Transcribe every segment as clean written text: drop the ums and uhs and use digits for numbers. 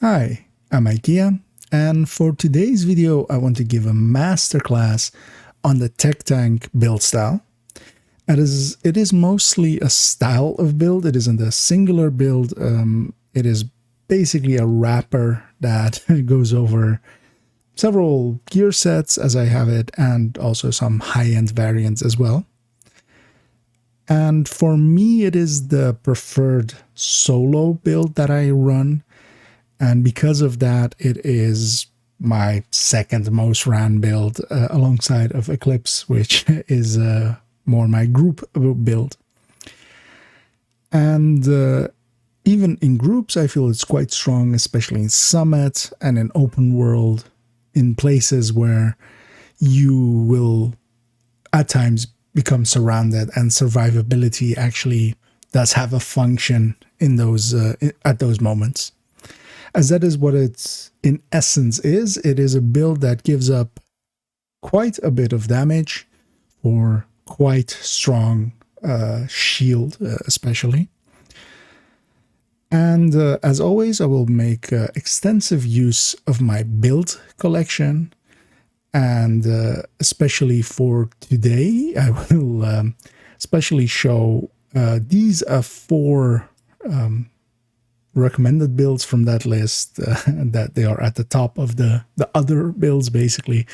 Hi, I'm IKEA, and for today's video I want to give a masterclass on the techtank build style. It is mostly a style of build. It isn't a singular build. It is basically a wrapper that goes over several gear sets as I have it, and also some high-end variants as well. And for me, it is the preferred solo build that I run. And because of that, it is my second most ran build alongside of Eclipse, which is more my group build. And even in groups, I feel it's quite strong, especially in Summit and in open world, in places where you will at times become surrounded, and survivability actually does have a function in those at those moments. As that is what it's in essence is. It is a build that gives up quite a bit of damage for quite strong shield especially. And as always, I will make extensive use of my build collection. And especially for today, I will especially show these are 4 recommended builds from that list, that they are at the top of the other builds basically.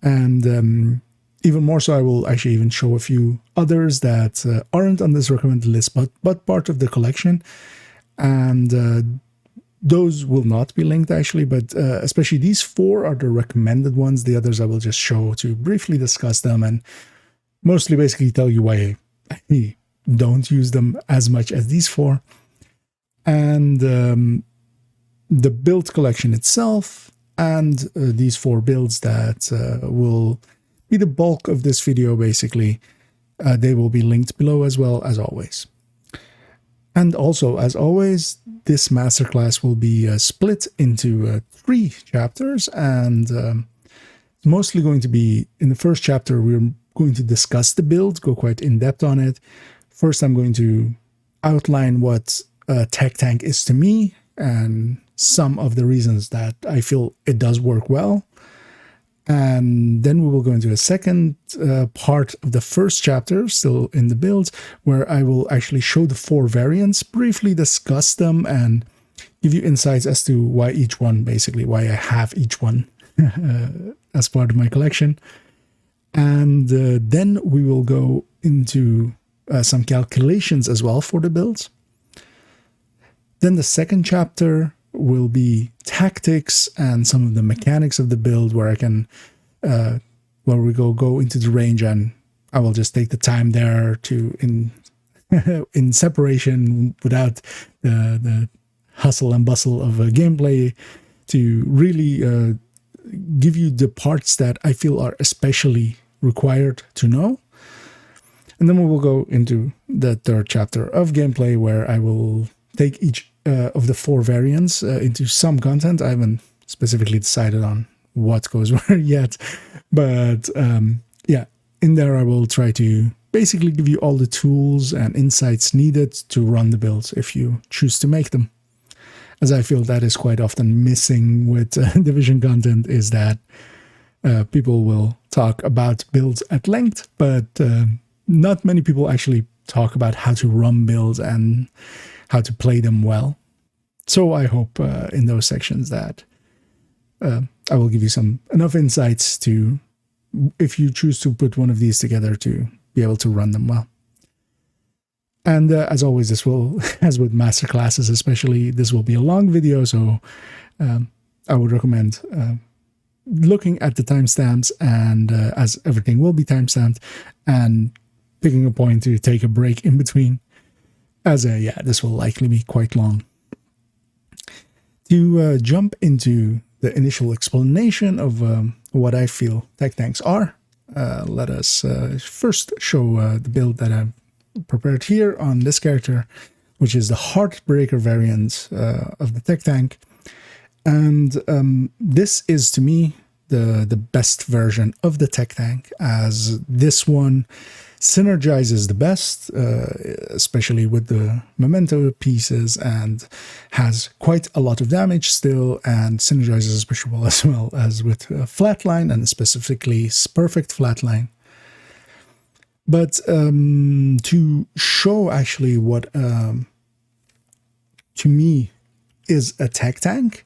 And even more so, I will actually even show a few others that aren't on this recommended list, but part of the collection. And those will not be linked actually, but especially these 4 are the recommended ones. The others I will just show to briefly discuss them and mostly basically tell you why I don't use them as much as these 4. And the build collection itself and these 4 builds that will be the bulk of this video basically, they will be linked below as well, as always. And also, as always, this masterclass will be split into 3 chapters, and it's mostly going to be, in the first chapter, we're going to discuss the build, go quite in-depth on it. First, I'm going to outline what techtank is to me, and some of the reasons that I feel it does work well. And then we will go into a second part of the first chapter, still in the builds, where I will actually show the 4 variants, briefly discuss them, and give you insights as to why each one, basically, why I have each one as part of my collection. And then we will go into some calculations as well for the builds. Then the second chapter will be tactics and some of the mechanics of the build, where I can, where we go into the range, and I will just take the time there to in separation without the hustle and bustle of a gameplay, to really give you the parts that I feel are especially required to know. And then we will go into the third chapter of gameplay, where I will take each of the 4 variants into some content. I haven't specifically decided on what goes where yet, but yeah, in there I will try to basically give you all the tools and insights needed to run the builds if you choose to make them. As I feel that is quite often missing with Division content, is that people will talk about builds at length, but not many people actually talk about how to run builds and how to play them well. So I hope in those sections that I will give you enough insights to, if you choose to put one of these together, to be able to run them well. And as always, this will, as with masterclasses especially, this will be a long video, so I would recommend looking at the timestamps, and as everything will be timestamped, and picking a point to take a break in between, as yeah, this will likely be quite long. To jump into the initial explanation of what I feel techtanks are, let us first show the build that I've prepared here on this character, which is the Heartbreaker variant of the techtank. And this is, to me, the best version of the techtank, as this one synergizes the best, especially with the memento pieces, and has quite a lot of damage still, and synergizes especially well as with flatline, and specifically perfect flatline. But to show actually what to me is a techtank,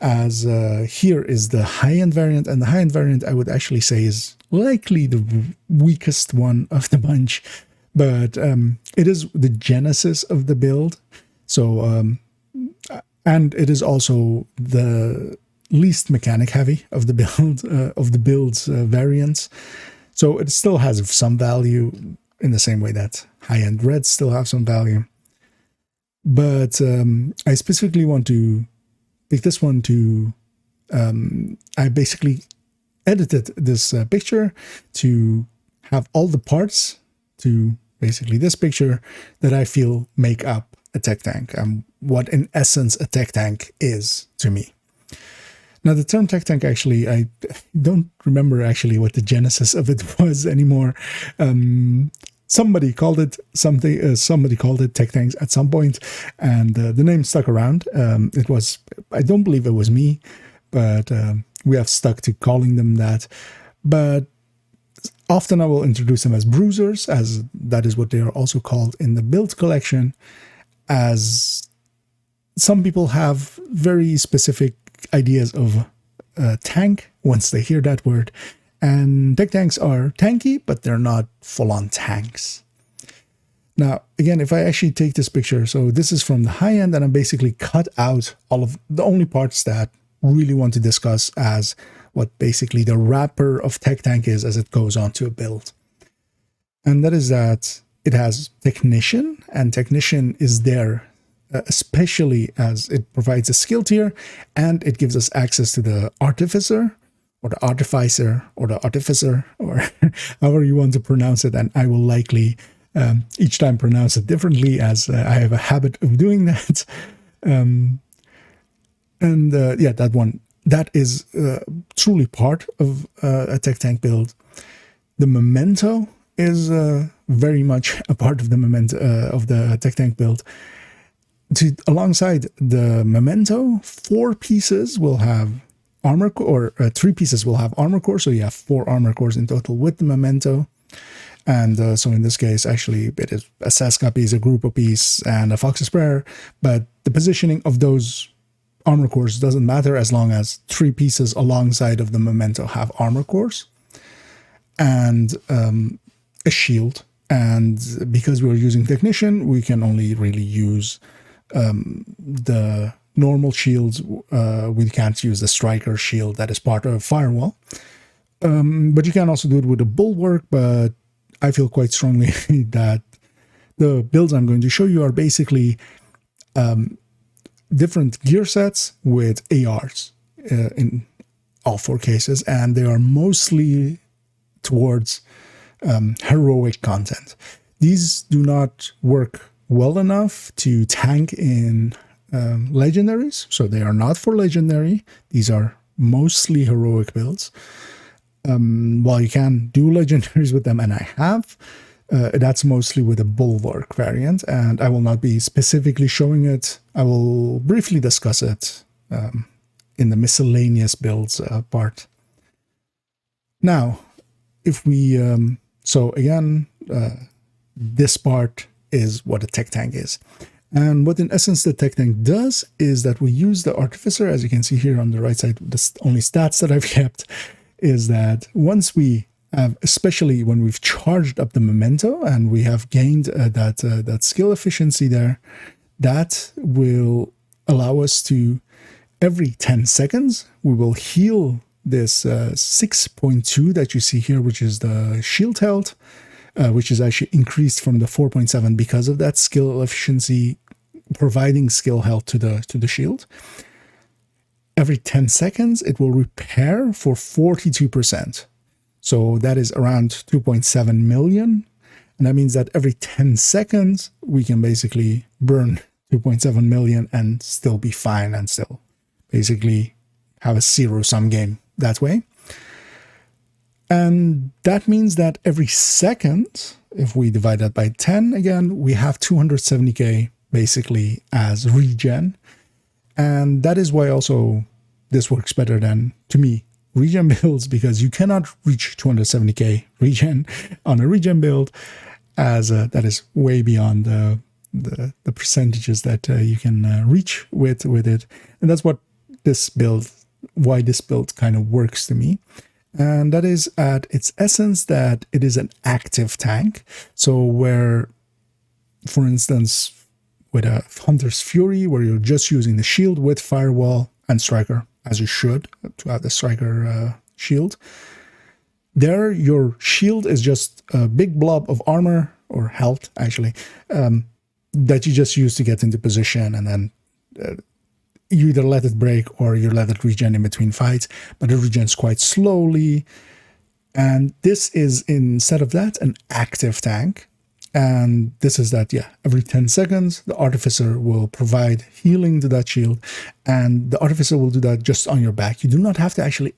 as here is the high-end variant, and the high-end variant I would actually say is likely the weakest one of the bunch, but it is the genesis of the build. So and it is also the least mechanic heavy of the build of the build's variants. So it still has some value in the same way that high-end reds still have some value. But I specifically want to pick this one to, I basically edited this picture to have all the parts to basically this picture that I feel make up a techtank, what in essence a techtank is to me. Now, the term techtank, actually, I don't remember actually what the genesis of it was anymore. Somebody called it something. Somebody called it techtanks at some point, and the name stuck around. It was, I don't believe it was me, but we have stuck to calling them that. But often I will introduce them as bruisers, as that is what they are also called in the build collection, as some people have very specific ideas of tank once they hear that word. And techtanks are tanky, but they're not full-on tanks. Now, again, if I actually take this picture, so this is from the high end, and I basically cut out all of the only parts that really want to discuss as what basically the wrapper of techtank is as it goes on to a build. And that is that it has technician, and technician is there especially as it provides a skill tier, and it gives us access to the artificer, or the artificer, or the artificer, or however you want to pronounce it, and I will likely each time pronounce it differently, as I have a habit of doing that. Yeah, that one, that is truly part of a techtank build. The memento is very much a part of the memento of the techtank build. Alongside the memento, 4 pieces will have armor core, or 3 pieces will have armor core, so you have 4 armor cores in total with the memento. And so in this case, actually, it is a Seska piece, a Grupo piece, and a Fox's Prayer, but the positioning of those armor cores doesn't matter as long as 3 pieces alongside of the memento have armor cores, and a shield. And because we're using technician, we can only really use the normal shields. We can't use the striker shield that is part of firewall, but you can also do it with a bulwark. But I feel quite strongly that the builds I'm going to show you are basically different gear sets with ARs in all 4 cases, and they are mostly towards heroic content. These do not work well enough to tank in legendaries, so they are not for legendary. These are mostly heroic builds. While you can do legendaries with them, and I have, that's mostly with a bulwark variant, and I will not be specifically showing it. I will briefly discuss it in the miscellaneous builds part. Now, if we, so again, this part is what a techtank is. And what in essence the techtank does is that we use the artificer, as you can see here on the right side, the only stats that I've kept, is that once we have, especially when we've charged up the memento and we have gained that skill efficiency there, that will allow us to, every 10 seconds, we will heal this 6.2 that you see here, which is the shield health, which is actually increased from the 4.7 because of that skill efficiency, providing skill health to the shield. Every 10 seconds, it will repair for 42%. So that is around 2.7 million. And that means that every 10 seconds, we can basically burn 2.7 million and still be fine and still basically have a zero-sum game that way. And that means that every second, if we divide that by 10 again, we have 270k basically as regen. And that is why also this works better than, to me, regen builds, because you cannot reach 270k regen on a regen build, as that is way beyond the percentages that you can reach with it. And that's what this build, why this build kind of works to me. And that is at its essence that it is an active tank. So where, for instance, with a Hunter's Fury, where you're just using the shield with Firewall and Striker, as you should, to have the Striker shield, there your shield is just a big blob of armor, or health actually, that you just use to get into position, and then you either let it break or you let it regen in between fights, but it regens quite slowly. And this is, instead of that, an active tank. And this is that, yeah, every 10 seconds, the Artificer will provide healing to that shield, and the Artificer will do that just on your back. You do not have to actually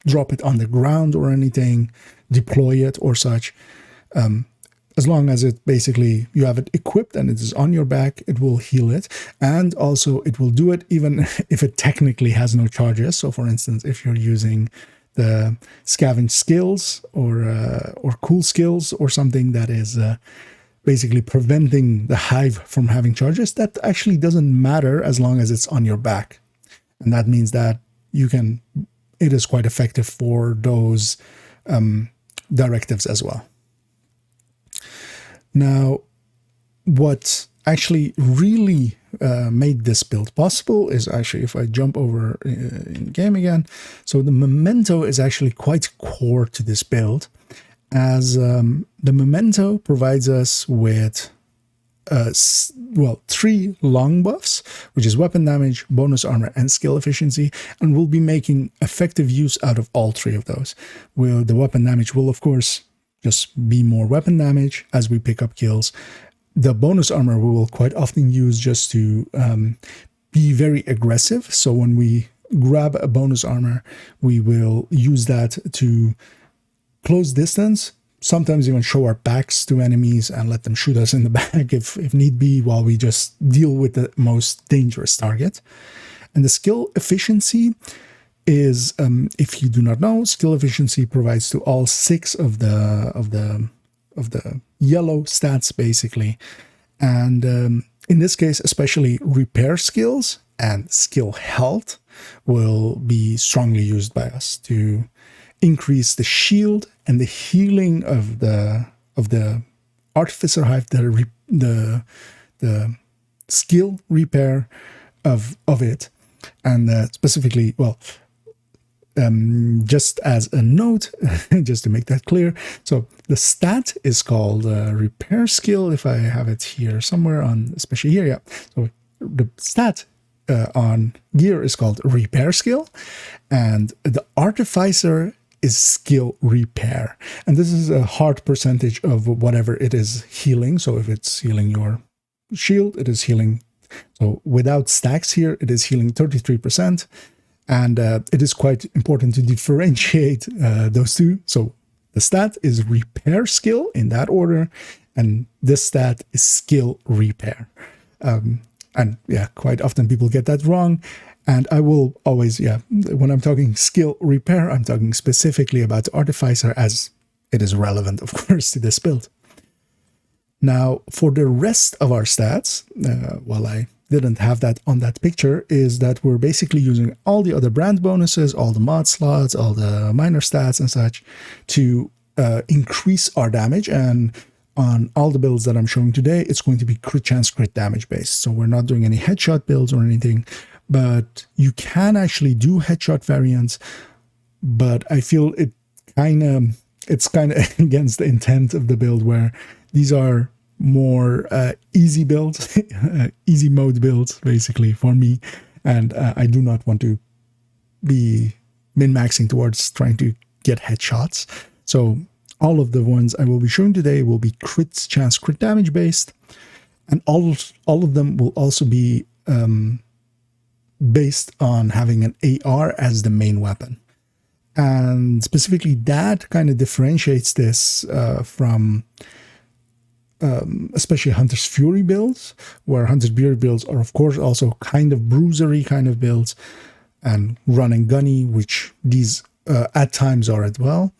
drop it on the ground or anything, deploy it or such. As long as it basically, you have it equipped and it is on your back, it will heal it. And also it will do it even if it technically has no charges. So for instance, if you're using the scavenge skills or cool skills or something that is basically preventing the hive from having charges, that actually doesn't matter as long as it's on your back. And that means that you can, it is quite effective for those directives as well. Now, what actually really made this build possible is actually, if I jump over in game again, so the memento is actually quite core to this build, as the memento provides us with well, 3 long buffs, which is weapon damage, bonus armor, and skill efficiency, and we'll be making effective use out of all 3 of those. The weapon damage will, of course, just be more weapon damage as we pick up kills. The bonus armor we will quite often use just to be very aggressive. So when we grab a bonus armor, we will use that to close distance, sometimes even show our backs to enemies and let them shoot us in the back if need be, while we just deal with the most dangerous target. And the skill efficiency is, if you do not know, skill efficiency provides to all 6 of the yellow stats basically, and in this case, especially repair skills and skill health will be strongly used by us to increase the shield and the healing of the Artificer Hive, the skill repair of it, and specifically, well. Just as a note, just to make that clear, so the stat is called repair skill, if I have it here somewhere on, especially here, yeah. So the stat on gear is called repair skill, and the Artificer is skill repair. And this is a hard percentage of whatever it is healing. So if it's healing your shield, it is healing. So without stacks here, it is healing 33%. And it is quite important to differentiate those two. So the stat is repair skill in that order, and this stat is skill repair. And yeah, quite often people get that wrong. And I will always, yeah, when I'm talking skill repair, I'm talking specifically about the Artificer, as it is relevant, of course, to this build. Now, for the rest of our stats, while I didn't have that on that picture, is that we're basically using all the other brand bonuses, all the mod slots, all the minor stats and such to increase our damage. And on all the builds that I'm showing today, it's going to be crit chance, crit damage based. So we're not doing any headshot builds or anything, but you can actually do headshot variants. But I feel it's kind of against the intent of the build, where these are more easy builds, easy mode builds, basically, for me. And I do not want to be min-maxing towards trying to get headshots. So all of the ones I will be showing today will be crit chance, crit damage based. And all of them will also be based on having an AR as the main weapon. And specifically, that kind of differentiates this from especially Hunter's Fury builds, where Hunter's Fury builds are, of course, also kind of bruisery kind of builds, and run and gunny, which these at times are as well.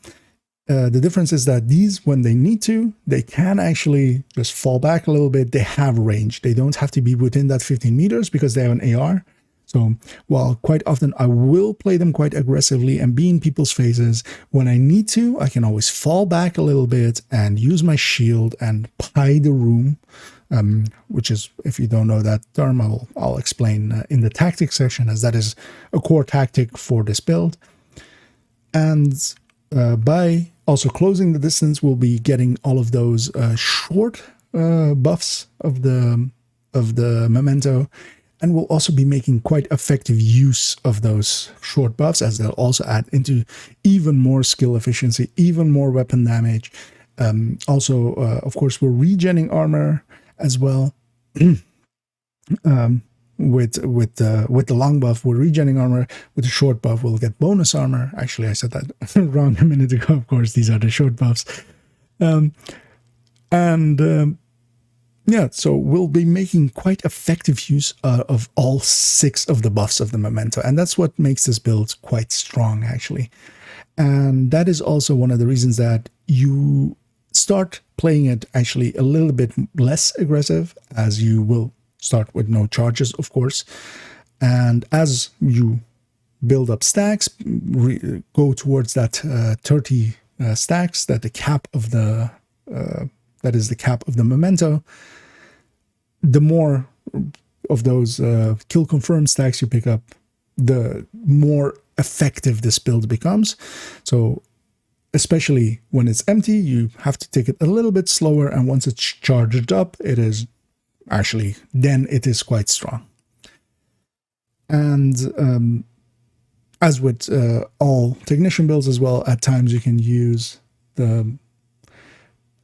The difference is that these, when they need to, they can actually just fall back a little bit. They have range. They don't have to be within that 15 meters because they have an AR. So while quite often I will play them quite aggressively and be in people's faces, when I need to, I can always fall back a little bit and use my shield and pie the room, which is, if you don't know that term, I'll explain in the tactics section, as that is a core tactic for this build. And by also closing the distance, we'll be getting all of those short buffs of the memento, and we'll also be making quite effective use of those short buffs, as they'll also add into even more skill efficiency, even more weapon damage. Also, of course, we're regenning armor as well. With the long buff, we're regenning armor. With the short buff, we'll get bonus armor. Actually, I said that wrong a minute ago. Of course, these are the short buffs. Yeah, so we'll be making quite effective use of all 6 of the buffs of the memento, and that's what makes this build quite strong, actually. And that is also one of the reasons that you start playing it actually a little bit less aggressive, as you will start with no charges, of course. And as you build up stacks, go towards that 30 stacks, that the cap of the that is the cap of the memento, the more of those kill confirmed stacks you pick up, the more effective this build becomes. So especially when it's empty, you have to take it a little bit slower, and once it's charged up, it is actually, then it is quite strong. And as with all technician builds as well, at times you can use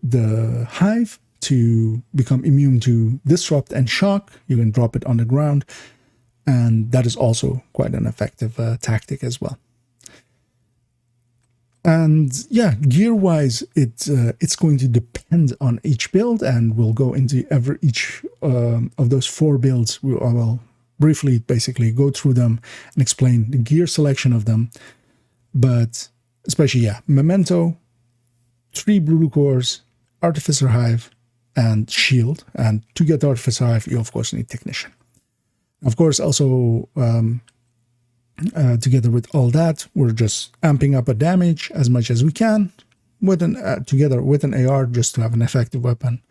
the hive to become immune to disrupt and shock. You can drop it on the ground, and that is also quite an effective tactic as well. And yeah, gear wise, it's going to depend on each build, and we'll go into each of those 4 builds. I will briefly basically go through them and explain the gear selection of them. But especially, yeah, memento, 3 blue cores, artificer hive, and shield. And to get the artificer hive, you of course need technician. Of course, also together with all that, we're just amping up a damage as much as we can with together with an AR, just to have an effective weapon.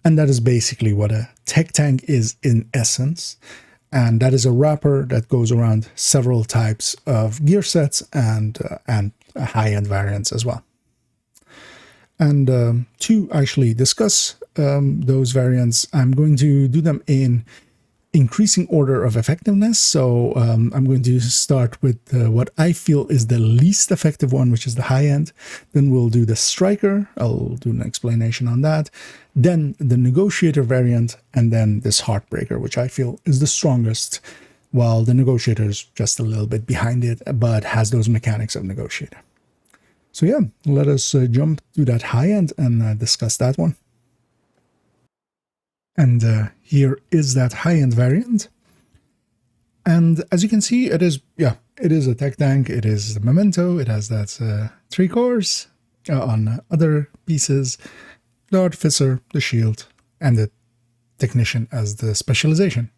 And that is basically what a tech tank is in essence. And that is a wrapper that goes around several types of gear sets and high-end variants as well. And to actually discuss those variants, I'm going to do them in increasing order of effectiveness. So I'm going to start with what I feel is the least effective one, which is the high end. Then we'll do the striker. I'll do an explanation on that. Then the negotiator variant, and then this heartbreaker, which I feel is the strongest, while the negotiator is just a little bit behind it, but has those mechanics of negotiator. So yeah, let us jump to that high end and discuss that one. And here is that high-end variant. And as you can see, it is a tech tank. It is the memento. It has that 3 cores on other pieces, the artificer, the shield, and the technician as the specialization.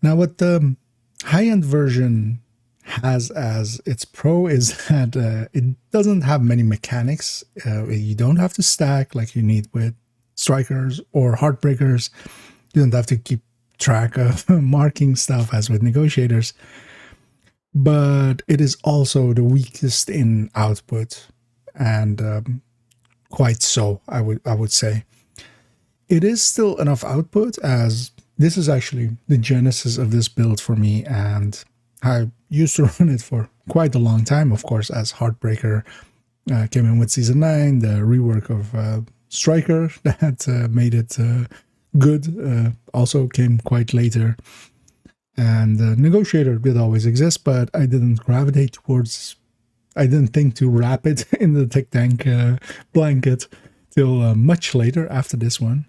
Now, what the high-end version has as its pro is that it doesn't have many mechanics. You don't have to stack like you need with strikers or heartbreakers. You don't have to keep track of marking stuff as with negotiators. But it is also the weakest in output, and quite so, I would say. It is still enough output, as this is actually the genesis of this build for me, and I used to run it for quite a long time, of course, as Heartbreaker came in with Season 9, the rework of Striker that made it good also came quite later. And the Negotiator did always exist, but I didn't gravitate towards, I didn't think to wrap it in the techtank blanket till much later after this one.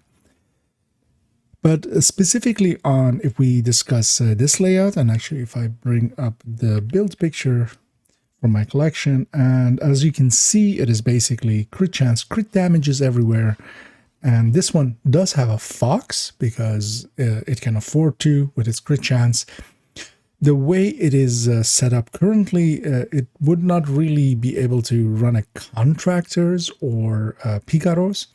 But specifically on, if we discuss this layout, and actually if I bring up the build picture from my collection, and as you can see, it is basically crit chance, crit damages everywhere. And this one does have a fox because it can afford to with its crit chance. The way it is set up currently, it would not really be able to run a contractors or picaros,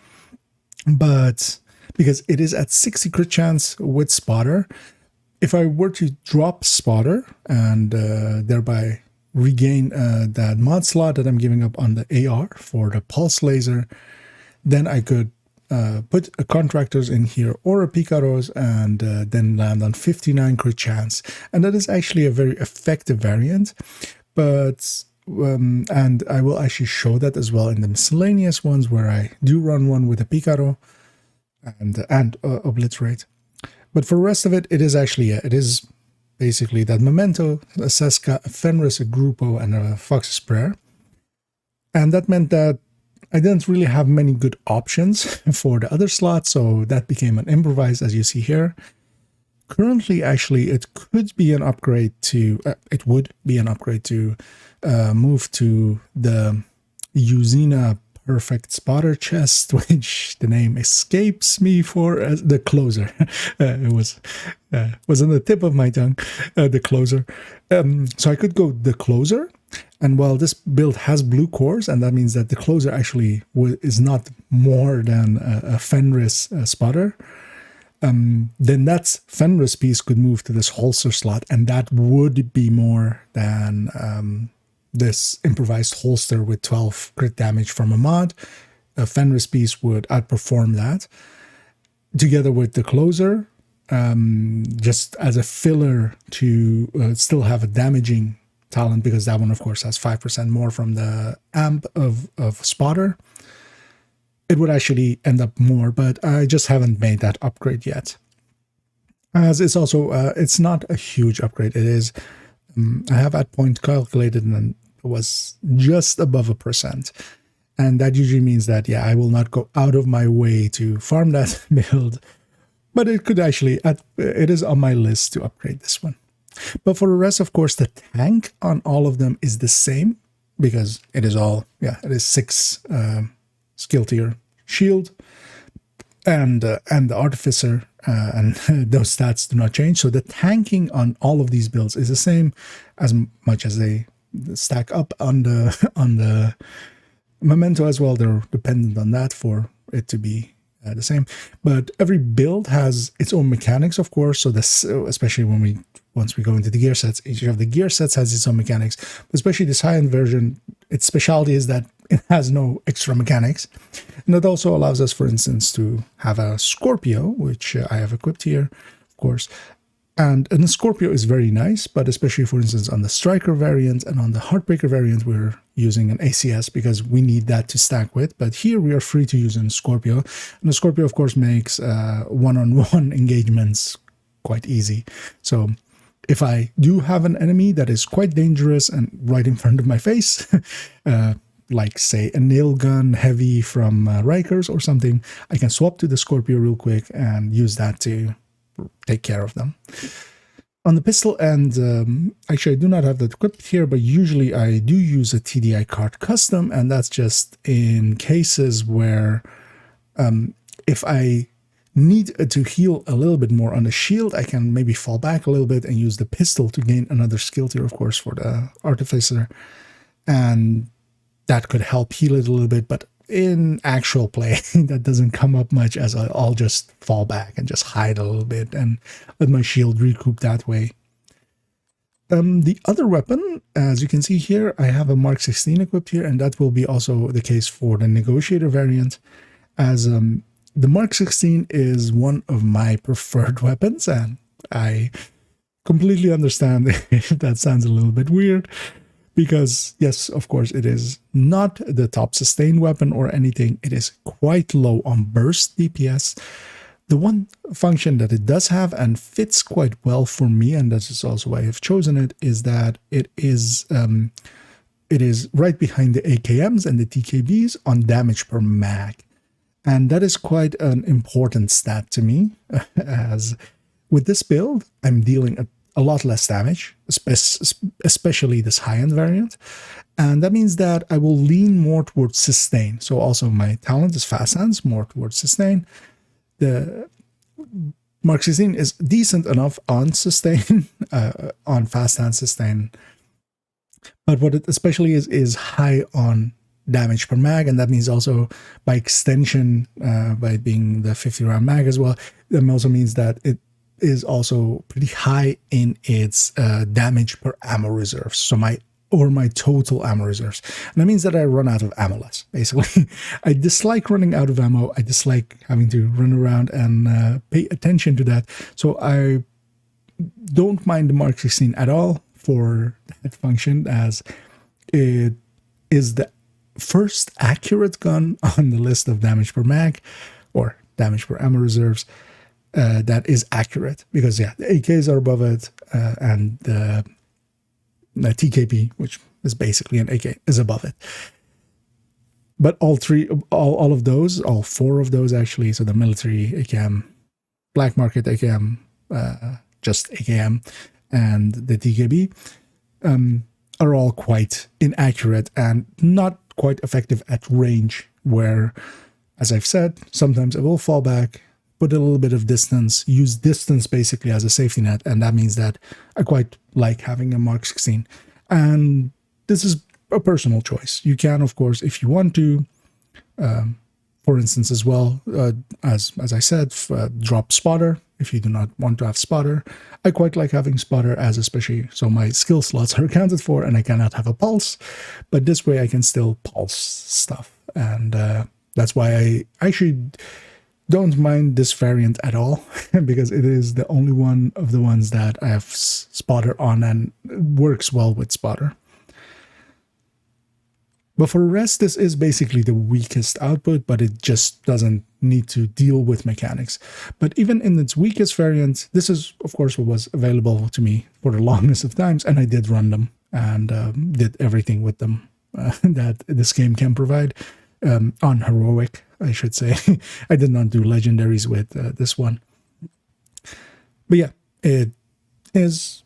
but because it is at 60 crit chance with spotter, if I were to drop spotter and thereby regain that mod slot that I'm giving up on the AR for the pulse laser, then I could put a contractors in here or a picaros and then land on 59 crit chance. And that is actually a very effective variant. But and I will actually show that as well in the miscellaneous ones where I do run one with a picaro and obliterate. But for the rest of it, it is actually, it is basically that Memento, a Seska, a Fenris, a Grupo, and a Fox's Prayer. And that meant that I didn't really have many good options for the other slots, so that became an improvise, as you see here. Currently, actually, it could be an upgrade to, it would be an upgrade to move to the Usina Perfect Spotter chest, which the name escapes me for as the closer. It was on the tip of my tongue, the closer. So I could go the closer. And while this build has blue cores, and that means that the closer actually is not more than a Fenris spotter, then that Fenris piece could move to this holster slot, and that would be more than this improvised holster with 12 crit damage from a mod. A Fenris piece would outperform that. Together with the closer, just as a filler to still have a damaging talent, because that one of course has 5% more from the amp of spotter, it would actually end up more, but I just haven't made that upgrade yet. As it's also it's not a huge upgrade. It is I have at point calculated and it was just above 1%, and that usually means that yeah, I will not go out of my way to farm that build, but it could actually, it is on my list to upgrade this one. But for the rest, of course, the tank on all of them is the same because it is all, yeah, it is 6 skill tier shield and the artificer, and those stats do not change. So the tanking on all of these builds is the same as much as they stack up on the Memento as well. They're dependent on that for it to be the same. But every build has its own mechanics, of course. So this, especially once we go into the gear sets, each of the gear sets has its own mechanics. But especially this high-end version, its specialty is that it has no extra mechanics. And that also allows us, for instance, to have a Scorpio, which I have equipped here, of course. And the Scorpio is very nice, but especially, for instance, on the Striker variant and on the Heartbreaker variant, we're using an ACS because we need that to stack with. But here we are free to use a Scorpio. And the Scorpio, of course, makes one-on-one engagements quite easy. So if I do have an enemy that is quite dangerous and right in front of my face, like say a nail gun heavy from Rikers or something, I can swap to the Scorpio real quick and use that to take care of them. On the pistol end, actually I do not have that equipped here, but usually I do use a TDI card custom, and that's just in cases where if I need to heal a little bit more on the shield, I can maybe fall back a little bit and use the pistol to gain another skill tier, of course, for the artificer, and that could help heal it a little bit. But in actual play, that doesn't come up much, as I'll just fall back and just hide a little bit and let my shield recoup that way. The other weapon, as you can see here, I have a Mark 16 equipped here, and that will be also the case for the Negotiator variant, as the Mark 16 is one of my preferred weapons, and I completely understand if that sounds a little bit weird. Because, yes, of course, it is not the top sustained weapon or anything. It is quite low on burst DPS, The one function that it does have and fits quite well for me, and that is also why I've chosen it, is that it is right behind the AKMs and the TKBs on damage per mag. And that is quite an important stat to me, as with this build, I'm dealing a lot less damage, especially this high-end variant. And that means that I will lean more towards sustain. So also my talent is fast hands, more towards sustain. The Mark 16 is decent enough on sustain, on fast hand sustain. But what it especially is high on damage per mag, and that means also by extension, by it being the 50 round mag as well, that also means that it is also pretty high in its damage per ammo reserves. So my total ammo reserves. And that means that I run out of ammo less, basically. I dislike running out of ammo. I dislike having to run around and pay attention to that. So I don't mind the Mark 16 at all for that function, as it is the first accurate gun on the list of damage per mag or damage per ammo reserves that is accurate. Because, yeah, the AKs are above it, and the TKP, which is basically an AK, is above it. But all four of those actually, so the military AKM, black market AKM, just AKM, and the TKB, are all quite inaccurate and not quite effective at range, where, as I've said, sometimes I will fall back, put a little bit of distance, use distance basically as a safety net, and that means that I quite like having a Mark 16. And this is a personal choice. You can, of course, if you want to, for instance, as well, as I said, drop spotter if you do not want to have spotter. I quite like having spotter, as especially so my skill slots are accounted for and I cannot have a pulse, but this way I can still pulse stuff. And that's why I actually don't mind this variant at all, because it is the only one of the ones that I have spotter on and works well with spotter. But for the rest, this is basically the weakest output, but it just doesn't need to deal with mechanics. But even in its weakest variant, this is, of course, what was available to me for the longest of times, and I did run them and did everything with them that this game can provide. On heroic, I should say. I did not do legendaries with this one. But yeah, it is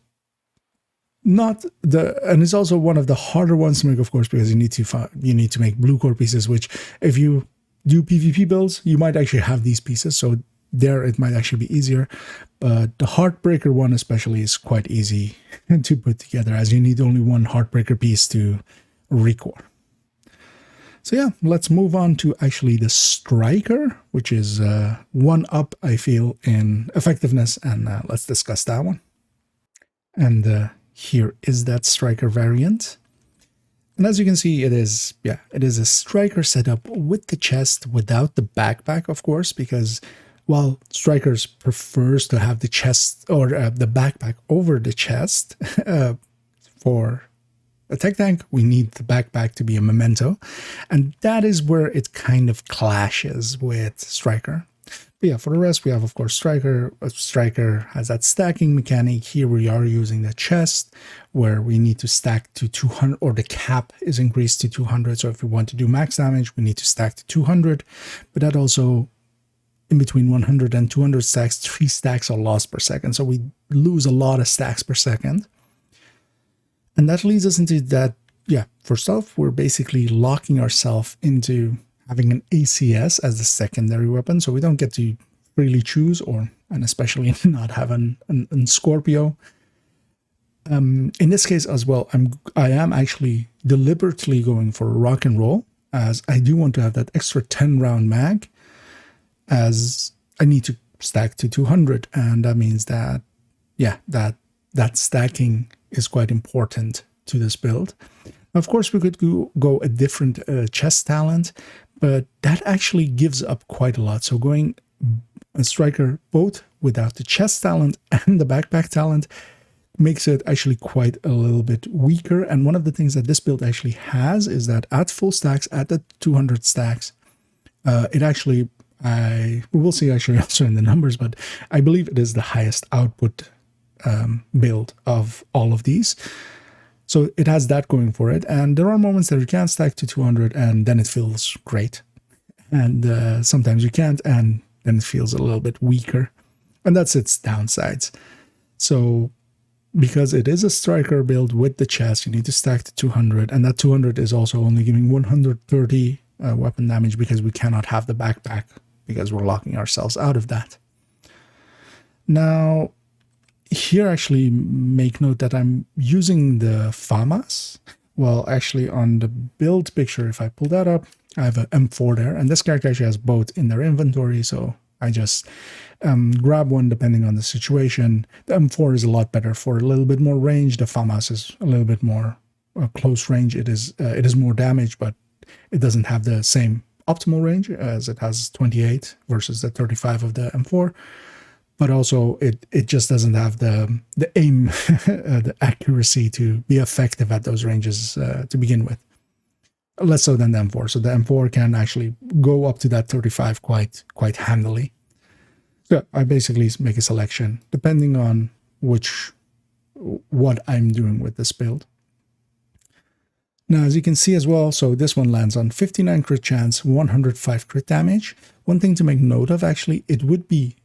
not and it's also one of the harder ones to make, of course, because you need to make blue core pieces, which if you do PvP builds, you might actually have these pieces. So there it might actually be easier. But the Heartbreaker one especially is quite easy to put together, as you need only one Heartbreaker piece to recore. So yeah, let's move on to actually the Striker, which is one up, I feel, in effectiveness, and let's discuss that one. And here is that Striker variant. And as you can see, it is a Striker setup with the chest, without the backpack, of course, because while Strikers prefers to have the chest or the backpack over the chest, for a tech tank, we need the backpack to be a memento, and that is where it kind of clashes with Striker. But yeah, for the rest, we have, of course, Striker. Striker has that stacking mechanic. Here we are using the chest, where we need to stack to 200, or the cap is increased to 200. So if we want to do max damage, we need to stack to 200. But that also, in between 100 and 200 stacks, 3 stacks are lost per second. So we lose a lot of stacks per second. And that leads us into that, yeah, first off, we're basically locking ourselves into having an ACS as the secondary weapon, so we don't get to freely choose, and especially not have an Scorpio. In this case as well, I am actually deliberately going for rock and roll, as I do want to have that extra 10 round mag, as I need to stack to 200, and that means that, yeah, that stacking is quite important to this build. Of course, we could go a different chest talent, but that actually gives up quite a lot. So going a Striker both without the chest talent and the backpack talent makes it actually quite a little bit weaker. And one of the things that this build actually has is that at full stacks, at the 200 stacks, it actually we will see actually also in the numbers, but I believe it is the highest output build of all of these. So it has that going for it. And there are moments that you can stack to 200 and then it feels great. And sometimes you can't, and then it feels a little bit weaker. And that's its downsides. So because it is a striker build with the chest, you need to stack to 200. And that 200 is also only giving 130 weapon damage because we cannot have the backpack because we're locking ourselves out of that. Now, here actually make note that I'm using the FAMAS. Well, actually on the build picture, if I pull that up, I have an M4 there, and this character actually has both in their inventory, so I just grab one depending on the situation. The M4 is a lot better for a little bit more range. The FAMAS is a little bit more close range. It is more damage, but it doesn't have the same optimal range as it has 28 versus the 35 of the M4. But also it just doesn't have the aim, the accuracy to be effective at those ranges to begin with. Less so than the M4. So the M4 can actually go up to that 35 quite handily. So I basically make a selection depending on what I'm doing with this build. Now, as you can see as well, so this one lands on 59 crit chance, 105 crit damage. One thing to make note of, actually, it would be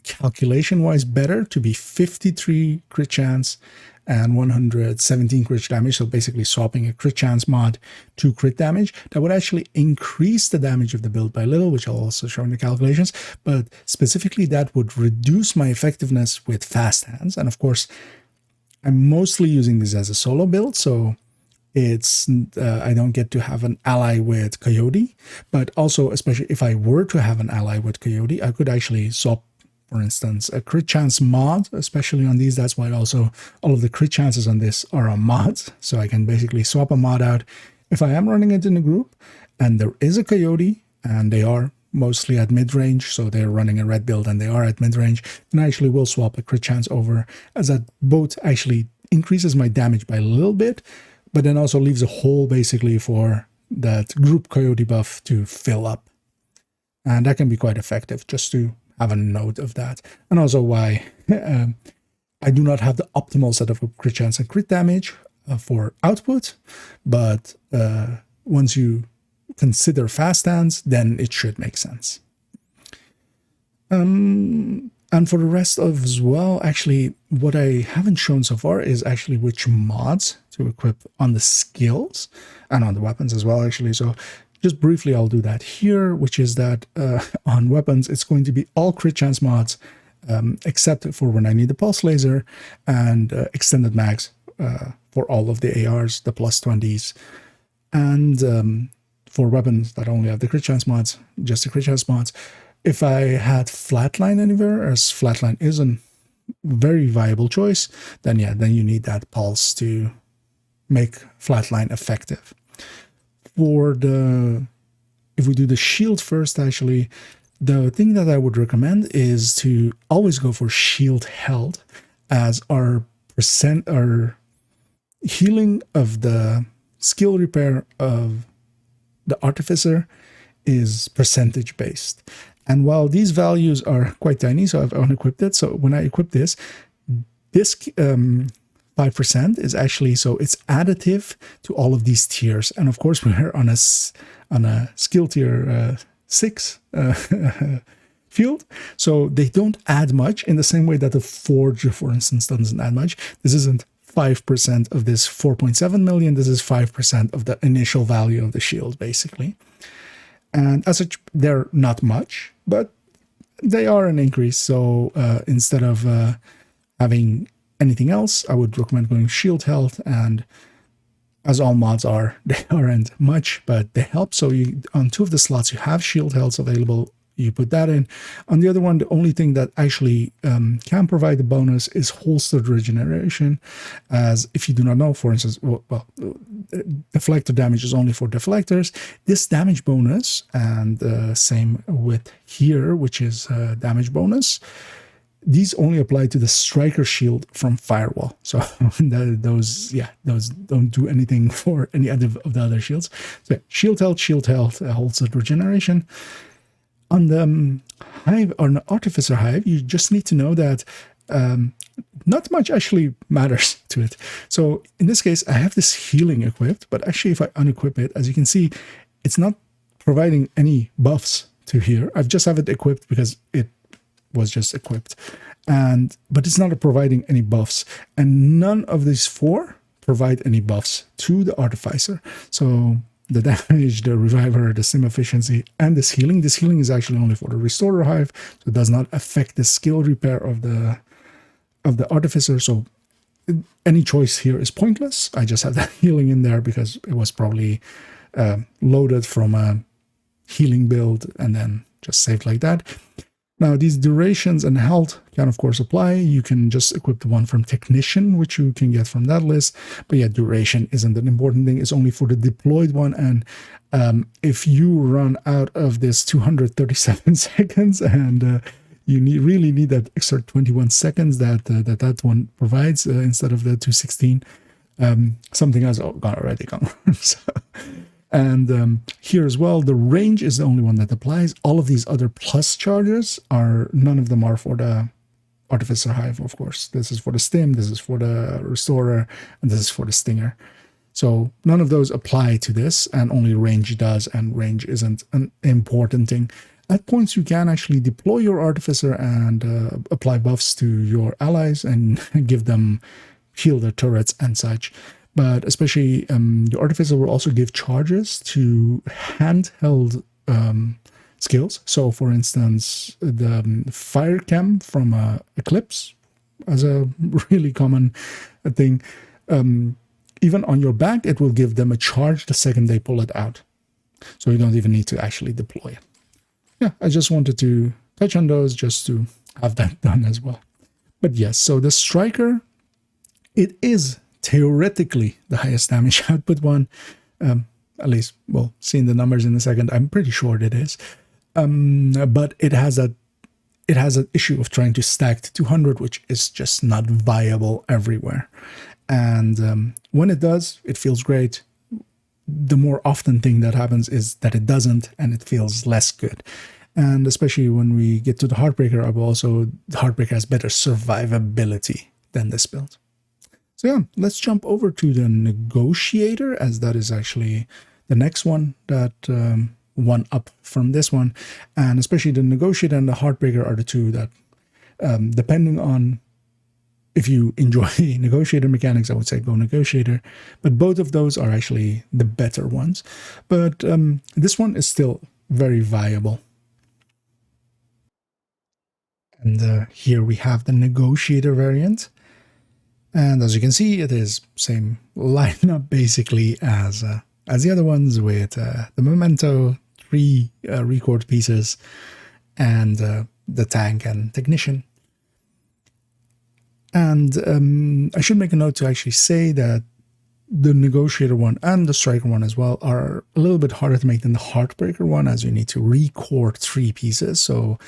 calculation-wise better to be 53 crit chance and 117 crit damage, so basically swapping a crit chance mod to crit damage. That would actually increase the damage of the build by a little, which I'll also show in the calculations, but specifically that would reduce my effectiveness with fast hands. And of course, I'm mostly using this as a solo build, so it's I don't get to have an ally with Coyote, but also, especially if I were to have an ally with Coyote, I could actually swap, for instance, a crit chance mod, especially on these. That's why also all of the crit chances on this are on mods. So I can basically swap a mod out if I am running it in a group and there is a Coyote and they are mostly at mid-range, so they're running a red build and they are at mid-range, then I actually will swap a crit chance over, as that both actually increases my damage by a little bit, but then also leaves a hole basically for that group Coyote buff to fill up. And that can be quite effective, just to have a note of that. And also why I do not have the optimal setup of crit chance and crit damage for output, but once you consider fast hands, then it should make sense. And for the rest of as well, actually, what I haven't shown so far is actually which mods to equip on the skills and on the weapons as well, actually. So just briefly, I'll do that here, which is that on weapons, it's going to be all crit chance mods, except for when I need the pulse laser and extended mags for all of the ARs, the plus 20s. And for weapons that only have the crit chance mods, just the crit chance mods. If I had flatline anywhere, as flatline is a very viable choice, then yeah, then you need that pulse to make flatline effective. For the, if we do the shield first, actually, the thing that I would recommend is to always go for shield health, as our healing of the skill repair of the artificer is percentage based. And while these values are quite tiny, so I've unequipped it. So when I equip this 5% is actually, so it's additive to all of these tiers. And of course, we're on a skill tier 6 field. So they don't add much in the same way that the Forge, for instance, doesn't add much. This isn't 5% of this 4.7 million. This is 5% of the initial value of the shield, basically. And as such, they're not much, but they are an increase. So instead of having anything else, I would recommend going shield health. And as all mods are, they aren't much, but they help. So you, on 2 of the slots, you have shield health available. You put that in. On the other one, the only thing that actually can provide the bonus is holstered regeneration. As if you do not know, for instance, deflector damage is only for deflectors. This damage bonus, and same with here, which is damage bonus, these only apply to the striker shield from firewall. So those don't do anything for any other of the other shields. So shield health, holstered regeneration. On the hive, or an artificer hive, you just need to know that not much actually matters to it. So in this case, I have this healing equipped, but actually if I unequip it, as you can see, it's not providing any buffs to here. I've just have it equipped because it was just equipped, but it's not providing any buffs, and none of these four provide any buffs to the artificer. So the damage, the reviver, the sim efficiency, and this healing. This healing is actually only for the restorer hive, so it does not affect the skill repair of the artificer. So any choice here is pointless. I just have that healing in there because it was probably loaded from a healing build and then just saved like that. Now these durations and health can of course apply. You can just equip the one from technician, which you can get from that list. But yeah, duration isn't an important thing. It's only for the deployed one. And if you run out of this 237 seconds and you really need that extra 21 seconds that one provides instead of the 216, something has already gone wrong. So, and here as well, the range is the only one that applies. All of these other plus charges none of them are for the artificer hive, of course. This is for the stim, this is for the restorer, and this is for the stinger. So none of those apply to this, and only range does, and range isn't an important thing. At points, you can actually deploy your artificer and apply buffs to your allies and give them heal their turrets and such. But especially the artificer will also give charges to handheld skills. So for instance, the fire cam from Eclipse as a really common thing. Even on your back, it will give them a charge the second they pull it out. So you don't even need to actually deploy it. Yeah, I just wanted to touch on those just to have that done as well. But yes, so the striker, it is theoretically the highest damage output one. At least we'll see in the numbers in a second. I'm pretty sure it is. But it has an issue of trying to stack to 200, which is just not viable everywhere. And when it does, it feels great. The more often thing that happens is that it doesn't, and it feels less good. And especially when we get to the Heartbreaker, the Heartbreaker has better survivability than this build. So yeah, let's jump over to the Negotiator, as that is actually the next one that one up from this one. And especially the Negotiator and the Heartbreaker are the two that, depending on if you enjoy Negotiator mechanics, I would say go Negotiator. But both of those are actually the better ones. But this one is still very viable. And here we have the Negotiator variant. And as you can see, it is same lineup basically as the other ones, with the Memento, 3 record pieces, and the tank and technician. And I should make a note to actually say that the Negotiator one and the Striker one as well are a little bit harder to make than the Heartbreaker one, as you need to record 3 pieces. So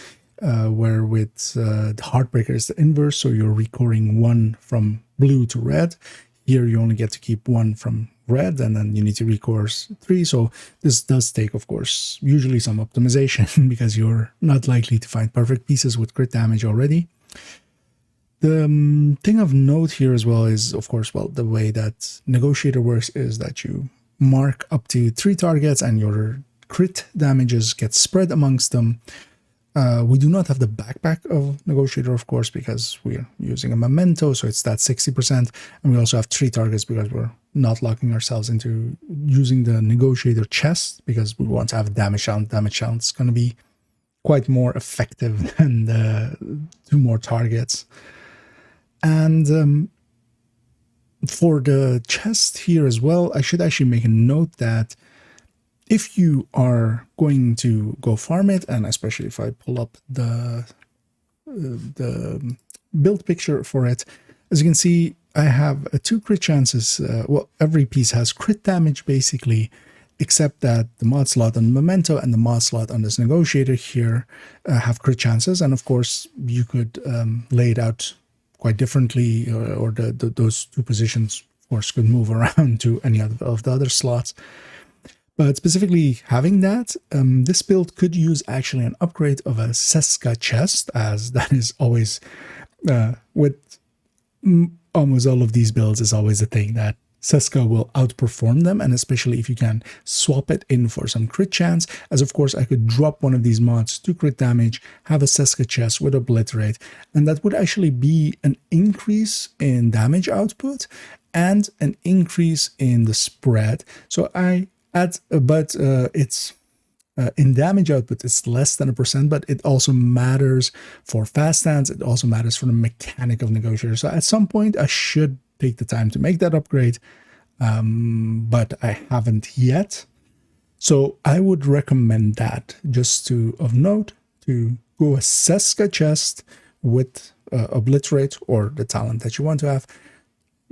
where with the Heartbreaker is the inverse, so you're recording 1 from blue to red. Here you only get to keep 1 from red, and then you need to record 3. So this does take, of course, usually some optimization because you're not likely to find perfect pieces with crit damage already. The thing of note here as well is, of course, well, the way that Negotiator works is that you mark up to 3 targets and your crit damages get spread amongst them. We do not have the backpack of Negotiator, of course, because we're using a Memento, so it's that 60%. And we also have 3 targets because we're not locking ourselves into using the Negotiator chest, because we want to have a damage count. Damage count is going to be quite more effective than 2 more targets. And for the chest here as well, I should actually make a note that if you are going to go farm it, and especially if I pull up the build picture for it, as you can see, I have 2 crit chances. Well, every piece has crit damage basically, except that the mod slot on Memento and the mod slot on this Negotiator here have crit chances. And of course, you could lay it out quite differently, or those 2 positions, of course, could move around to any of the other slots. But specifically having that, this build could use actually an upgrade of a Seska chest, as that is always, with almost all of these builds, is always a thing that Seska will outperform them, and especially if you can swap it in for some crit chance, as of course I could drop one of these mods to crit damage, have a Seska chest with Obliterate, and that would actually be an increase in damage output and an increase in the spread. So it's in damage output, it's less than 1%, but it also matters for fast stands. It also matters for the mechanic of Negotiator. So at some point, I should take the time to make that upgrade, but I haven't yet. So I would recommend that, just of note, to go a Seska chest with Obliterate, or the talent that you want to have.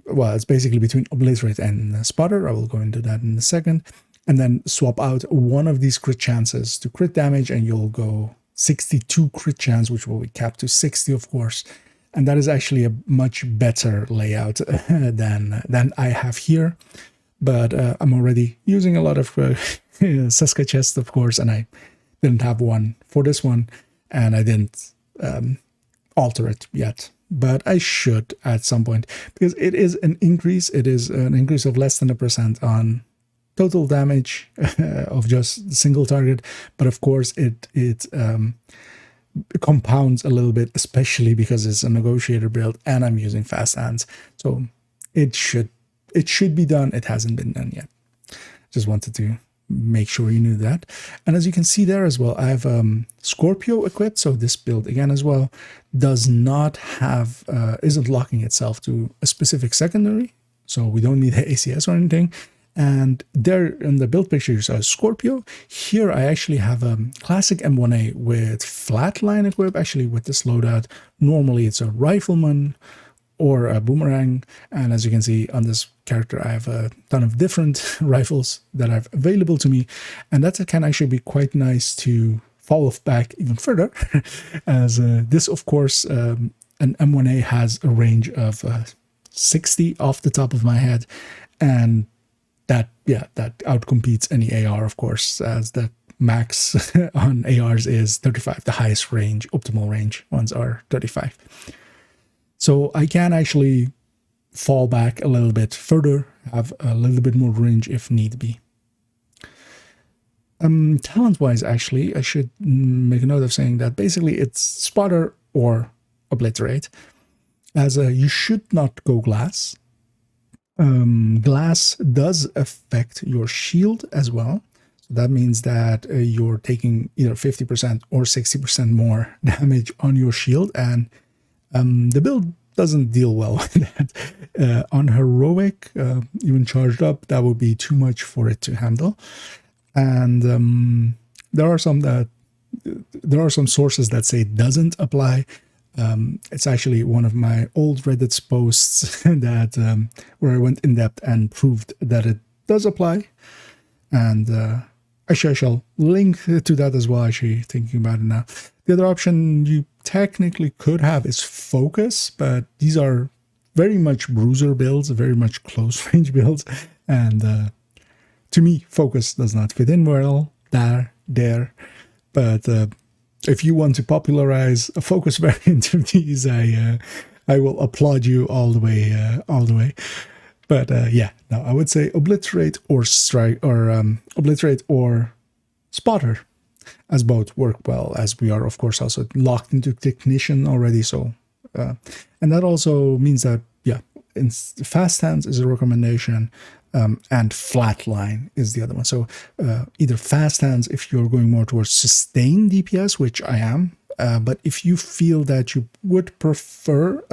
Well, it's basically between Obliterate and Spotter. I will go into that in a second. And then swap out one of these crit chances to crit damage, and you'll go 62 crit chance, which will be capped to 60, of course. And that is actually a much better layout than I have here. But I'm already using a lot of Seska chests, of course, and I didn't have one for this one, and I didn't alter it yet. But I should at some point, because it is an increase. It is an increase of less than 1% on total damage of just single target, but of course it compounds a little bit, especially because it's a Negotiator build and I'm using fast hands. So it should be done. It hasn't been done yet. Just wanted to make sure you knew that. And as you can see there as well, I have Scorpio equipped. So this build again as well does not have isn't locking itself to a specific secondary, so we don't need the ACS or anything. And there in the build picture you saw Scorpio. Here I actually have a classic M1A with flatline equip, actually with this loadout. Normally it's a rifleman or a boomerang, and as you can see on this character I have a ton of different rifles that are available to me, and that can actually be quite nice to follow back even further, as this of course an M1A has a range of 60 off the top of my head, and that outcompetes any AR, of course, as the max on ARs is 35. The highest range, optimal range ones are 35. So I can actually fall back a little bit further, have a little bit more range if need be. Talent-wise, actually, I should make a note of saying that basically it's Spotter or Obliterate, as you should not go glass. Glass does affect your shield as well. So that means that you're taking either 50% or 60% more damage on your shield, and the build doesn't deal well with that. On heroic, even charged up, that would be too much for it to handle. And there are some sources that say it doesn't apply. It's actually one of my old Reddit posts that where I went in depth and proved that it does apply, and actually I shall link to that as well, actually thinking about it now. The other option you technically could have is Focus, but these are very much bruiser builds, very much close range builds, and to me Focus does not fit in well there, but if you want to popularize a Focus variant of these, I will applaud you all the way. But yeah, no, I would say Obliterate or Strike, or Obliterate or Spotter, as both work well, as we are of course also locked into Technician already. So and that also means that in fast hands is a recommendation. And flatline is the other one. So either fast hands if you're going more towards sustained DPS, which I am, but if you feel that you would prefer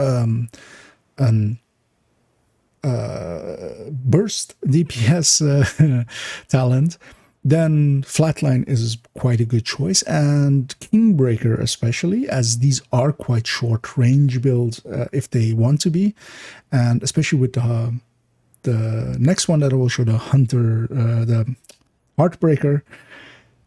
burst DPS talent, then flatline is quite a good choice, and Kingbreaker especially, as these are quite short range builds if they want to be, and especially with the next one that I will show, the Hunter, the Heartbreaker,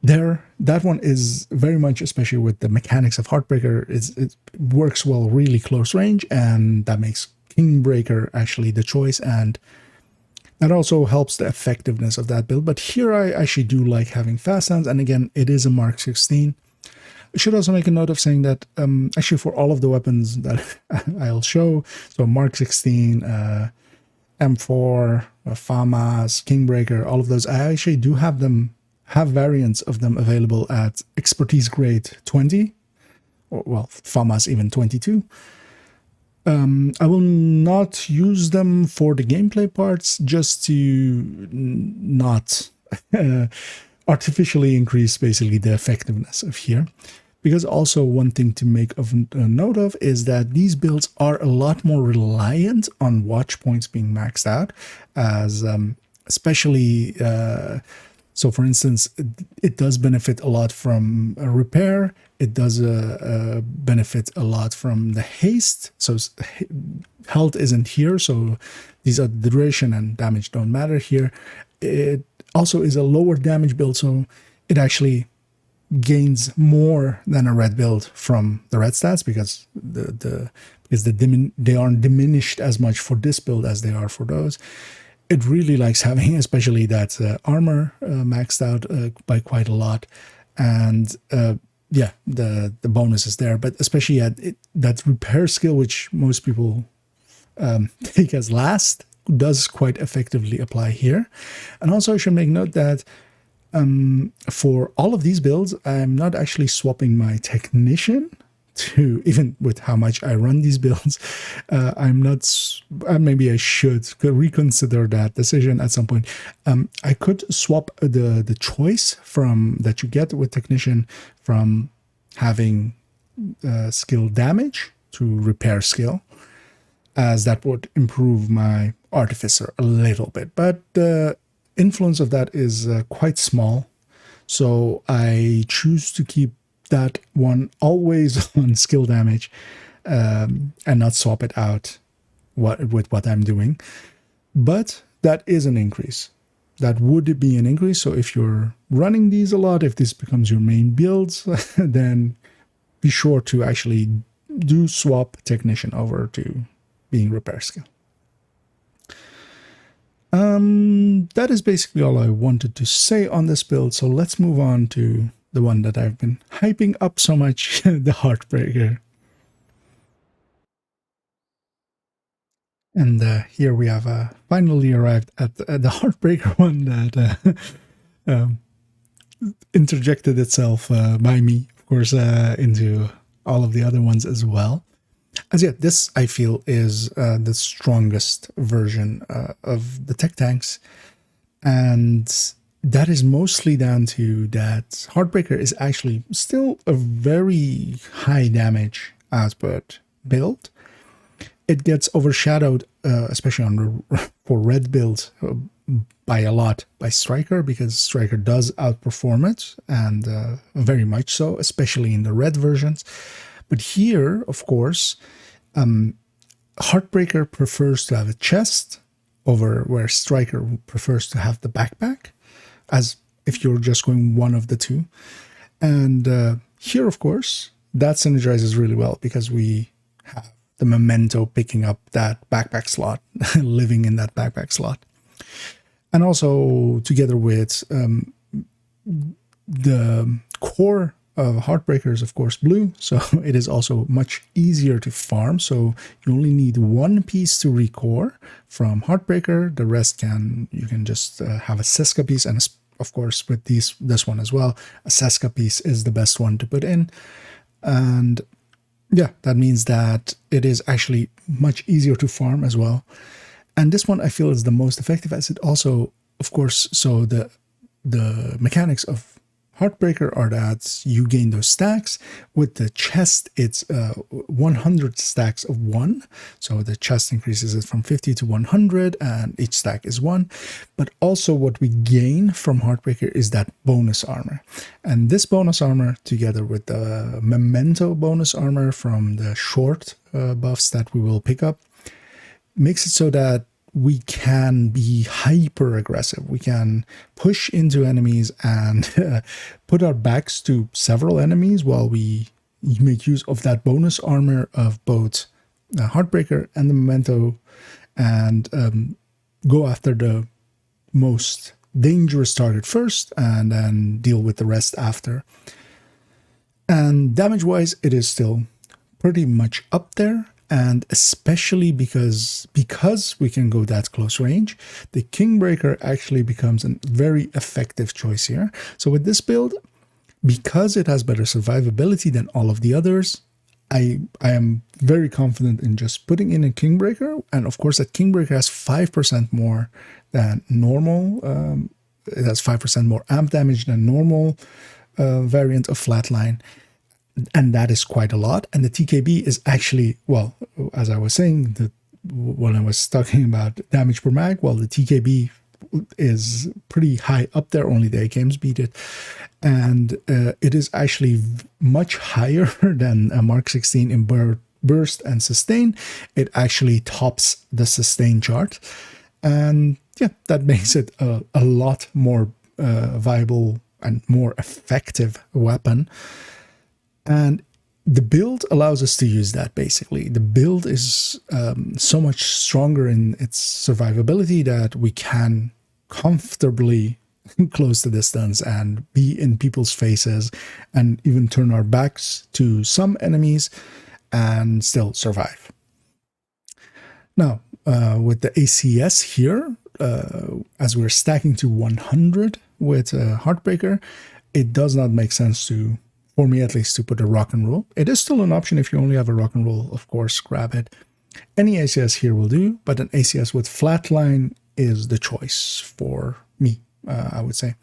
that one is very much, especially with the mechanics of Heartbreaker, it works well really close range, and that makes Kingbreaker actually the choice. And That also helps the effectiveness of that build. But here I actually do like having fast hands. And again, it is a Mark 16. I should also make a note of saying that actually for all of the weapons that I'll show, so Mark 16, M4, FAMAS, Kingbreaker, all of those, I actually do have variants of them available at expertise grade 20, or well, FAMAS even 22. I will not use them for the gameplay parts, just to not artificially increase basically the effectiveness of here. Because also one thing to make of note of is that these builds are a lot more reliant on watch points being maxed out, as especially so for instance, it does benefit a lot from a repair. It does benefit a lot from the haste. So health isn't here, so these are the duration and damage don't matter here. It also is a lower damage build, so it actually gains more than a red build from the red stats, because they aren't diminished as much for this build as they are for those. It really likes having, especially that armor maxed out by quite a lot, and yeah, the bonus is there. But especially at that repair skill, which most people take as last, does quite effectively apply here. And also I should make note that for all of these builds, I'm not actually swapping my technician to, even with how much I run these builds, I'm not, maybe I should reconsider that decision at some point. I could swap the choice from that you get with technician from having skill damage to repair skill, as that would improve my artificer a little bit, but the influence of that is quite small, so I choose to keep that one always on skill damage and not swap it out with what I'm doing. But that is an increase. That would be an increase. So if you're running these a lot, if this becomes your main builds, then be sure to actually do swap technician over to being repair skill. That is basically all I wanted to say on this build. So let's move on to the one that I've been hyping up so much, the Heartbreaker. And here we have finally arrived at the Heartbreaker one that interjected itself by me, of course, into all of the other ones as well. As yet, this I feel is the strongest version of the tech tanks, and that is mostly down to that Heartbreaker is actually still a very high damage output build. It gets overshadowed, especially on for red builds, by a lot by Striker, because Striker does outperform it, and very much so, especially in the red versions. But here, of course, Heartbreaker prefers to have a chest over where Striker prefers to have the backpack, as if you're just going one of the two. And here, of course, that synergizes really well, because we have the Memento picking up that backpack slot, living in that backpack slot. And also together with the core of Heartbreaker is, of course, blue, so it is also much easier to farm. So you only need one piece to recore from Heartbreaker. The rest you can just have a Seska piece, and of course with this one as well, a Seska piece is the best one to put in. And yeah, that means that it is actually much easier to farm as well. And this one I feel is the most effective, as it also, of course, so the mechanics of Heartbreaker are that you gain those stacks. With the chest, it's 100 stacks of 1. So the chest increases it from 50 to 100, and each stack is 1. But also what we gain from Heartbreaker is that bonus armor. And this bonus armor, together with the Memento bonus armor from the short buffs that we will pick up, makes it so that we can be hyper aggressive. We can push into enemies and put our backs to several enemies while we make use of that bonus armor of both Heartbreaker and the Memento. And go after the most dangerous target first and then deal with the rest after. And damage-wise, it is still pretty much up there, and especially because we can go that close range, the Kingbreaker actually becomes a very effective choice here. So with this build, because it has better survivability than all of the others, I am very confident in just putting in a Kingbreaker, and of course that Kingbreaker has 5% more than normal. It has 5% more amp damage than normal variant of Flatline, and that is quite a lot. And the TKB is actually, well, as I was saying, when I was talking about damage per mag, well, the TKB is pretty high up there, only the AKMs beat it. And it is actually much higher than a Mark 16 in burst and sustain. It actually tops the sustain chart. And yeah, that makes it a lot more viable and more effective weapon. And the build allows us to use that, basically. The build is so much stronger in its survivability that we can comfortably close the distance and be in people's faces and even turn our backs to some enemies and still survive. Now, with the ACS here, as we're stacking to 100 with Heartbreaker, it does not make sense to, for me at least, to put a rock and roll. It is still an option if you only have a rock and roll, of course, grab it. Any ACS here will do, but an ACS with Flatline is the choice for me, I would say.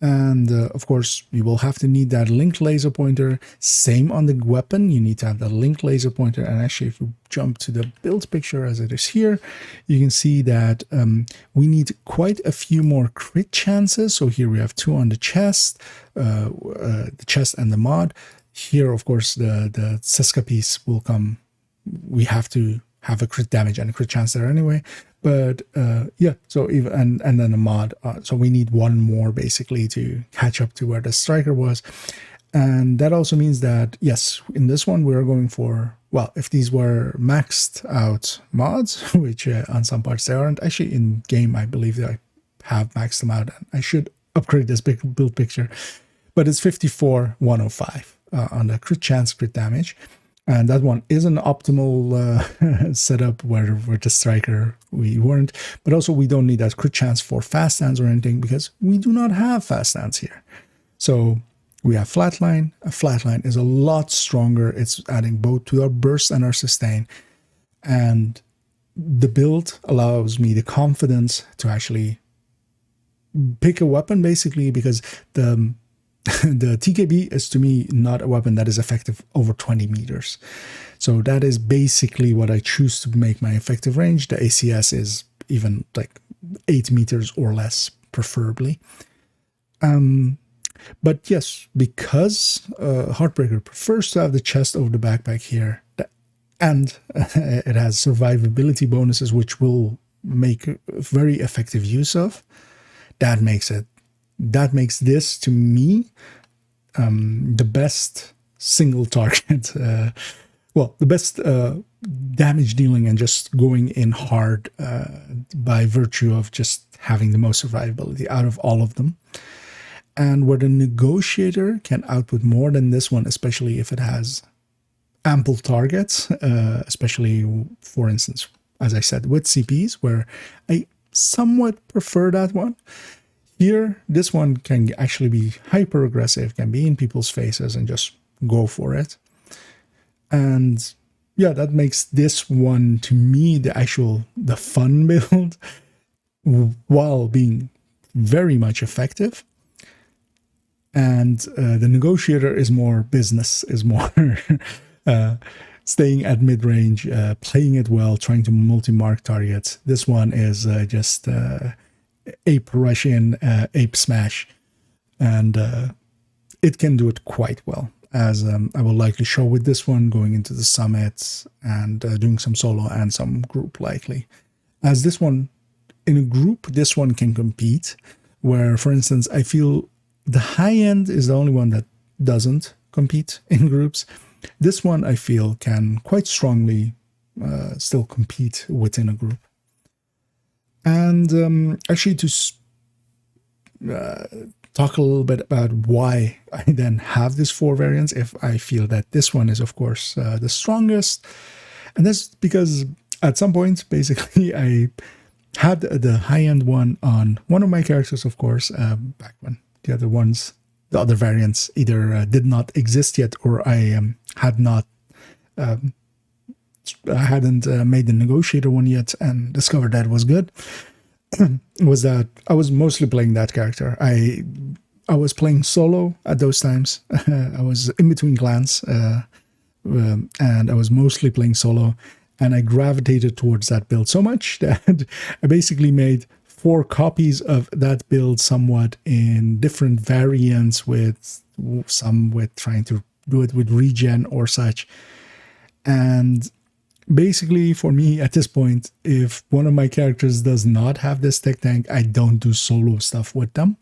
And of course, you will have to need that linked laser pointer. Same on the weapon, you need to have the linked laser pointer. And actually, if you jump to the build picture as it is here, you can see that we need quite a few more crit chances. So here we have 2 on the chest and the mod. Here, of course, the Siska piece will come. We have to have a crit damage and a crit chance there anyway. But yeah, so even and then a mod. So we need 1 more basically to catch up to where the striker was. And that also means that, yes, in this one we are going for, well, if these were maxed out mods, which on some parts they aren't. Actually, in game, I believe that I have maxed them out. And I should upgrade this big build picture. But it's 54,105 on the crit chance, crit damage. And that one is an optimal setup where with the striker we weren't. But also we don't need that crit chance for fast stands or anything because we do not have fast stands here. So we have Flatline. A Flatline is a lot stronger. It's adding both to our burst and our sustain. And the build allows me the confidence to actually pick a weapon basically because the TKB is to me not a weapon that is effective over 20 meters. So that is basically what I choose to make my effective range. The ACS is even like 8 meters or less, preferably. But yes, because Heartbreaker prefers to have the chest over the backpack here, and it has survivability bonuses, which will make very effective use of, that makes this, to me, the best single target, well, the best damage dealing and just going in hard by virtue of just having the most survivability out of all of them. And where the Negotiator can output more than this one, especially if it has ample targets, especially, for instance, as I said, with CPs, where I somewhat prefer that one. Here, this one can actually be hyper aggressive, can be in people's faces and just go for it. And yeah, that makes this one, to me, the fun build while being very much effective. And the Negotiator is more business, is more staying at mid-range, playing it well, trying to multi-mark targets. This one is just ape Russian, ape smash, and it can do it quite well, as I will likely show with this one, going into the summits and doing some solo and some group likely. As this one, in a group, this one can compete, where, for instance, I feel the high end is the only one that doesn't compete in groups. This one, I feel, can quite strongly still compete within a group. And actually, to talk a little bit about why I then have these 4 variants, if I feel that this one is, of course, the strongest. And that's because at some point, basically, I had the high-end one on one of my characters, of course, back when the other variants either did not exist yet, or I had not, I hadn't made the Negotiator one yet and discovered that was good. Was that I was mostly playing that character. I was playing solo at those times. I was in between clans, and I was mostly playing solo. And I gravitated towards that build so much that I basically made 4 copies of that build, somewhat in different variants, with some with trying to do it with regen or such. And basically, for me at this point, if one of my characters does not have this tech tank, I don't do solo stuff with them.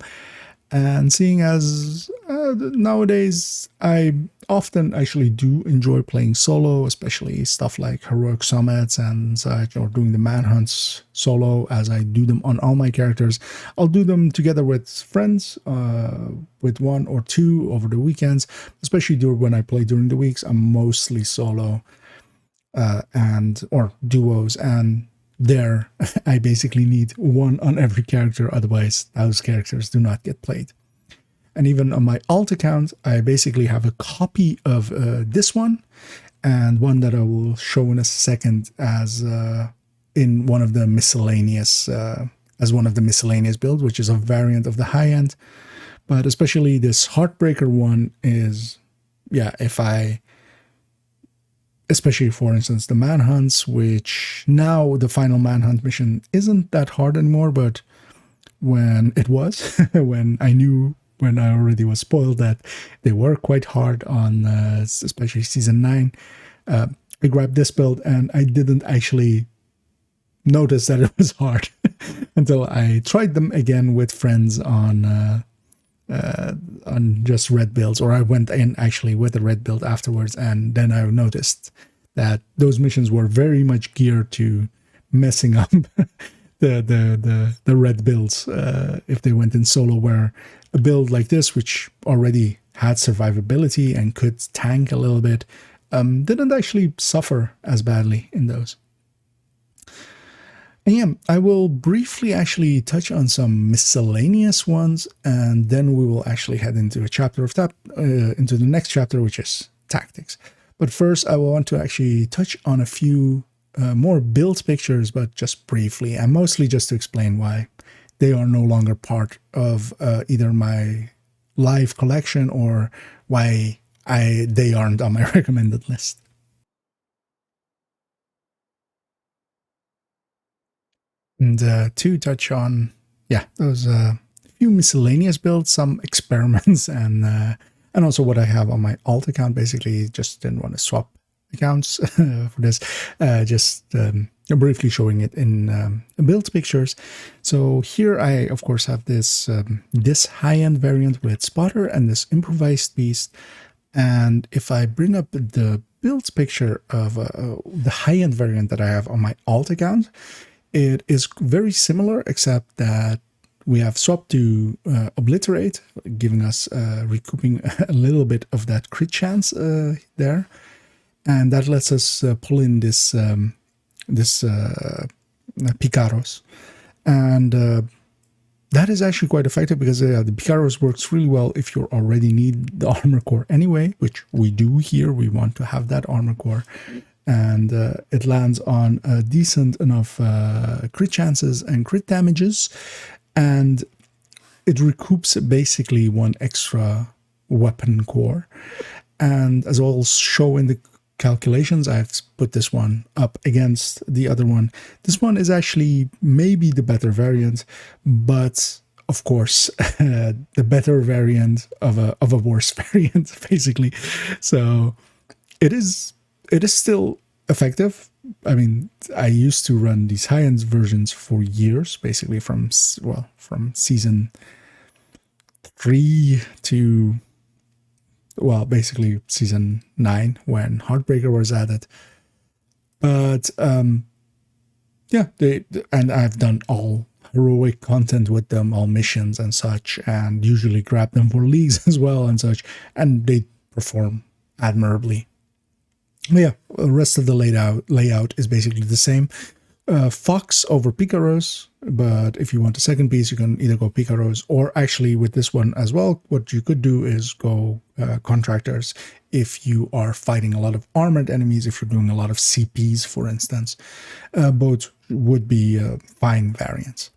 And seeing as nowadays I often actually do enjoy playing solo, especially stuff like heroic summits and such, or doing the manhunts solo, as I do them on all my characters. I'll do them together with friends, with 1 or 2 over the weekends, especially when I play during the weeks. I'm mostly solo, or duos, and there I basically need 1 on every character, otherwise those characters do not get played. And even on my alt account, I basically have a copy of this one, and one that I will show in a second as in one of the miscellaneous, builds, which is a variant of the high end. But especially this Heartbreaker one is, yeah, especially, for instance, the manhunts, which now the final manhunt mission isn't that hard anymore, but when it was, when I already was spoiled that they were quite hard on, especially season 9, I grabbed this build and I didn't actually notice that it was hard until I tried them again with friends on just red builds, or I went in actually with a red build afterwards, and then I noticed that those missions were very much geared to messing up the red builds if they went in solo, where a build like this, which already had survivability and could tank a little bit, didn't actually suffer as badly in those. And yeah, I will briefly actually touch on some miscellaneous ones, and then we will actually head into a chapter of that, into the next chapter, which is tactics. But first, I will want to actually touch on a few more build pictures, but just briefly, and mostly just to explain why they are no longer part of either my live collection or why they aren't on my recommended list. And to touch on, yeah, those few miscellaneous builds, some experiments, and also what I have on my alt account. Basically, just didn't want to swap accounts for this. Just briefly showing it in build pictures. So here I, of course, have this this high-end variant with Spotter and this improvised beast. And if I bring up the build picture of the high-end variant that I have on my alt account, it is very similar, except that we have swapped to Obliterate, giving us recouping a little bit of that crit chance there. And that lets us pull in this Picaros. And that is actually quite effective, because the Picaros works really well if you already need the armor core anyway, which we do here. We want to have that armor core. And it lands on decent enough crit chances and crit damages, and it recoups basically 1 extra weapon core. And as I'll show in the calculations, I've put this one up against the other one. This one is actually maybe the better variant, but of course the better variant of a worse variant, basically. So it is still effective. I mean, I used to run these high-end versions for years, basically from season 3 to, well, basically season 9 when Heartbreaker was added. But yeah, and I've done all heroic content with them, all missions and such, and usually grab them for leagues as well and such, and they perform admirably. But yeah, the rest of the layout is basically the same. Fox over Picaros, but if you want a second piece, you can either go Picaros or actually with this one as well, what you could do is go Contractors if you are fighting a lot of armored enemies, if you're doing a lot of CPs, for instance. Both would be fine variants.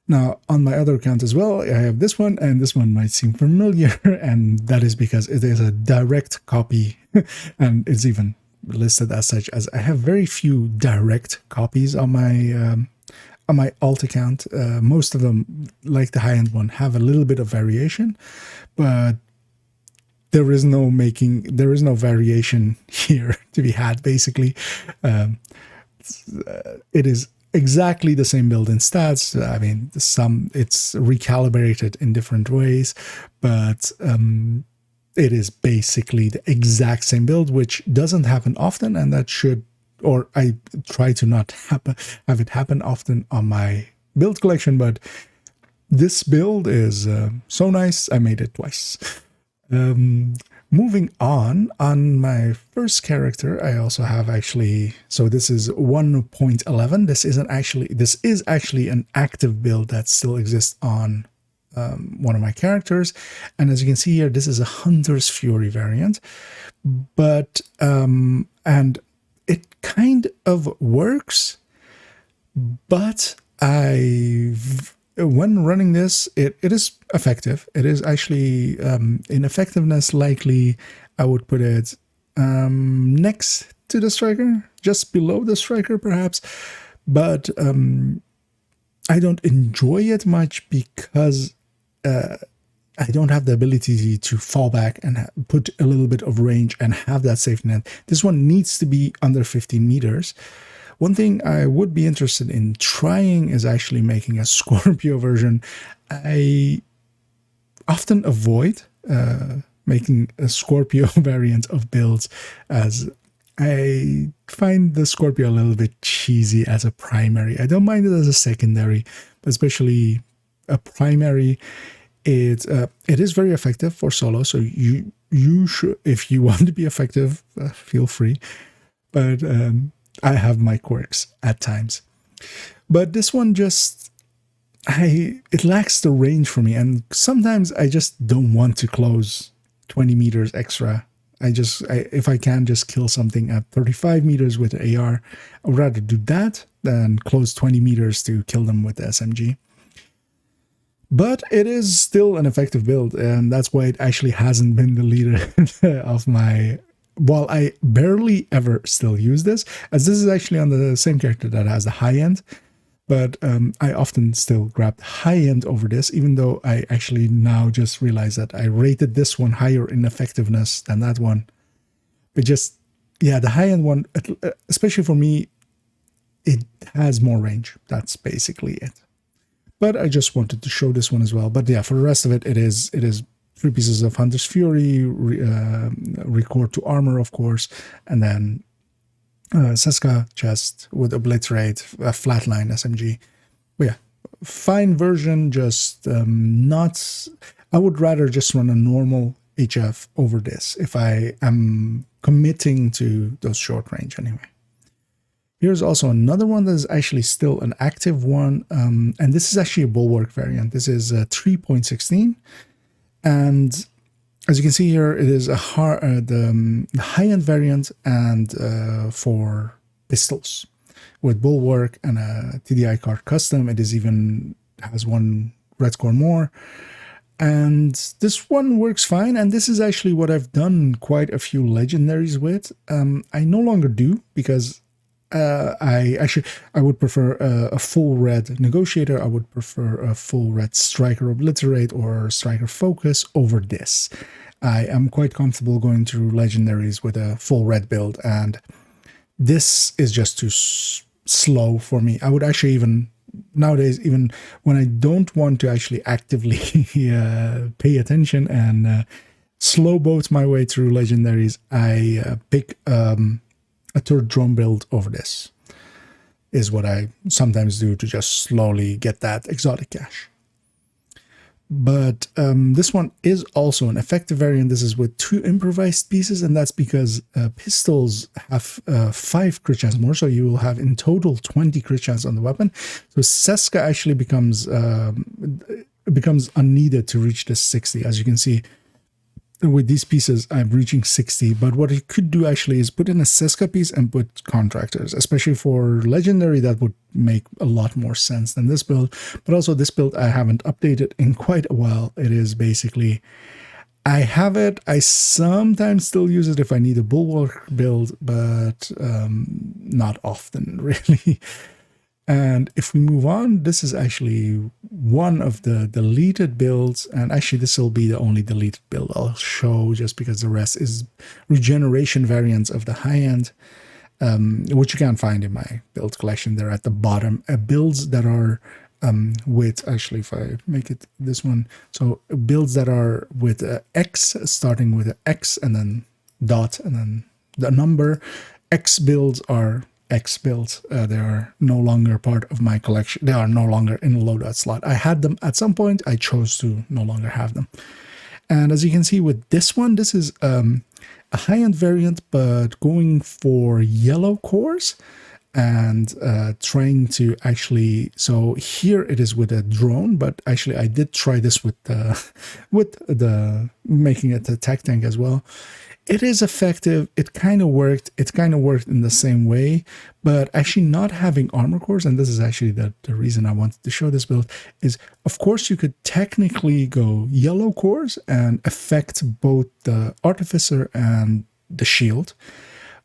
Now, on my other account as well, I have this one, and this one might seem familiar, and that is because it is a direct copy, and it's even listed as such, as I have very few direct copies on my alt account. Most of them, like the high-end one, have a little bit of variation, but there is no variation here to be had, basically. It is exactly the same build in stats. I mean, it's recalibrated in different ways, but it is basically the exact same build, which doesn't happen often, and that should, or I try to not have it happen often on my build collection, but this build is so nice, I made it twice. Moving on my first character, I also have actually, so this is 1.11. This is actually an active build that still exists on one of my characters, and as you can see here, this is a Hunter's Fury variant, but and it kind of works, but when running this, it is effective. It is actually in effectiveness, likely I would put it next to the Striker, just below the Striker perhaps, but I don't enjoy it much because I don't have the ability to fall back and put a little bit of range and have that safety net. This one needs to be under 15 meters. One thing I would be interested in trying is actually making a Scorpio version. I often avoid making a Scorpio variant of builds, as I find the Scorpio a little bit cheesy as a primary. I don't mind it as a secondary, but especially a primary, it is very effective for solo. So you should, if you want to be effective, feel free. But I have my quirks at times. But this one just, it lacks the range for me, and sometimes I just don't want to close 20 meters extra. If I can just kill something at 35 meters with the AR, I would rather do that than close 20 meters to kill them with the SMG. But it is still an effective build, and that's why it actually hasn't been the leader of my... While I barely ever still use this, as this is actually on the same character that has the high end, but I often still grab the high end over this, even though I actually now just realized that I rated this one higher in effectiveness than that one. But just, yeah, the high end one, especially for me, it has more range. That's basically it. But I just wanted to show this one as well. But yeah, for the rest of it, it is 3 pieces of Hunter's Fury, record to armor, of course, and then Seska chest with Obliterate, flatline SMG. But yeah, fine version, just not... I would rather just run a normal HF over this if I am committing to those short range anyway. Here's also another one that is actually still an active one, and this is actually a Bulwark variant. This is 3.16. And as you can see here, it is the high-end variant and for pistols with Bulwark and a TDI card custom. It is even has one red score more. And this one works fine. And this is actually what I've done quite a few legendaries with. I no longer do because I would prefer a full red Negotiator. I would prefer a full red Striker Obliterate or Striker Focus over this. I am quite comfortable going through legendaries with a full red build, and this is just too slow for me. I would actually nowadays, even when I don't want to actually actively pay attention and slow boat my way through legendaries, I pick a third drone build over this. is what I sometimes do to just slowly get that exotic cash. But this one is also an effective variant. This is with 2 improvised pieces, and that's because pistols have 5 crit chance more, so you will have in total 20 crit chance on the weapon. So Seska actually becomes unneeded to reach the 60. As you can see, with these pieces, I'm reaching 60, but what you could do actually is put in a Seska piece and put contractors, especially for legendary. That would make a lot more sense than this build. But also this build I haven't updated in quite a while. It is basically, I have it, I sometimes still use it if I need a bulwark build, but not often really. And if we move on, this is actually one of the deleted builds. And actually, this will be the only deleted build I'll show, just because the rest is regeneration variants of the high end, which you can find in my build collection. They're at the bottom. Builds that are with, actually, if I make it this one, so builds that are with X, starting with an X and then dot and then the number. X builds are X builds. They are no longer part of my collection. They are no longer in the loadout slot. I had them at some point. I chose to no longer have them. And as you can see with this one, this is a high-end variant, but going for yellow cores and trying to actually, so here it is with a drone, but actually I did try this with the making it a tech tank as well. It is effective. It kind of worked. It kind of worked in the same way, but actually not having armor cores, and this is actually the reason I wanted to show this build, is of course you could technically go yellow cores and affect both the artificer and the shield.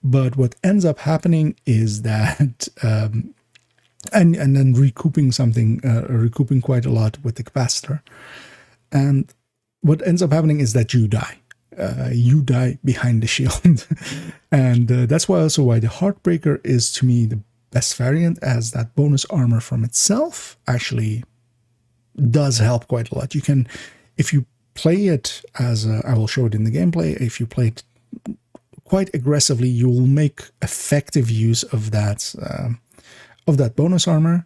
But what ends up happening is that, and then recouping something, recouping quite a lot with the capacitor. And what ends up happening is that you die. You die behind the shield. And that's why also why the Heartbreaker is to me the best variant, as that bonus armor from itself actually does help quite a lot. You can, if you play it as, I will show it in the gameplay, if you play it quite aggressively, you will make effective use of that bonus armor.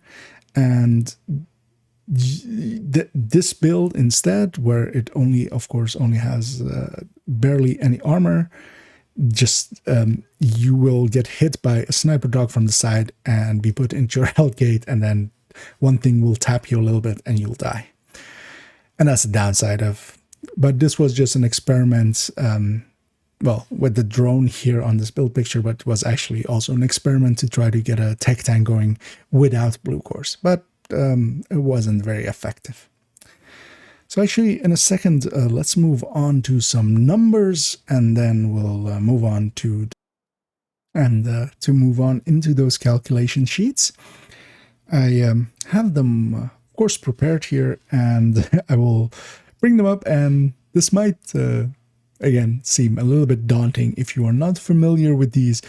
And this build instead, where it only, of course, only has barely any armor, just you will get hit by a sniper dog from the side and be put into your health gate, and then one thing will tap you a little bit and you'll die. And that's the downside of, but this was just an experiment, well, with the drone here on this build picture, but it was actually also an experiment to try to get a tech tank going without blue cores. But it wasn't very effective. So actually, in a second, let's move on to some numbers, and then we'll move on to move on into those calculation sheets. I have them, of course, prepared here, and I will bring them up. And this might, again, seem a little bit daunting if you are not familiar with these,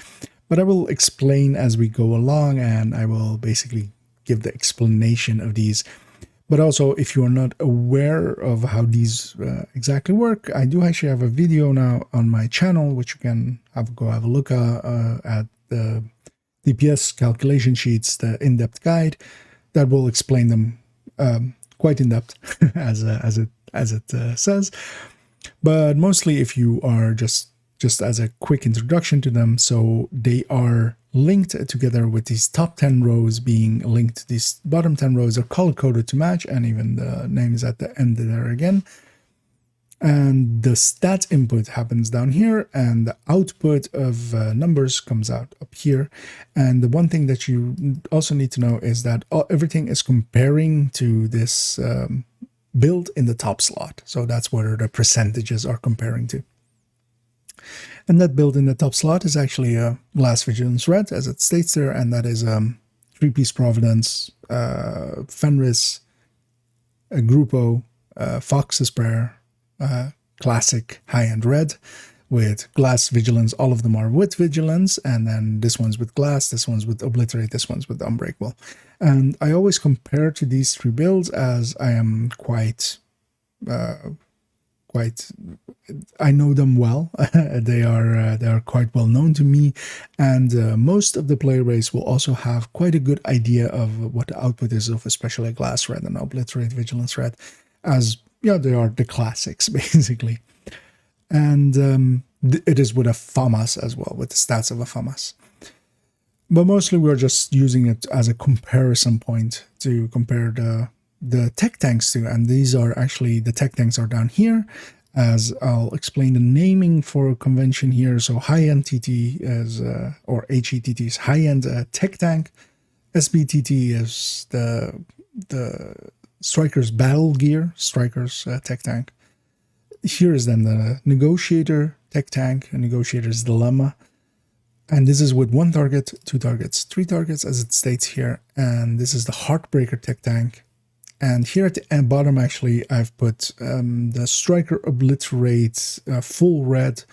but I will explain as we go along, and I will basically give the explanation of these. But also, if you are not aware of how these exactly work, I do actually have a video now on my channel, which you can go have a look at the DPS calculation sheets, the in-depth guide that will explain them quite in depth as it says. But mostly, if you are just as a quick introduction to them, so they are linked together with these top 10 rows being linked to these bottom 10 rows are color-coded to match, and even the name is at the end there again. And the stats input happens down here, and the output of numbers comes out up here. And the one thing that you also need to know is that everything is comparing to this build in the top slot. So that's where the percentages are comparing to. And that build in the top slot is actually a Glass Vigilance Red, as it states there, and that is 3-piece Providence, Fenris, Grupo, Fox's Prayer, classic high-end red with Glass Vigilance. All of them are with Vigilance, and then this one's with Glass, this one's with Obliterate, this one's with Unbreakable. And I always compare to these 3 builds, as I am quite I know them well. They are quite well known to me, and most of the player base will also have quite a good idea of what the output is of especially a glass red and obliterate vigilance red, as yeah, they are the classics basically. And it is with a FAMAS as well, with the stats of a FAMAS. But mostly we're just using it as a comparison point to compare the tech tanks to, and these are actually, the tech tanks are down here, as I'll explain the naming for convention here. So high-end TT is, or HETT is high-end tech tank. SBTT is the Striker's battle gear, Striker's tech tank. Here is then the Negotiator tech tank, Negotiator's Dilemma. And this is with 1 target, 2 targets, 3 targets, as it states here. And this is the Heartbreaker tech tank. And here at the bottom, actually, I've put the Striker Obliterate full red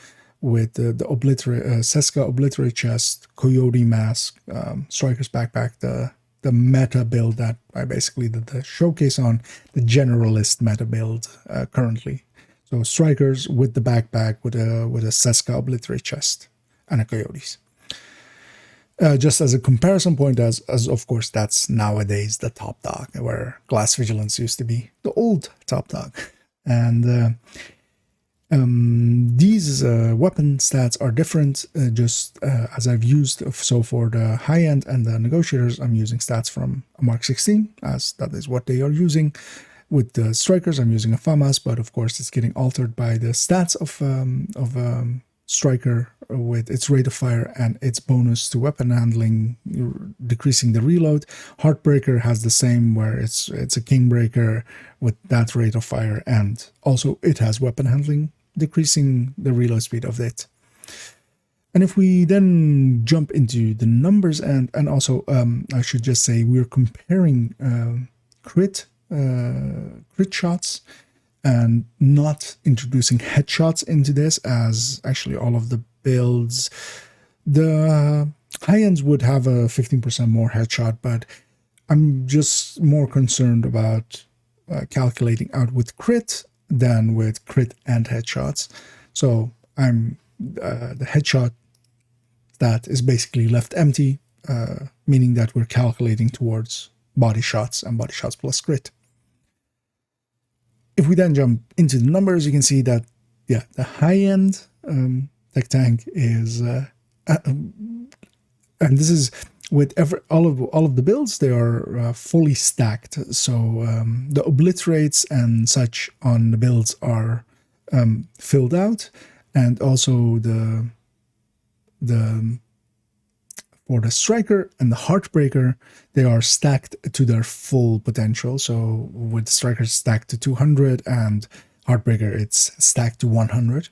with the Obliterate Seska Obliterate chest, Coyote mask, Striker's backpack, the meta build that I basically did the showcase on, the generalist meta build currently. So Strikers with the backpack with a Seska Obliterate chest and a Coyotes. Just as a comparison point, as of course that's nowadays the top dog, where Glass Vigilance used to be the old top dog. And these weapon stats are different, just as I've used. So for the high end and the Negotiators, I'm using stats from a Mark 16, as that is what they are using. With the Strikers, I'm using a FAMAS, but of course it's getting altered by the stats of Striker with its rate of fire and its bonus to weapon handling, decreasing the reload. Heartbreaker has the same, where it's a Kingbreaker with that rate of fire, and also it has weapon handling, decreasing the reload speed of it. And if we then jump into the numbers, and also I should just say we're comparing crit shots and not introducing headshots into this, as actually all of the builds, the high ends would have a 15% more headshot, but I'm just more concerned about calculating out with crit than with crit and headshots. So I'm the headshot that is basically left empty, meaning that we're calculating towards body shots and body shots plus crit. If we then jump into the numbers, you can see that, yeah, the high-end tech tank is, and this is with all of the builds, they are fully stacked. So the obliterates and such on the builds are filled out, and also for the Striker and the Heartbreaker, they are stacked to their full potential. So with the Striker stacked to 200 and Heartbreaker it's stacked to 100.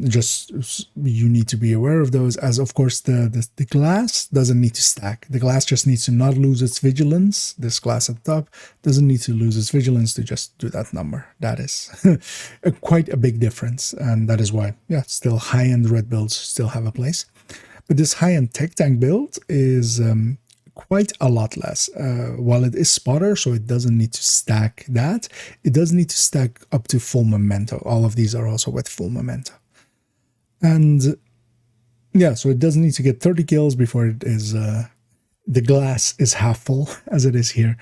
Just you need to be aware of those, as of course the glass doesn't need to stack. The glass just needs to not lose its vigilance. This glass at the top doesn't need to lose its vigilance to just do that number. That is quite a big difference, and that is why, yeah, still high-end red builds still have a place. But this high-end tech tank build is quite a lot less. While it is spotter, so it doesn't need to stack that, it does need to stack up to full memento. All of these are also with full memento. And yeah, so it doesn't need to get 30 kills before it is the glass is half full, as it is here.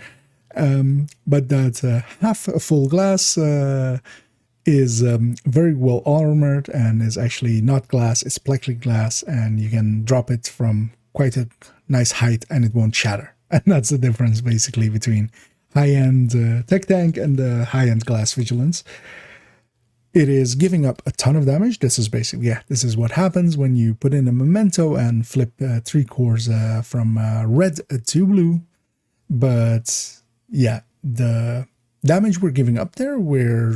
But that half a full glass is very well armored and is actually not glass, it's plexiglass, and you can drop it from quite a nice height and it won't shatter. And that's the difference basically between high-end tech tank and the high-end glass vigilance. It is giving up a ton of damage. This is basically, yeah, this is what happens when you put in a memento and flip 3 cores from red to blue. But yeah, the damage we're giving up there, we're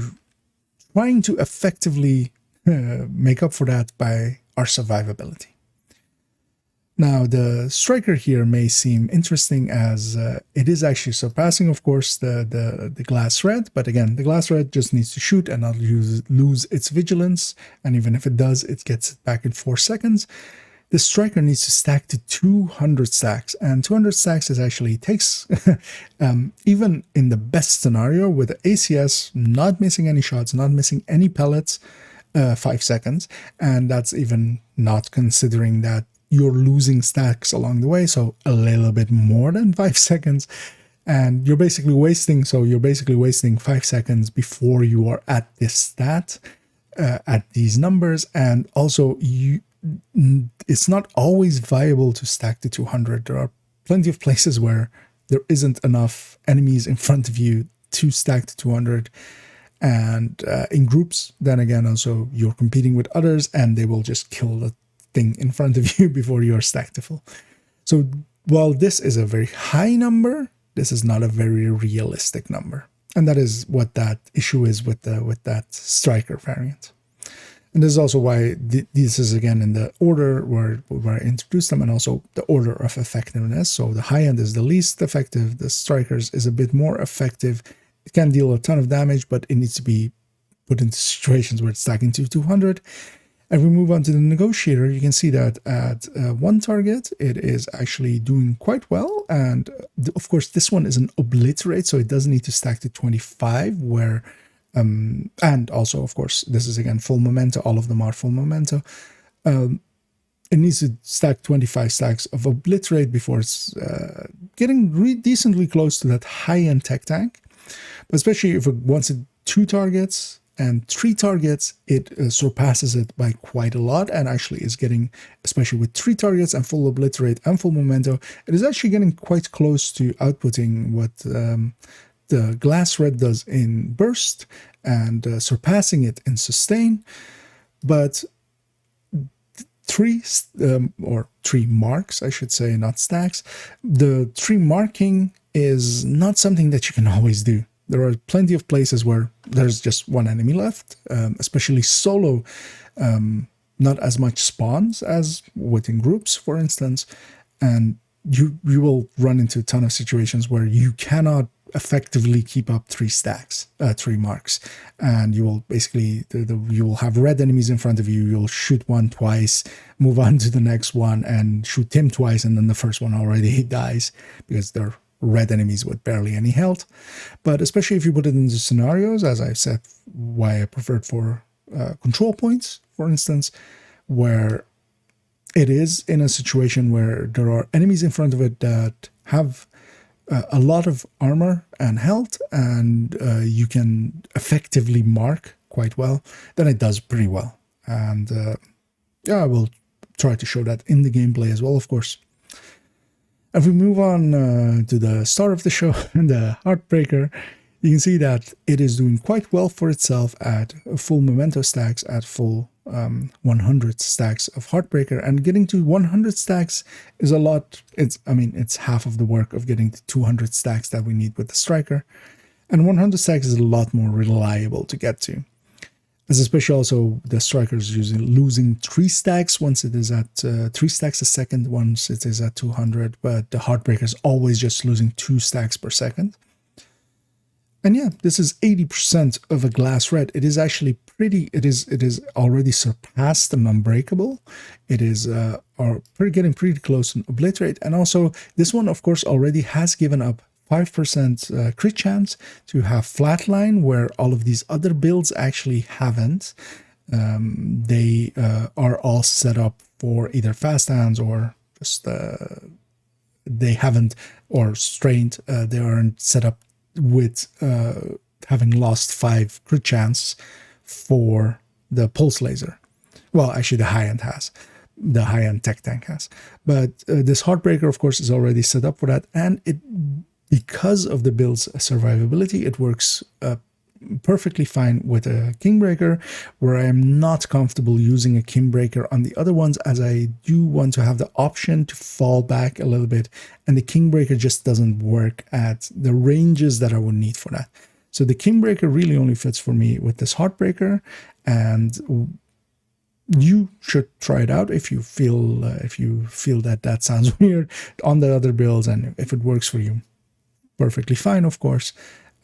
trying to effectively make up for that by our survivability. Now, the Striker here may seem interesting, as it is actually surpassing, of course, the glass red. But again, the glass red just needs to shoot and not lose its vigilance. And even if it does, it gets it back in 4 seconds. the striker needs to stack to 200 stacks, and 200 stacks is actually takes, even in the best scenario with the ACS not missing any shots, not missing any pellets, 5 seconds, and that's even not considering that you're losing stacks along the way, so a little bit more than 5 seconds, and you're basically wasting 5 seconds before you are at this stat, at these numbers, and also it's not always viable to stack to 200. There are plenty of places where there isn't enough enemies in front of you to stack to 200, and in groups, then again, also you're competing with others and they will just kill the thing in front of you before you're stacked to full. So while this is a very high number, this is not a very realistic number, and that is what that issue is with that striker variant. And this is also why this is again in the order where I introduced them, and also the order of effectiveness. So the high end is the least effective, the strikers is a bit more effective. It can deal a ton of damage, but it needs to be put into situations where it's stacking to 200. And we move on to the Negotiator. You can see that at one target, it is actually doing quite well. And of course, this one is an obliterate, so it doesn't need to stack to 25, where, and also, of course, this is again full memento. All of them are full memento. It needs to stack 25 stacks of obliterate before it's getting decently close to that high-end tech tank. But especially if it wants it 2 targets, and 3 targets, it surpasses it by quite a lot, and actually is getting, especially with 3 targets and full obliterate and full memento, it is actually getting quite close to outputting what the glass red does in burst, and surpassing it in sustain. But 3 marks, I should say, not stacks. The 3 marking is not something that you can always do. There are plenty of places where there's just one enemy left, especially solo, not as much spawns as within groups, for instance, and you will run into a ton of situations where you cannot effectively keep up 3 marks, and you will basically, you will have red enemies in front of you, you'll shoot one twice, move on to the next one, and shoot him twice, and then the first one already dies, because they're red enemies with barely any health. But especially if you put it into scenarios, as I said, why I preferred for control points, for instance, where it is in a situation where there are enemies in front of it that have a lot of armor and health, and you can effectively mark quite well, then it does pretty well. And yeah, I will try to show that in the gameplay as well, of course. If we move on to the start of the show, the Heartbreaker, you can see that it is doing quite well for itself at full memento stacks, at full 100 stacks of Heartbreaker, and getting to 100 stacks is a lot. It's half of the work of getting to 200 stacks that we need with the striker, and 100 stacks is a lot more reliable to get to. As especially also the strikers losing 3 stacks once it is at 3 stacks a second once it is at 200, but the Heartbreaker is always just losing 2 stacks per second. And yeah, this is 80% of a glass red. It is actually pretty. It is already surpassed an unbreakable. It is getting pretty close to obliterate, and also this one, of course, already has given up 5% crit chance to have flatline, where all of these other builds actually haven't. They are all set up for either fast hands or just they haven't, or strained. They aren't set up with having lost 5 crit chance for the pulse laser. Well, actually the high-end has. The high-end tech tank has. But this Heartbreaker, of course, is already set up for that, and because of the build's survivability, it works perfectly fine with a Kingbreaker, where I am not comfortable using a Kingbreaker on the other ones, as I do want to have the option to fall back a little bit, and the Kingbreaker just doesn't work at the ranges that I would need for that. So the Kingbreaker really only fits for me with this Heartbreaker, and you should try it out if you feel that sounds weird on the other builds, and if it works for you, perfectly fine, of course.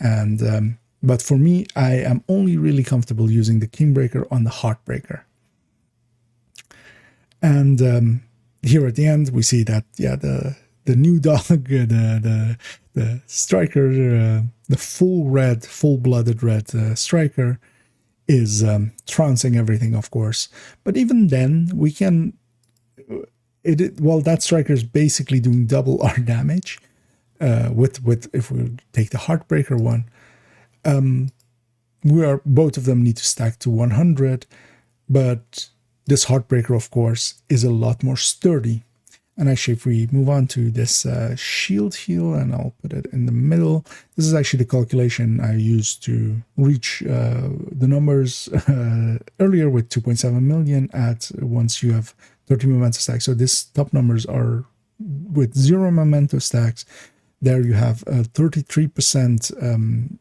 And but for me, I am only really comfortable using the Kingbreaker on the Heartbreaker. And here at the end, we see that, yeah, the new dog, the striker, the full-blooded red striker is trouncing everything, of course. But even then, we can, well, that striker is basically doing double our damage. With if we take the Heartbreaker one, both of them need to stack to 100, but this Heartbreaker, of course, is a lot more sturdy. And actually, if we move on to this shield heal, and I'll put it in the middle, this is actually the calculation I used to reach the numbers earlier with 2.7 million at once you have 30 memento stacks. So these top numbers are with 0 memento stacks. There you have 33%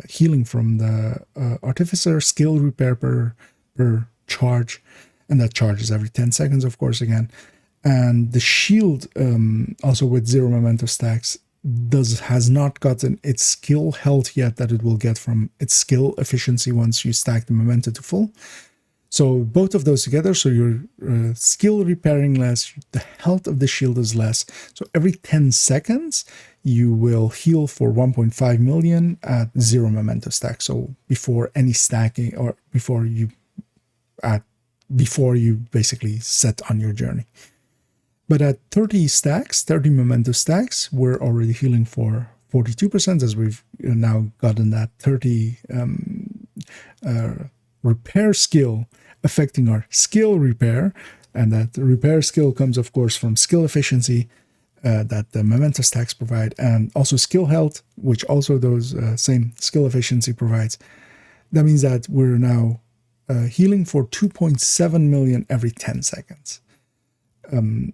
healing from the Artificer, skill repair per charge, and that charges every 10 seconds, of course, again. And the shield, also with 0 memento stacks, has not gotten its skill health yet that it will get from its skill efficiency once you stack the memento to full. So both of those together, so you're skill repairing less, the health of the shield is less. So every 10 seconds, you will heal for 1.5 million at 0 memento stack. So before any stacking, or before you basically set on your journey. But at 30 memento stacks, we're already healing for 42%, as we've now gotten that 30 repair skill affecting our skill repair. And that repair skill comes, of course, from skill efficiency that the memento stacks provide, and also skill health, which also those same skill efficiency provides. That means that we're now healing for 2.7 million every 10 seconds.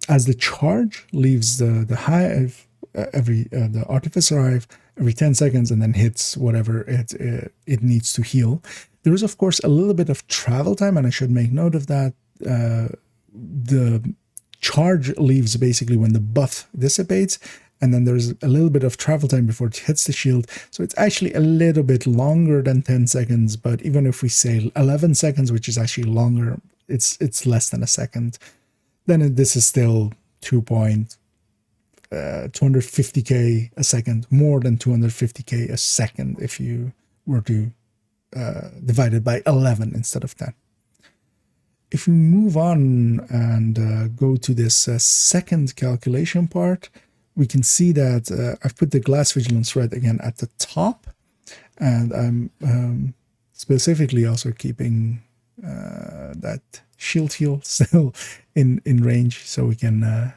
As the charge leaves the hive, the Artificer hive every 10 seconds and then hits whatever it needs to heal. There is, of course, a little bit of travel time, and I should make note of that. The charge leaves basically when the buff dissipates, and then there's a little bit of travel time before it hits the shield. So it's actually a little bit longer than 10 seconds, but even if we say 11 seconds, which is actually longer, it's less than a second, then this is still 250k a second, more than 250k a second if you were to divide it by 11 instead of 10. If we move on and go to this second calculation part, we can see that I've put the glass vigilance red again at the top, and I'm specifically also keeping that shield heal still in range, so we can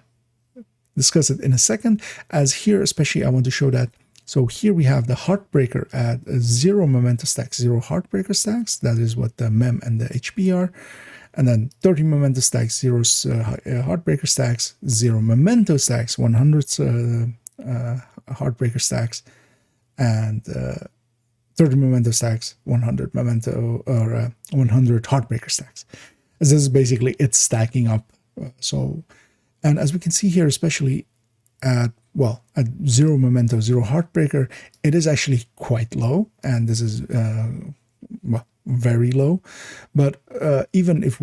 discuss it in a second. As here, especially, I want to show that. So here we have the Heartbreaker at 0 memento stacks, 0 Heartbreaker stacks. That is what the mem and the HP are. And then 30 memento stacks, 0 Heartbreaker stacks, 0 memento stacks, 100 Heartbreaker stacks, and 30 memento stacks, 100 memento or 100 Heartbreaker stacks. As this is basically it's stacking up. And as we can see here, especially at 0 memento, 0 Heartbreaker, it is actually quite low, and this is very low. But even if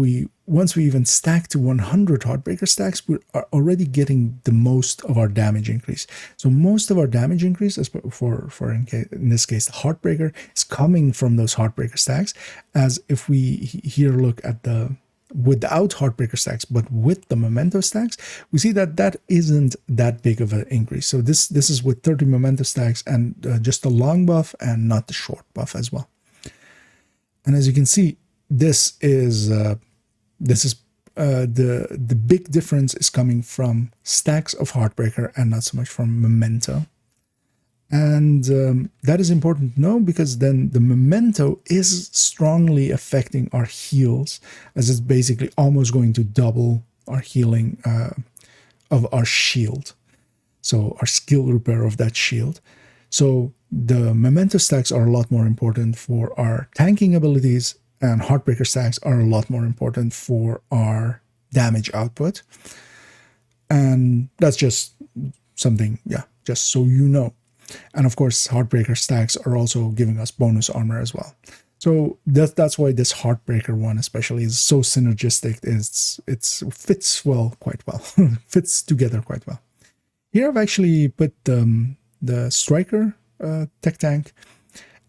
once we even stack to 100 Heartbreaker stacks, we are already getting the most of our damage increase. So most of our damage increase, in this case the Heartbreaker, is coming from those Heartbreaker stacks. As if we here look at the without Heartbreaker stacks but with the memento stacks, we see that isn't that big of an increase. So this is with 30 memento stacks and just the long buff and not the short buff as well. And as you can see, this is the big difference is coming from stacks of Heartbreaker and not so much from memento. And that is important to know, because then the memento is strongly affecting our heals, as it's basically almost going to double our healing of our shield. So our skill repair of that shield. So the memento stacks are a lot more important for our tanking abilities, and Heartbreaker stacks are a lot more important for our damage output. And that's just something, just so you know. And of course, Heartbreaker stacks are also giving us bonus armor as well. So that's why this Heartbreaker one especially is so synergistic. It's fits quite well, fits together quite well. Here I've actually put the Striker tech tank,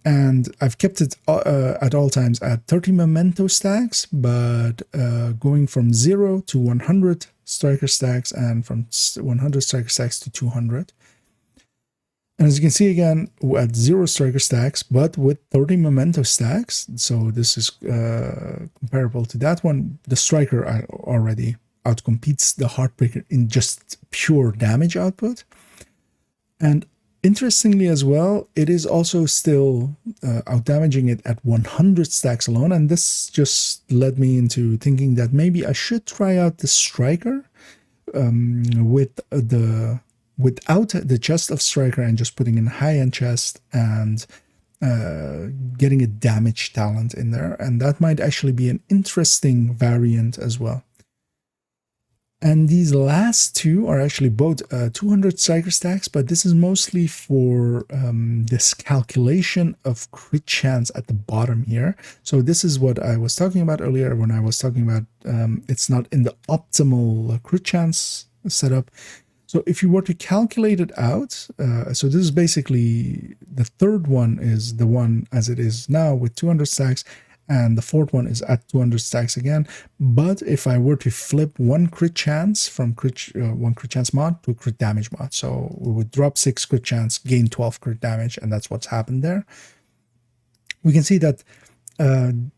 and I've kept it at all times at 30 memento stacks, but going from 0 to 100 Striker stacks and from 100 Striker stacks to 200. And as you can see again, at 0 Striker stacks, but with 30 memento stacks, so this is comparable to that one. The Striker already outcompetes the Heartbreaker in just pure damage output. And interestingly as well, it is also still outdamaging it at 100 stacks alone. And this just led me into thinking that maybe I should try out the Striker without the chest of Striker and just putting in high-end chest and getting a damage talent in there. And that might actually be an interesting variant as well. And these last two are actually both 200 Striker stacks, but this is mostly for this calculation of crit chance at the bottom here. So this is what I was talking about earlier when I was talking about it's not in the optimal crit chance setup. So if you were to calculate it out, so this is basically the third one is the one as it is now with 200 stacks, and the fourth one is at 200 stacks again. But if I were to flip one crit chance from one crit chance mod to a crit damage mod, so we would drop 6 crit chance, gain 12 crit damage, and that's what's happened there. We can see that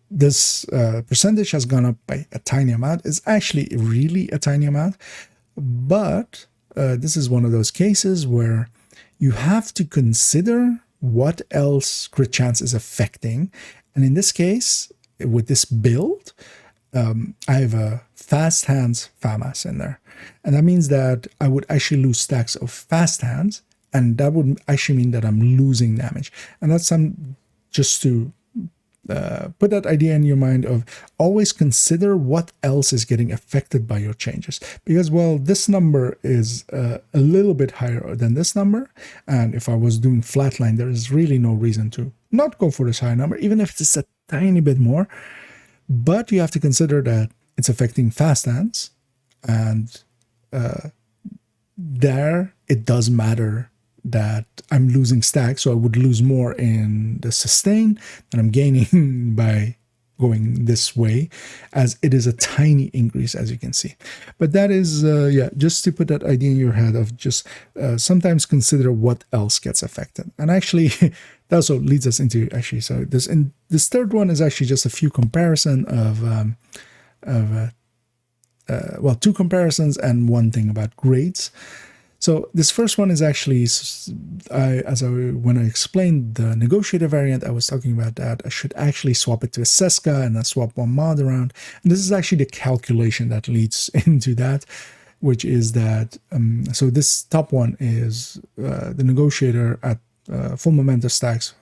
this percentage has gone up by a tiny amount. It's actually really a tiny amount, but this is one of those cases where you have to consider what else crit chance is affecting. And in this case, with this build, I have a fast hands FAMAS in there. And that means that I would actually lose stacks of fast hands, and that would actually mean that I'm losing damage. And that's just to put that idea in your mind of always consider what else is getting affected by your changes, because well, this number is a little bit higher than this number, and if I was doing flatline, there is really no reason to not go for this higher number, even if it's a tiny bit more. But you have to consider that it's affecting fast hands, and there it does matter that I'm losing stacks, so I would lose more in the sustain than I'm gaining by going this way, as it is a tiny increase, as you can see. But that is, yeah, just to put that idea in your head of just sometimes consider what else gets affected. And actually, that also leads us into actually, so this third one is actually just a few comparison of well, 2 comparisons and 1 thing about grades. So this first one is actually, when I explained the Negotiator variant, I was talking about that I should actually swap it to a Seska and then swap one mod around. And this is actually the calculation that leads into that, which is that, so this top one is the Negotiator at full memento stacks,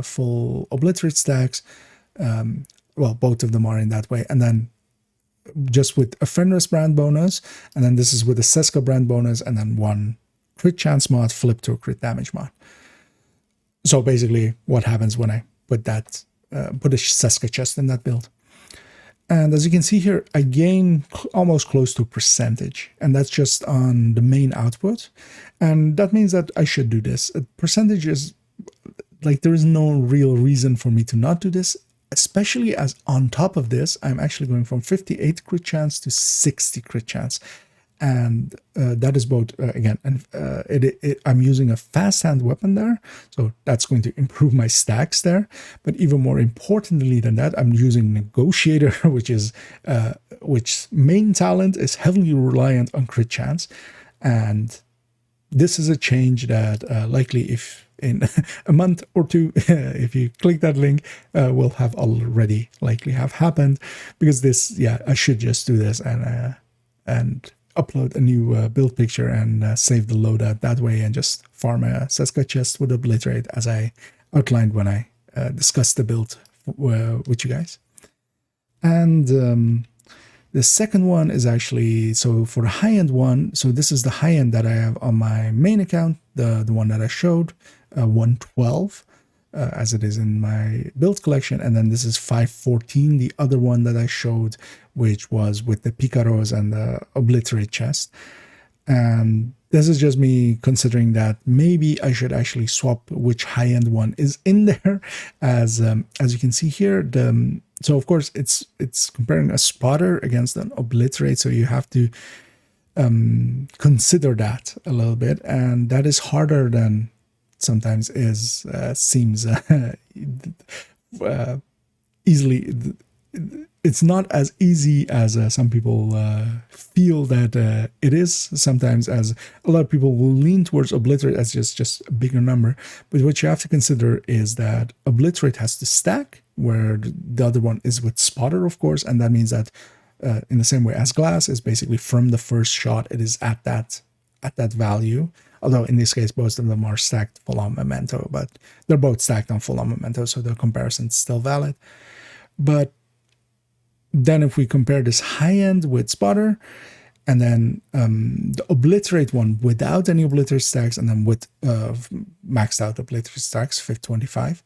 full obliterate stacks. Well, both of them are in that way. And then just with a Fenris brand bonus, and then this is with a Seska brand bonus, and then 1 crit chance mod flipped to a crit damage mod. So basically what happens when I put that put a Seska chest in that build. And as you can see here, I gain almost close to percentage, and that's just on the main output. And that means that I should do this. A percentage is like, there is no real reason for me to not do this, especially as on top of this, I'm actually going from 58 crit chance to 60 crit chance. And that is both, again, and I'm using a fast hand weapon there, so that's going to improve my stacks there. But even more importantly than that, I'm using Negotiator, which main talent is heavily reliant on crit chance. And this is a change that likely, if in a month or 2, if you click that link, will have already likely have happened, because this, yeah, I should just do this and upload a new build picture and save the loadout that way, and just farm a Seska chest with Obliterate, as I outlined when I discussed the build with you guys. And the second one is actually, so for the high-end one, so this is the high-end that I have on my main account, the one that I showed, 112. as it is in my build collection. And then this is 514, the other one that I showed, which was with the Picaros and the Obliterate chest. And this is just me considering that maybe I should actually swap which high-end one is in there. As you can see here, so of course it's comparing a spotter against an Obliterate, so you have to consider that a little bit, and that is harder than sometimes seems easily. It's not as easy as some people feel that it is sometimes, as a lot of people will lean towards Obliterate as just a bigger number. But what you have to consider is that Obliterate has to stack, where the other one is with Spotter, of course, and that means that in the same way as Glass is basically from the first shot, it is at that value. Although in this case, both of them are stacked full on Memento, but they're both stacked on full on Memento, so the comparison is still valid. But then if we compare this high-end with Spotter, and then the Obliterate one without any Obliterate stacks, and then with maxed out Obliterate stacks, 525,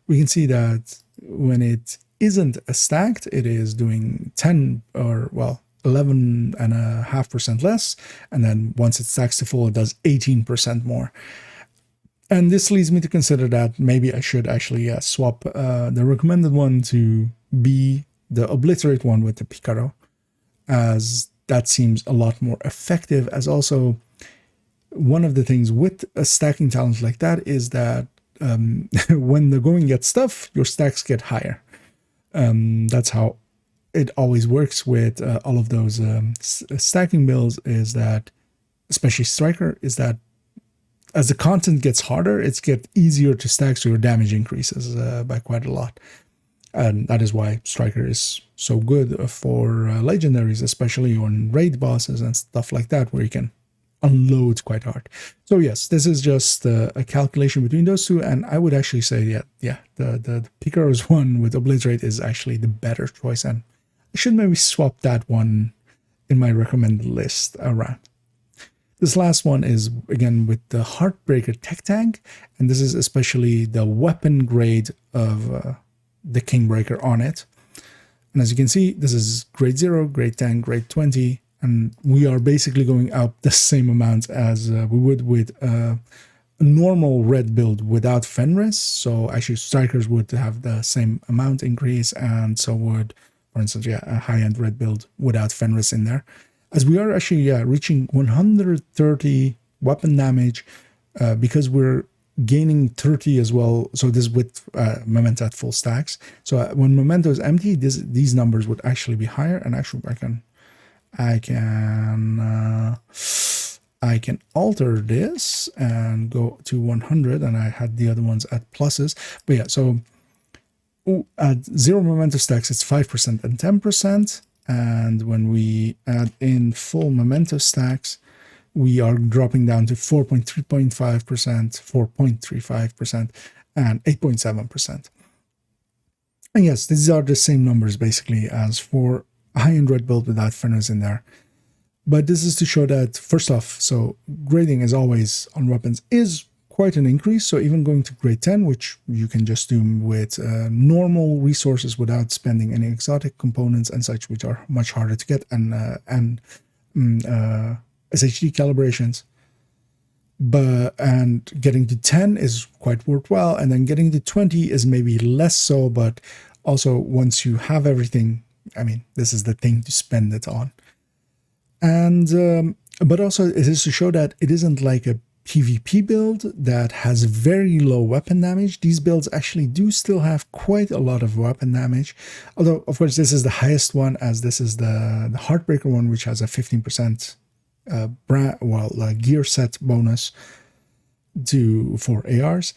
we can see that when it isn't stacked, it is doing 10 or, well, 11.5% less. And then once it stacks to full, it does 18% more. And this leads me to consider that maybe I should actually swap the recommended one to be the Obliterate one with the Picaro, as that seems a lot more effective. As also, one of the things with a stacking talent like that is that when the going gets tough, your stacks get higher. That's how it always works with all of those stacking builds, is that, especially Striker, is that as the content gets harder, it's get easier to stack, so your damage increases by quite a lot. And that is why Striker is so good for legendaries, especially on raid bosses and stuff like that, where you can unload quite hard. So yes, this is just a calculation between those two, and I would actually say the Picaros one with Obliterate is actually the better choice, and I should maybe swap that one in my recommended list around. This last one is again with the Heartbreaker tech tank, and this is especially the weapon grade of the Kingbreaker on it. And as you can see, this is grade 0, grade 10, grade 20, and we are basically going up the same amount as we would with a normal red build without Fenris. So actually Strikers would have the same amount increase, and so would, for instance, a high-end red build without Fenris in there. As we are actually reaching 130 weapon damage because we're gaining 30 as well. So this is with Memento at full stacks. So when Memento is empty, these numbers would actually be higher. And actually, I can alter this and go to 100, and I had the other ones at pluses. But yeah, so at 0 Memento stacks, it's 5% and 10%. And when we add in full Memento stacks, we are dropping down to 4.35%, 4.35%, and 8.7%. And yes, these are the same numbers basically as for high-end red build without Fenris in there. But this is to show that, first off, so grading as always on weapons is quite an increase. So even going to grade 10, which you can just do with normal resources without spending any exotic components and such, which are much harder to get, and SHD calibrations. And getting to 10 is quite worthwhile, and then getting to 20 is maybe less so, but also once you have everything, I mean, this is the thing to spend it on. And but also it is to show that it isn't like a PvP build that has very low weapon damage. These builds actually do still have quite a lot of weapon damage, although of course this is the highest one, as this is the Heartbreaker one, which has a 15% gear set bonus for ARs.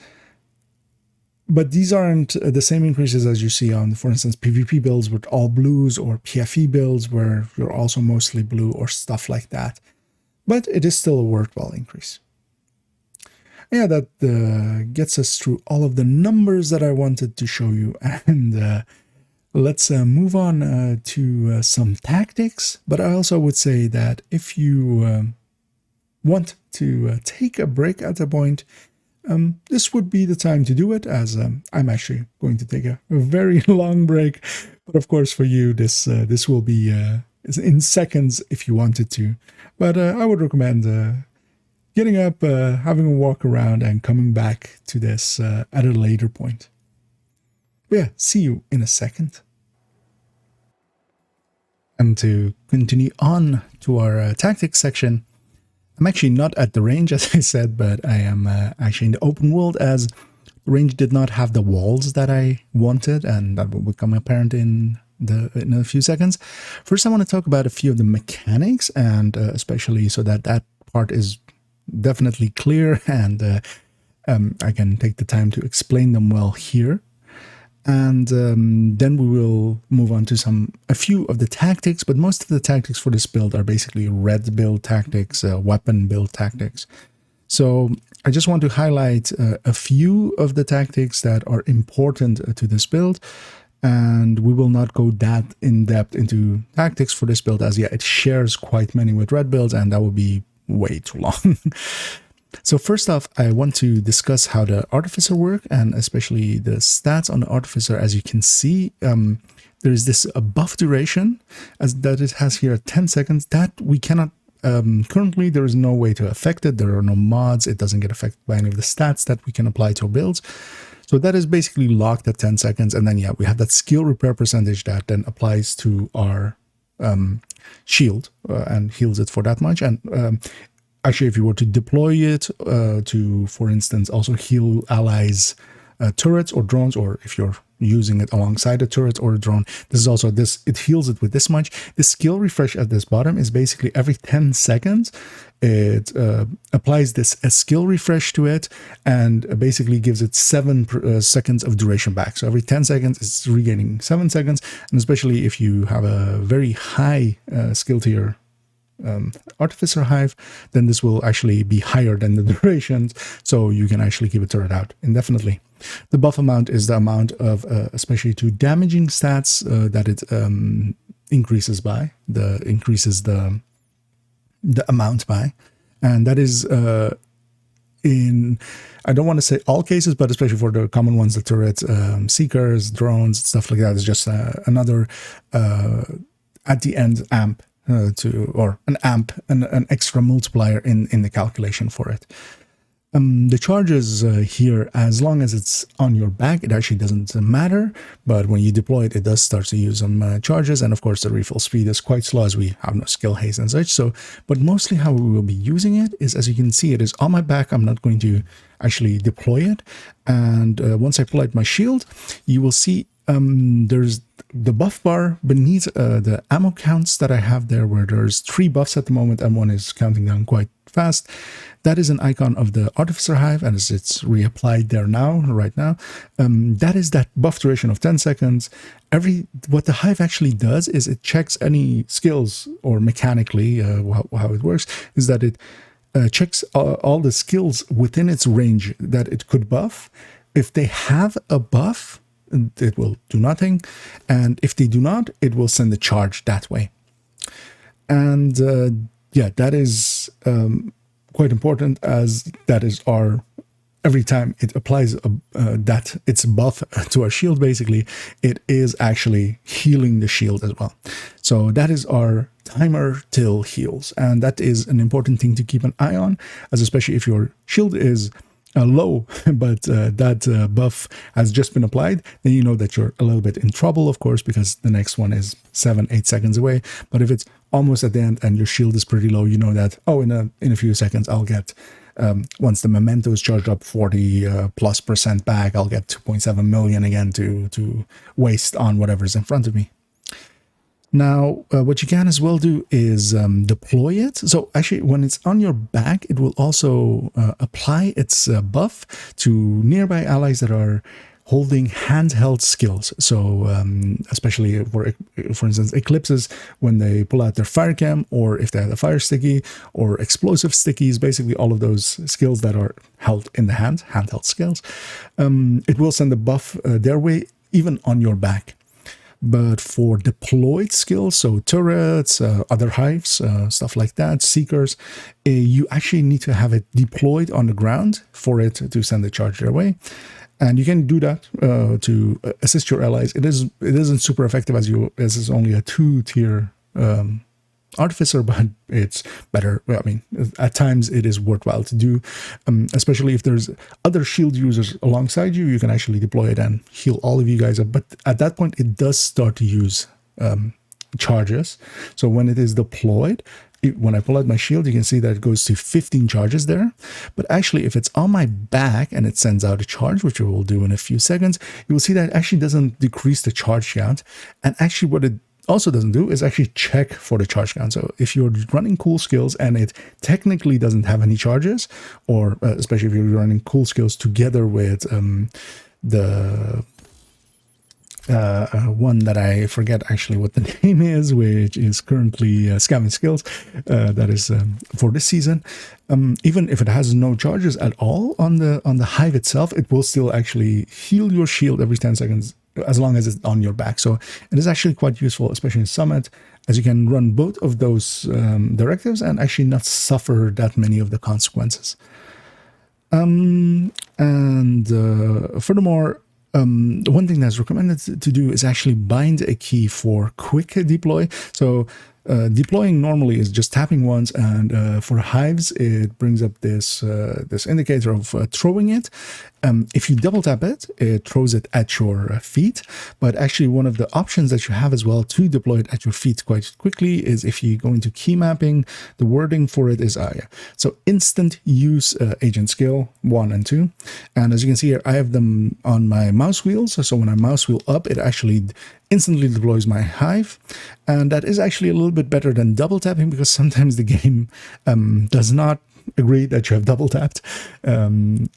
But these aren't the same increases as you see on, for instance, PvP builds with all blues, or PFE builds where you're also mostly blue, or stuff like that. But it is still a worthwhile increase. Yeah, that gets us through all of the numbers that I wanted to show you. And let's move on to some tactics. But I also would say that if you want to take a break at a point, this would be the time to do it, as I'm actually going to take a very long break. But of course, for you, this will be in seconds if you wanted to. But I would recommend getting up, having a walk around, and coming back to this at a later point. But yeah, see you in a second. And to continue on to our tactics section, I'm actually not at the range, as I said, but I am actually in the open world, as the range did not have the walls that I wanted, and that will become apparent in a few seconds. First, I want to talk about a few of the mechanics, and especially so that part is definitely clear, and I can take the time to explain them well here. And then we will move on to a few of the tactics, but most of the tactics for this build are basically red build tactics, weapon build tactics. So I just want to highlight a few of the tactics that are important to this build, and we will not go that in depth into tactics for this build, as it shares quite many with red builds, and that would be way too long. So first off, I want to discuss how the Artificer work, and especially the stats on the Artificer. As you can see, there is this buff duration that it has here at 10 seconds that we cannot, currently there is no way to affect it. There are no mods. It doesn't get affected by any of the stats that we can apply to our builds. So that is basically locked at 10 seconds. And then, yeah, we have that skill repair percentage that then applies to our shield and heals it for that much. And actually, if you were to deploy it to, for instance, also heal allies' turrets or drones, or if you're using it alongside a turret or a drone, this is also it heals it with this much. The skill refresh at this bottom is basically every 10 seconds. It applies a skill refresh to it, and basically gives it 7 seconds of duration back. So every 10 seconds, it's regaining 7 seconds. And especially if you have a very high skill tier Artificer Hive, then this will actually be higher than the durations, so you can actually keep a turret out indefinitely. The buff amount is the amount of, especially to damaging stats, that it increases by, increases the amount by, and that is in, I don't want to say all cases, but especially for the common ones, the turrets, seekers, drones, stuff like that, is just another at the end amp. Or an amp, an extra multiplier in the calculation for it. The charges here, as long as it's on your back, it actually doesn't matter, but when you deploy it, it does start to use some charges, and of course the refill speed is quite slow as we have no skill haste and such. So, but mostly how we will be using it is, as you can see, it is on my back. I'm not going to actually deploy it, and once I pull out my shield, you will see there's the buff bar beneath the ammo counts that I have there, where there's 3 buffs at the moment and one is counting down quite fast. That is an icon of the Artificer Hive, and as it's reapplied there right now, that is that buff duration of 10 seconds. What the Hive actually does is it checks any skills, or mechanically how it works is that it checks all the skills within its range that it could buff. If they have a buff, it will do nothing, and if they do not, it will send a charge that way. And yeah, that is quite important, as that is every time it applies its buff to our shield, basically, it is actually healing the shield as well. So that is our timer till heals, and that is an important thing to keep an eye on, as especially if your shield is low, but that buff has just been applied, then you know that you're a little bit in trouble, of course, because the next one is 7-8 seconds away. But if it's almost at the end and your shield is pretty low, you know that, oh, in a few seconds I'll get, once the memento is charged up 40+% back, I'll get 2.7 million again to waste on whatever's in front of me. Now, what you can as well do is deploy it. So actually, when it's on your back, it will also apply its buff to nearby allies that are holding handheld skills. So especially for instance, Eclipses, when they pull out their fire cam, or if they have a fire sticky, or explosive stickies, basically all of those skills that are held in the handheld skills, it will send a buff their way, even on your back. But for deployed skills, so turrets, other hives, stuff like that, seekers, you actually need to have it deployed on the ground for it to send the charge their way. And you can do that to assist your allies. It isn't super effective as it's only a 2-tier artificer, but it's better. I mean, at times it is worthwhile to do, especially if there's other shield users alongside you. You can actually deploy it and heal all of you guys up. But at that point, it does start to use charges. So when it is deployed, when I pull out my shield, you can see that it goes to 15 charges there. But actually, if it's on my back and it sends out a charge, which we will do in a few seconds, you will see that it actually doesn't decrease the charge count. And actually what it also doesn't do is actually check for the charge count. So if you're running cool skills and it technically doesn't have any charges, or especially if you're running cool skills together with the one that I forget actually what the name is, which is currently Scavenge Skills, that is for this season. Even if it has no charges at all on the hive itself, it will still actually heal your shield every 10 seconds as long as it's on your back. So it is actually quite useful, especially in Summit, as you can run both of those directives and actually not suffer that many of the consequences. Furthermore, one thing that's recommended to do is actually bind a key for quick deploy. So deploying normally is just tapping once, and for hives it brings up this this indicator of throwing it. If you double tap it, it throws it at your feet. But actually one of the options that you have as well to deploy it at your feet quite quickly is if you go into key mapping, the wording for it is so instant use agent skill 1 and 2. And as you can see here, I have them on my mouse wheels. So when I mouse wheel up, it actually instantly deploys my hive. And that is actually a little bit better than double tapping, because sometimes the game does not agree that you have double tapped,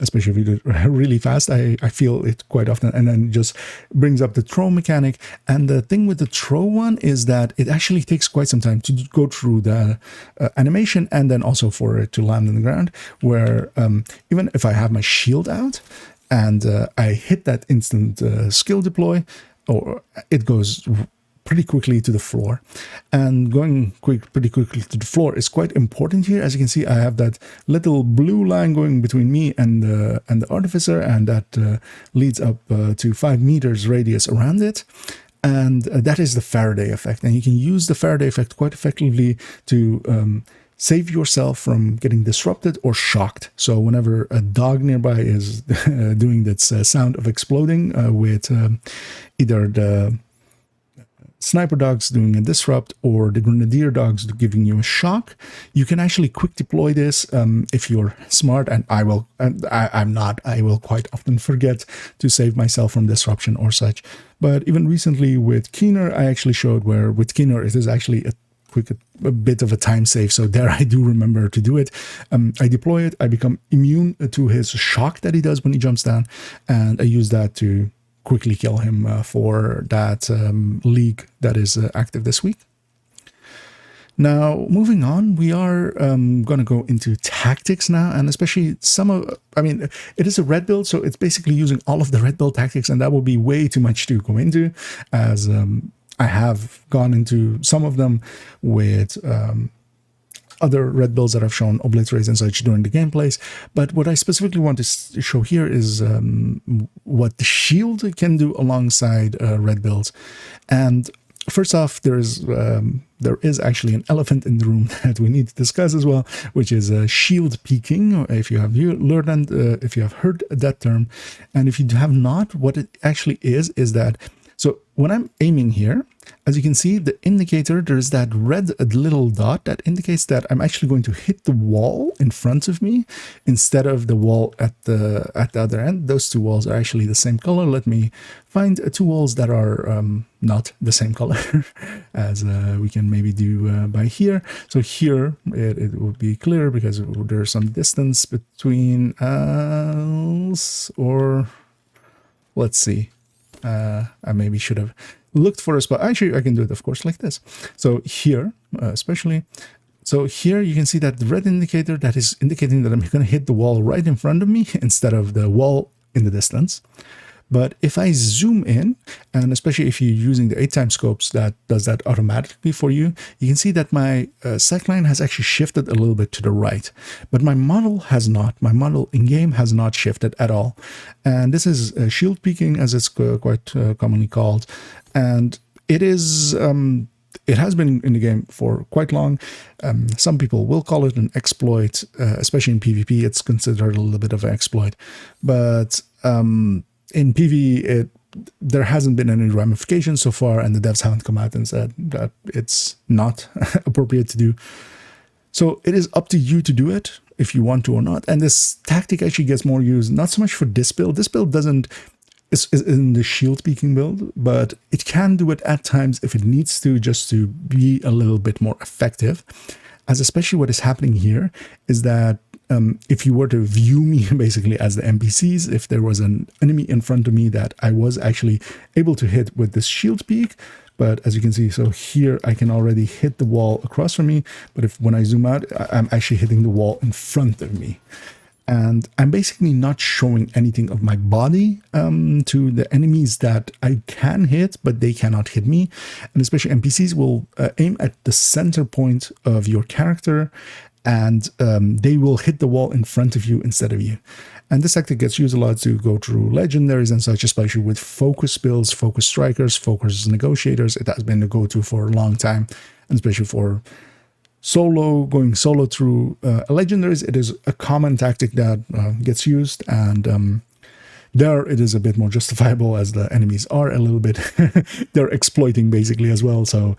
especially if you do it really fast. I feel it quite often, and then just brings up the throw mechanic. And the thing with the throw one is that it actually takes quite some time to go through the animation, and then also for it to land on the ground, where even if I have my shield out and I hit that instant skill deploy, or it goes pretty quickly to the floor. And going pretty quickly to the floor is quite important here. As you can see, I have that little blue line going between me and the artificer, and that leads up to 5 meters radius around it. And that is the Faraday effect. And you can use the Faraday effect quite effectively to save yourself from getting disrupted or shocked. So whenever a dog nearby is doing that sound of exploding with either the sniper dogs doing a disrupt or the grenadier dogs giving you a shock, you can actually quick deploy this if you're smart. And I'm not. I will quite often forget to save myself from disruption or such. But even recently with Keener, I actually showed where with Keener it is actually a bit of a time save. So there I do remember to do it. I deploy it, I become immune to his shock that he does when he jumps down, and I use that to quickly kill him for that league that is active this week. Now, moving on, we are going to go into tactics now, and especially it is a red build, so it's basically using all of the red build tactics, and that will be way too much to go into, as I have gone into some of them with other red builds that I've shown obliterates and such during the gameplays. But what I specifically want to show here is what the shield can do alongside red builds. And first off, there is actually an elephant in the room that we need to discuss as well, which is shield peeking. If you have learned, if you have heard that term, and if you have not, what it actually is that. So when I'm aiming here, as you can see, the indicator, there's that red little dot that indicates that I'm actually going to hit the wall in front of me instead of the wall at the other end. Those two walls are actually the same color. Let me find 2 walls that are not the same color as we can maybe do by here. So here it will be clear because there's some distance between us, or let's see. I maybe should have looked for a spot. Actually, I can do it, of course, like this. So here, so here you can see that the red indicator that is indicating that I'm going to hit the wall right in front of me instead of the wall in the distance. But if I zoom in, and especially if you're using the 8x scopes that does that automatically for you, you can see that my sight line has actually shifted a little bit to the right. But my model has not. My model in-game has not shifted at all. And this is shield peeking, as it's quite commonly called. And it is... it has been in the game for quite long. Some people will call it an exploit, especially in PvP. It's considered a little bit of an exploit. But in PvE, there hasn't been any ramifications so far, and the devs haven't come out and said that it's not appropriate to do. So it is up to you to do it if you want to or not. And this tactic actually gets more used, not so much for this build. This build doesn't... is in the shield peeking build, but it can do it at times if it needs to, just to be a little bit more effective. As especially what is happening here is that if you were to view me basically as the NPCs, if there was an enemy in front of me that I was actually able to hit with this shield peek, but as you can see, so here I can already hit the wall across from me, but when I zoom out, I'm actually hitting the wall in front of me. And I'm basically not showing anything of my body to the enemies that I can hit, but they cannot hit me. And especially NPCs will aim at the center point of your character, and they will hit the wall in front of you instead of you. And this tactic gets used a lot to go through legendaries and such, especially with focus builds, focus strikers, focus negotiators. It has been the go-to for a long time, and especially for going solo through legendaries. It is a common tactic that gets used, and there it is a bit more justifiable, as the enemies are a little bit they're exploiting basically as well. So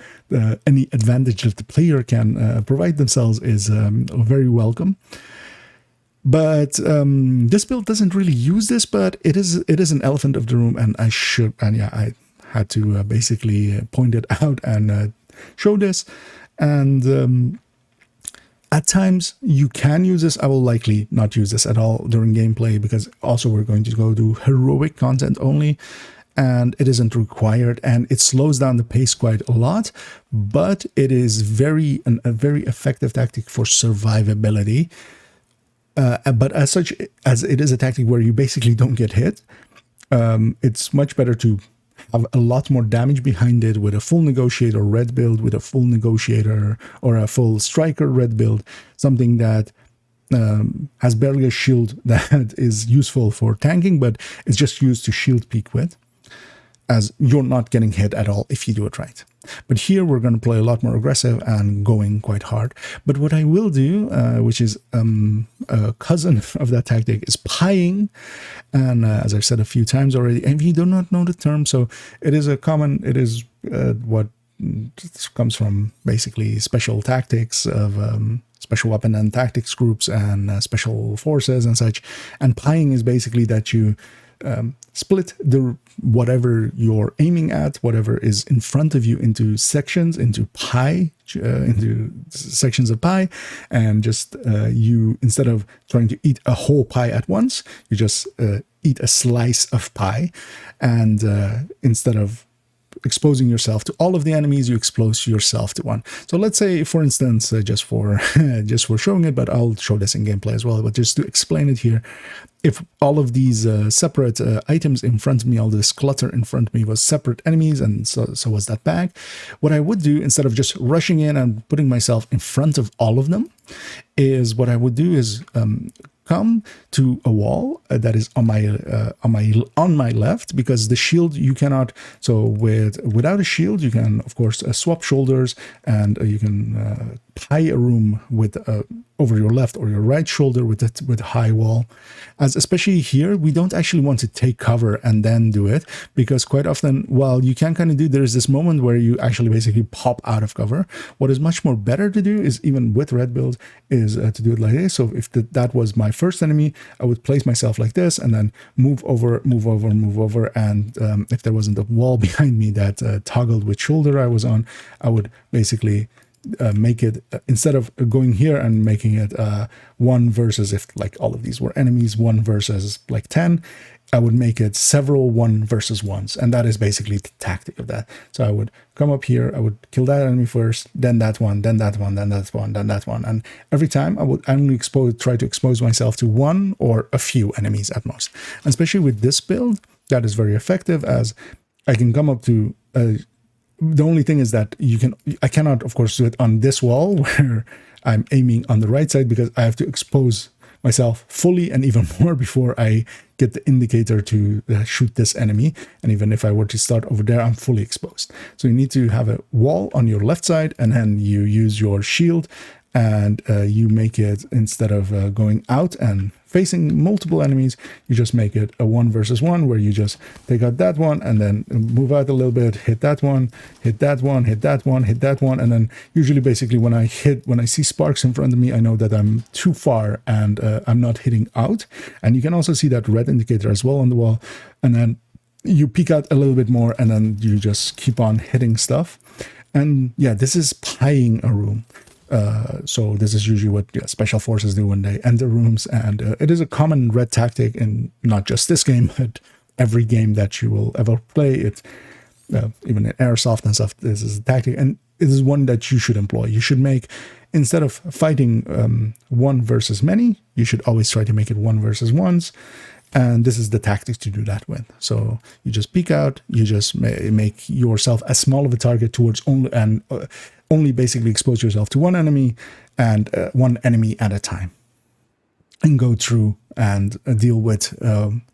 any advantage that the player can provide themselves is very welcome. But this build doesn't really use this, but it is an elephant of the room, and I had to basically point it out and show this. And at times you can use this. I will likely not use this at all during gameplay, because also we're going to go do heroic content only, and it isn't required, and it slows down the pace quite a lot, but it is a very effective tactic for survivability. But as such, as it is a tactic where you basically don't get hit, it's much better to have a lot more damage behind it with a full negotiator red build, with a full negotiator or a full striker red build, something that has barely a shield that is useful for tanking, but it's just used to shield peek with, as you're not getting hit at all if you do it right. But here we're going to play a lot more aggressive and going quite hard. But what I will do, which is a cousin of that tactic, is pieing. And as I've said a few times already, and if you do not know the term, so it is what comes from basically special tactics of special weapon and tactics groups and special forces and such. And pieing is basically that you split whatever you're aiming at, whatever is in front of you, into sections, into sections of pie, and just you, instead of trying to eat a whole pie at once, you just eat a slice of pie, and instead of exposing yourself to all of the enemies, you expose yourself to one. So let's say, for instance, just for showing it, but I'll show this in gameplay as well, but just to explain it here, if all of these separate items in front of me, all this clutter in front of me was separate enemies, and so was that bag, what I would do, instead of just rushing in and putting myself in front of all of them, is what I would do is come to a wall that is on my left, because the shield you cannot. So without a shield, you can of course swap shoulders, and you can pie a room with over your left or your right shoulder with a high wall. As especially here, we don't actually want to take cover and then do it, because quite often, while you can kind of do, there's this moment where you actually basically pop out of cover. What is much more better to do is, even with red build, is to do it like this. So if that was my first enemy, I would place myself like this and then move over, and if there wasn't a wall behind me that toggled which shoulder I was on, I would basically make it, instead of going here and making it 1 versus, if like all of these were enemies, 1 versus like 10, I would make it several 1 versus 1s, and that is basically the tactic of that. So I would come up here, I would kill that enemy first, then that one, then that one, then that one, then that one, and every time I would only try to expose myself to 1 or a few enemies at most. And especially with this build, that is very effective, as I can come up to the only thing is that I cannot, of course, do it on this wall where I'm aiming on the right side, because I have to expose myself fully and even more before I get the indicator to shoot this enemy. And even if I were to start over there, I'm fully exposed. So you need to have a wall on your left side, and then you use your shield, and you make it, instead of going out and facing multiple enemies, you just make it a 1 versus 1, where you just take out that one and then move out a little bit, hit that one, hit that one, hit that one, hit that one. And then usually basically when I see sparks in front of me, I know that I'm too far and I'm not hitting out. And you can also see that red indicator as well on the wall. And then you peek out a little bit more, and then you just keep on hitting stuff. And yeah, this is pieing a room. So this is usually what special forces do when they enter rooms, and it is a common red tactic in not just this game, but every game that you will ever play. It even in airsoft and stuff, this is a tactic, and it is one that you should employ. You should make, instead of fighting 1 versus many, you should always try to make it 1 versus 1s. And this is the tactic to do that with. So you just peek out, you just make yourself as small of a target towards only basically expose yourself to one enemy, and one enemy at a time, and go through and deal with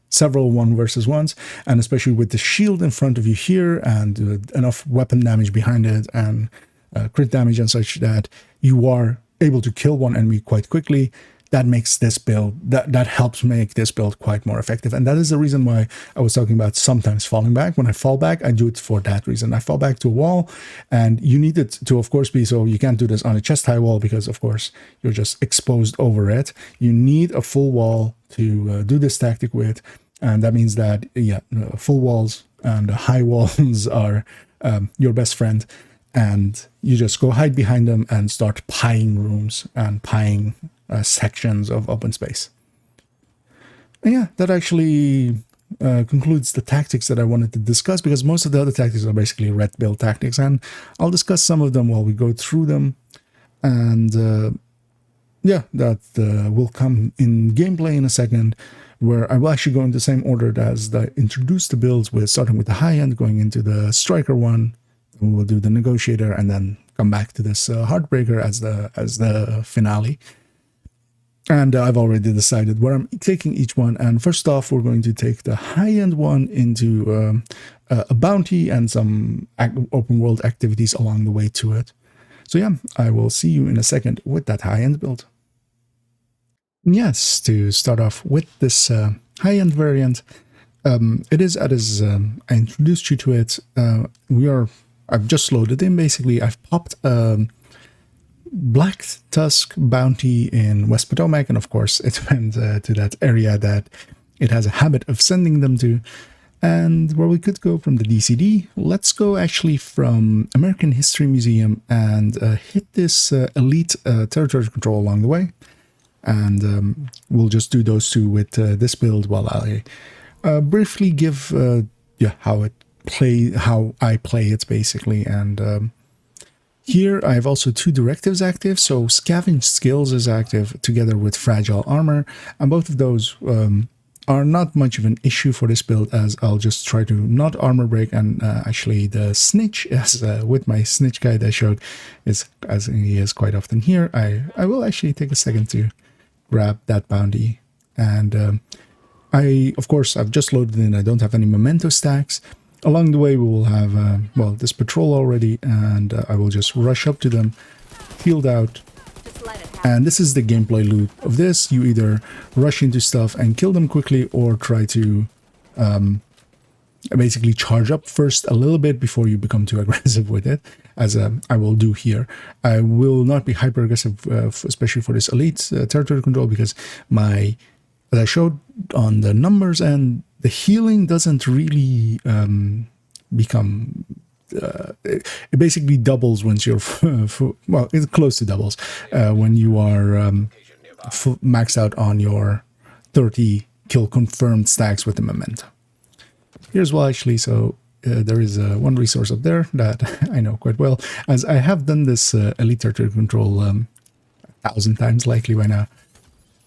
several 1 versus 1s, and especially with the shield in front of you here, and enough weapon damage behind it, and crit damage and such, that you are able to kill one enemy quite quickly. That makes this build, that helps make this build quite more effective. And that is the reason why I was talking about sometimes falling back. When I fall back, I do it for that reason. I fall back to a wall, and you need it to, of course, be, so you can't do this on a chest high wall, because of course you're just exposed over it. You need a full wall to do this tactic with. And that means that, yeah, full walls and high walls are your best friend. And you just go hide behind them and start pieing rooms and pieing sections of open space. And yeah, that actually concludes the tactics that I wanted to discuss, because most of the other tactics are basically red build tactics, and I'll discuss some of them while we go through them. And yeah, that will come in gameplay in a second, where I will actually go in the same order as I introduced the builds, with starting with the high end, going into the striker one. We'll do the negotiator, and then come back to this Heartbreaker as the finale. And I've already decided where I'm taking each one. And first off, we're going to take the high-end one into a bounty and some open world activities along the way to it. So yeah, I will see you in a second with that high-end build. Yes, to start off with this high-end variant, it is as I introduced you to it. I've just loaded in. Basically, I've popped Black Tusk bounty in West Potomac, and of course it went to that area that it has a habit of sending them to. And where we could go from the DCD, let's go actually from American History Museum and hit this elite territory control along the way. And we'll just do those two with this build, while I briefly give how I play it basically. And here I have also two directives active. So Scavenge Skills is active together with Fragile Armor, and both of those are not much of an issue for this build, as I'll just try to not armor break. And actually the Snitch, as with my Snitch guide I showed, is, as he is quite often here, I will actually take a second to grab that bounty. And of course I've just loaded in, I don't have any memento stacks. Along the way we will have this patrol already, and I will just rush up to them, field out. And this is the gameplay loop of this. You either rush into stuff and kill them quickly, or try to basically charge up first a little bit before you become too aggressive with it, as I will do here. I will not be hyper aggressive, especially for this elite territory control, because as I showed on the numbers, and the healing doesn't really become... it basically doubles once you're well, it's close to doubles when you are maxed out on your 30 kill confirmed stacks with the memento. Here's well, actually, so there is one resource up there that I know quite well, as I have done this elite territory control 1,000 times likely by now.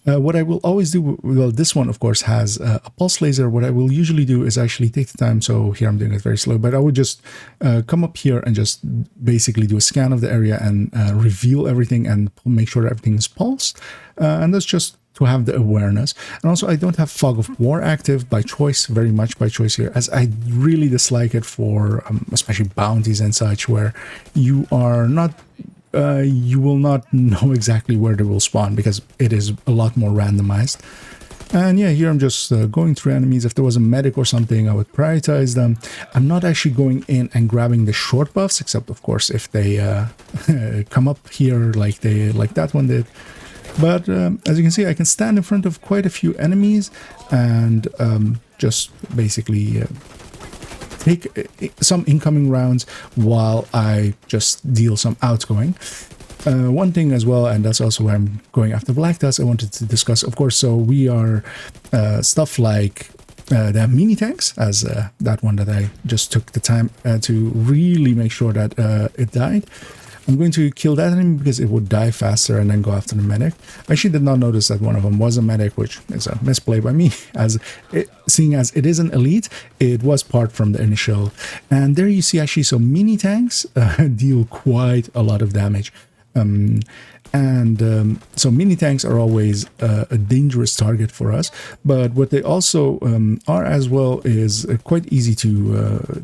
What I will always do, well, this one, of course, has a pulse laser. What I will usually do is actually take the time. So here I'm doing it very slow, but I would just come up here and just basically do a scan of the area and reveal everything and make sure that everything is pulsed. And that's just to have the awareness. And also, I don't have Fog of War active by choice, very much by choice here, as I really dislike it for especially bounties and such, where you are not you will not know exactly where they will spawn because it is a lot more randomized. And yeah, here I'm just going through enemies. If there was a medic or something, I would prioritize them. I'm not actually going in and grabbing the short buffs, except of course if they come up here like that one did. But as you can see, I can stand in front of quite a few enemies and just basically take some incoming rounds while I just deal some outgoing. One thing as well, and that's also why I'm going after Black Dust, I wanted to discuss, of course, so we are stuff like the mini tanks, as that one that I just took the time to really make sure that it died. I'm going to kill that enemy because it would die faster and then go after the medic. I actually did not notice that one of them was a medic, which is a misplay by me, as seeing as it is an elite, it was part from the initial. And there you see actually some mini tanks deal quite a lot of damage. So mini tanks are always a dangerous target for us, but what they also are as well is quite easy to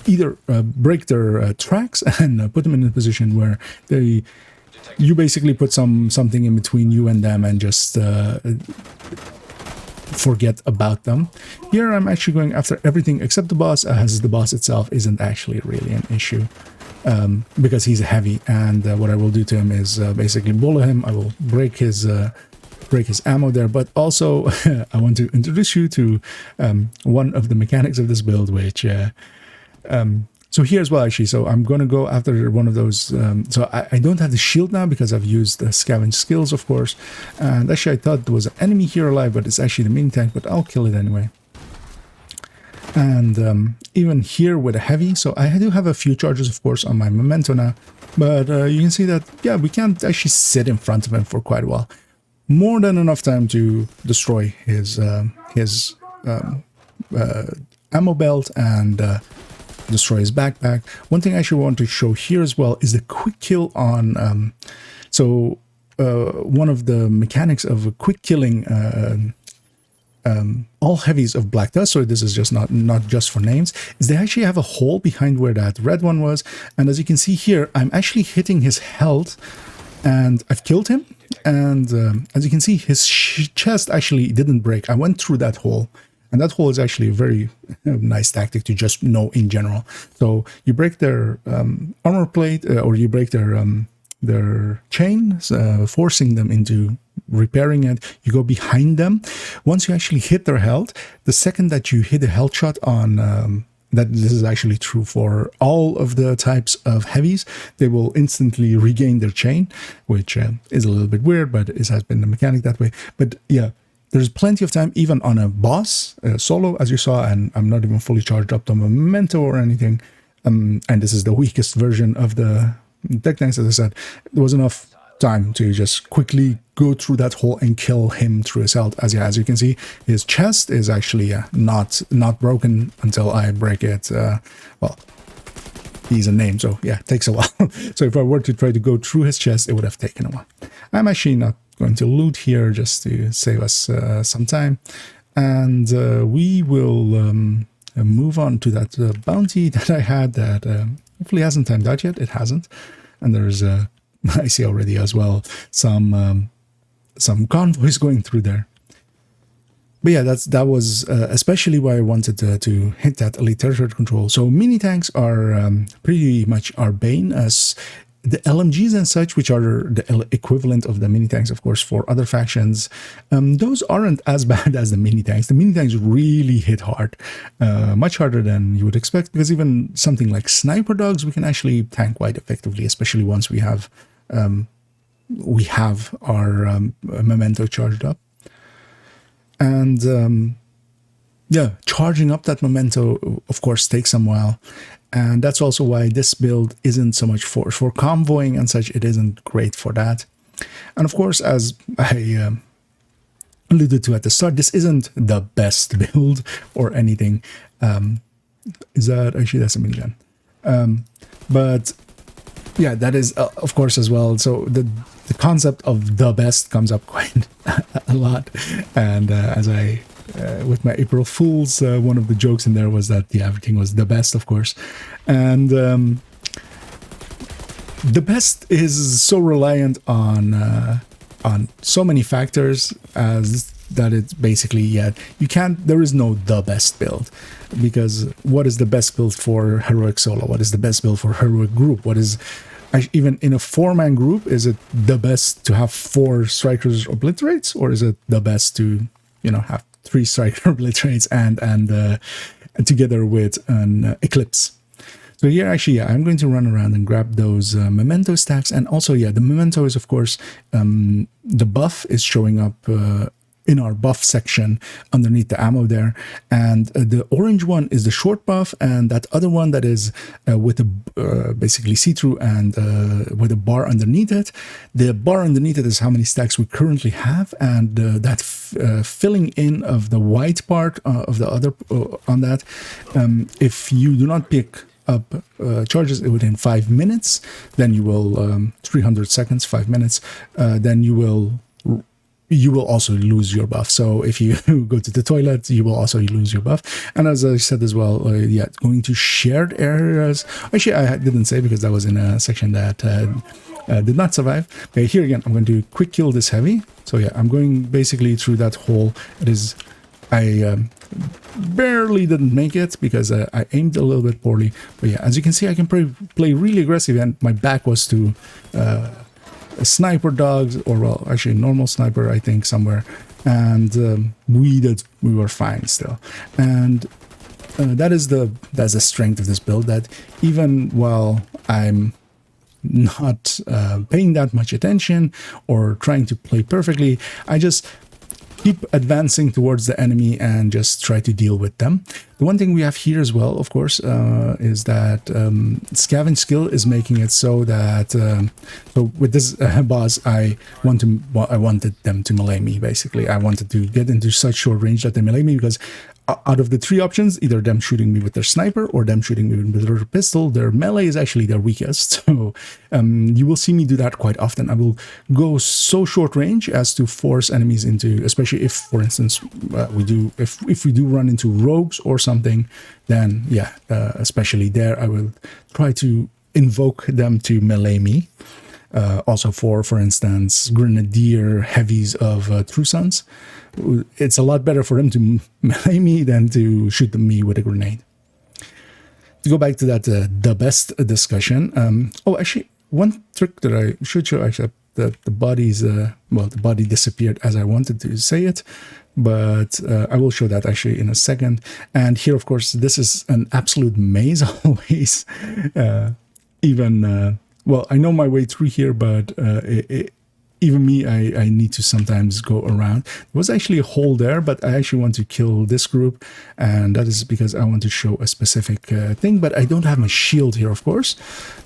either break their tracks and put them in a position where you basically put something in between you and them and just forget about them. Here I'm actually going after everything except the boss, as the boss itself isn't actually really an issue because he's heavy, and what I will do to him is basically bullet him. I will break his ammo there, but also I want to introduce you to one of the mechanics of this build, which so here as well, actually, so I'm going to go after one of those. So I don't have the shield now because I've used the scavenge skills, of course. And actually, I thought there was an enemy here alive, but it's actually the mini tank, but I'll kill it anyway. And even here with a heavy, so I do have a few charges, of course, on my memento now. But you can see that, yeah, we can't actually sit in front of him for quite a while. More than enough time to destroy his ammo belt and destroy his backpack. One thing I actually want to show here as well is the quick kill on one of the mechanics of quick killing all heavies of Black Dust, so this is just not just for names, is they actually have a hole behind where that red one was, and as you can see here, I'm actually hitting his health and I've killed him, and as you can see, his chest actually didn't break. I went through that hole. And that hole is actually a very nice tactic to just know in general. So you break their armor plate, or you break their chain, forcing them into repairing it. You go behind them. Once you actually hit their health, the second that you hit a health shot on, that this is actually true for all of the types of heavies, they will instantly regain their chain, which is a little bit weird, but it has been the mechanic that way. But yeah. There's plenty of time, even on a boss solo, as you saw, and I'm not even fully charged up to a memento or anything. And this is the weakest version of the tech tanks, as I said. There was enough time to just quickly go through that hole and kill him through his health. As you can see, his chest is actually not broken until I break it. Well, he's a name, so yeah, it takes a while. So if I were to try to go through his chest, it would have taken a while. I'm actually not going to loot here just to save us some time, and we will move on to that bounty that I had that hopefully hasn't timed out yet. It hasn't, and there's I see already as well some convoys going through there. But yeah, that was especially why I wanted to hit that elite territory control. So mini tanks are pretty much our bane, as the LMGs and such, which are the equivalent of the mini tanks, of course, for other factions, those aren't as bad as the mini tanks. The mini tanks really hit hard, much harder than you would expect, because even something like sniper dogs, we can actually tank quite effectively, especially once we have our memento charged up. And yeah, charging up that memento, of course, takes some while. And that's also why this build isn't so much for convoying and such. It isn't great for that. And of course, as I alluded to at the start, this isn't the best build or anything. Is that actually, that's a minigun? But yeah, that is of course as well. So the concept of the best comes up quite a lot. And as I with my April Fools, one of the jokes in there was that everything was the best, of course. And the best is so reliant on so many factors as that it's basically, you can't, there is no the best build, because what is the best build for heroic solo? What is the best build for heroic group? What is, even in a 4-man group, is it the best to have 4 strikers obliterates, or is it the best to, have 3 striker obliterates and together with an eclipse? So here, actually, I'm going to run around and grab those memento stacks. And also, the memento is, of course, the buff is showing up in our buff section underneath the ammo there. And the orange one is the short buff, and that other one that is with a basically see-through and with a bar underneath it. The bar underneath it is how many stacks we currently have, and that filling in of the white part of the other on that, if you do not pick up charges within 5 minutes, then you will 300 seconds, 5 minutes, then you will also lose your buff. So if you go to the toilet, you will also lose your buff. And as I said as well, going to shared areas. Actually, I didn't say because that was in a section that did not survive. But here again, I'm going to quick kill this heavy. So I'm going basically through that hole. It is, I barely didn't make it because I aimed a little bit poorly. But as you can see, I can play really aggressive, and my back was to sniper dogs, or well, actually normal sniper, I think, somewhere, and we were fine still. And that's the strength of this build, that even while I'm not paying that much attention or trying to play perfectly, I just keep advancing towards the enemy and just try to deal with them. The one thing we have here as well, of course, is that scavenge skill is making it so that so with this boss, I wanted them to melee me. Basically, I wanted to get into such short range that they melee me, because out of the 3 options, either them shooting me with their sniper or them shooting me with their pistol, their melee is actually their weakest. So you will see me do that quite often. I will go so short range as to force enemies into, especially if, for instance, if we do run into rogues or something, then especially there, I will try to invoke them to melee me. Also for instance, grenadier heavies of True Sons, it's a lot better for them to melee me than to shoot me with a grenade. To go back to that the best discussion, actually, one trick that I should show, actually, that the bodies, the body disappeared as I wanted to say it, but I will show that actually in a second. And here, of course, this is an absolute maze always. Well, I know my way through here, but even me, I need to sometimes go around. There was actually a hole there, but I actually want to kill this group, and that is because I want to show a specific thing, but I don't have my shield here, of course.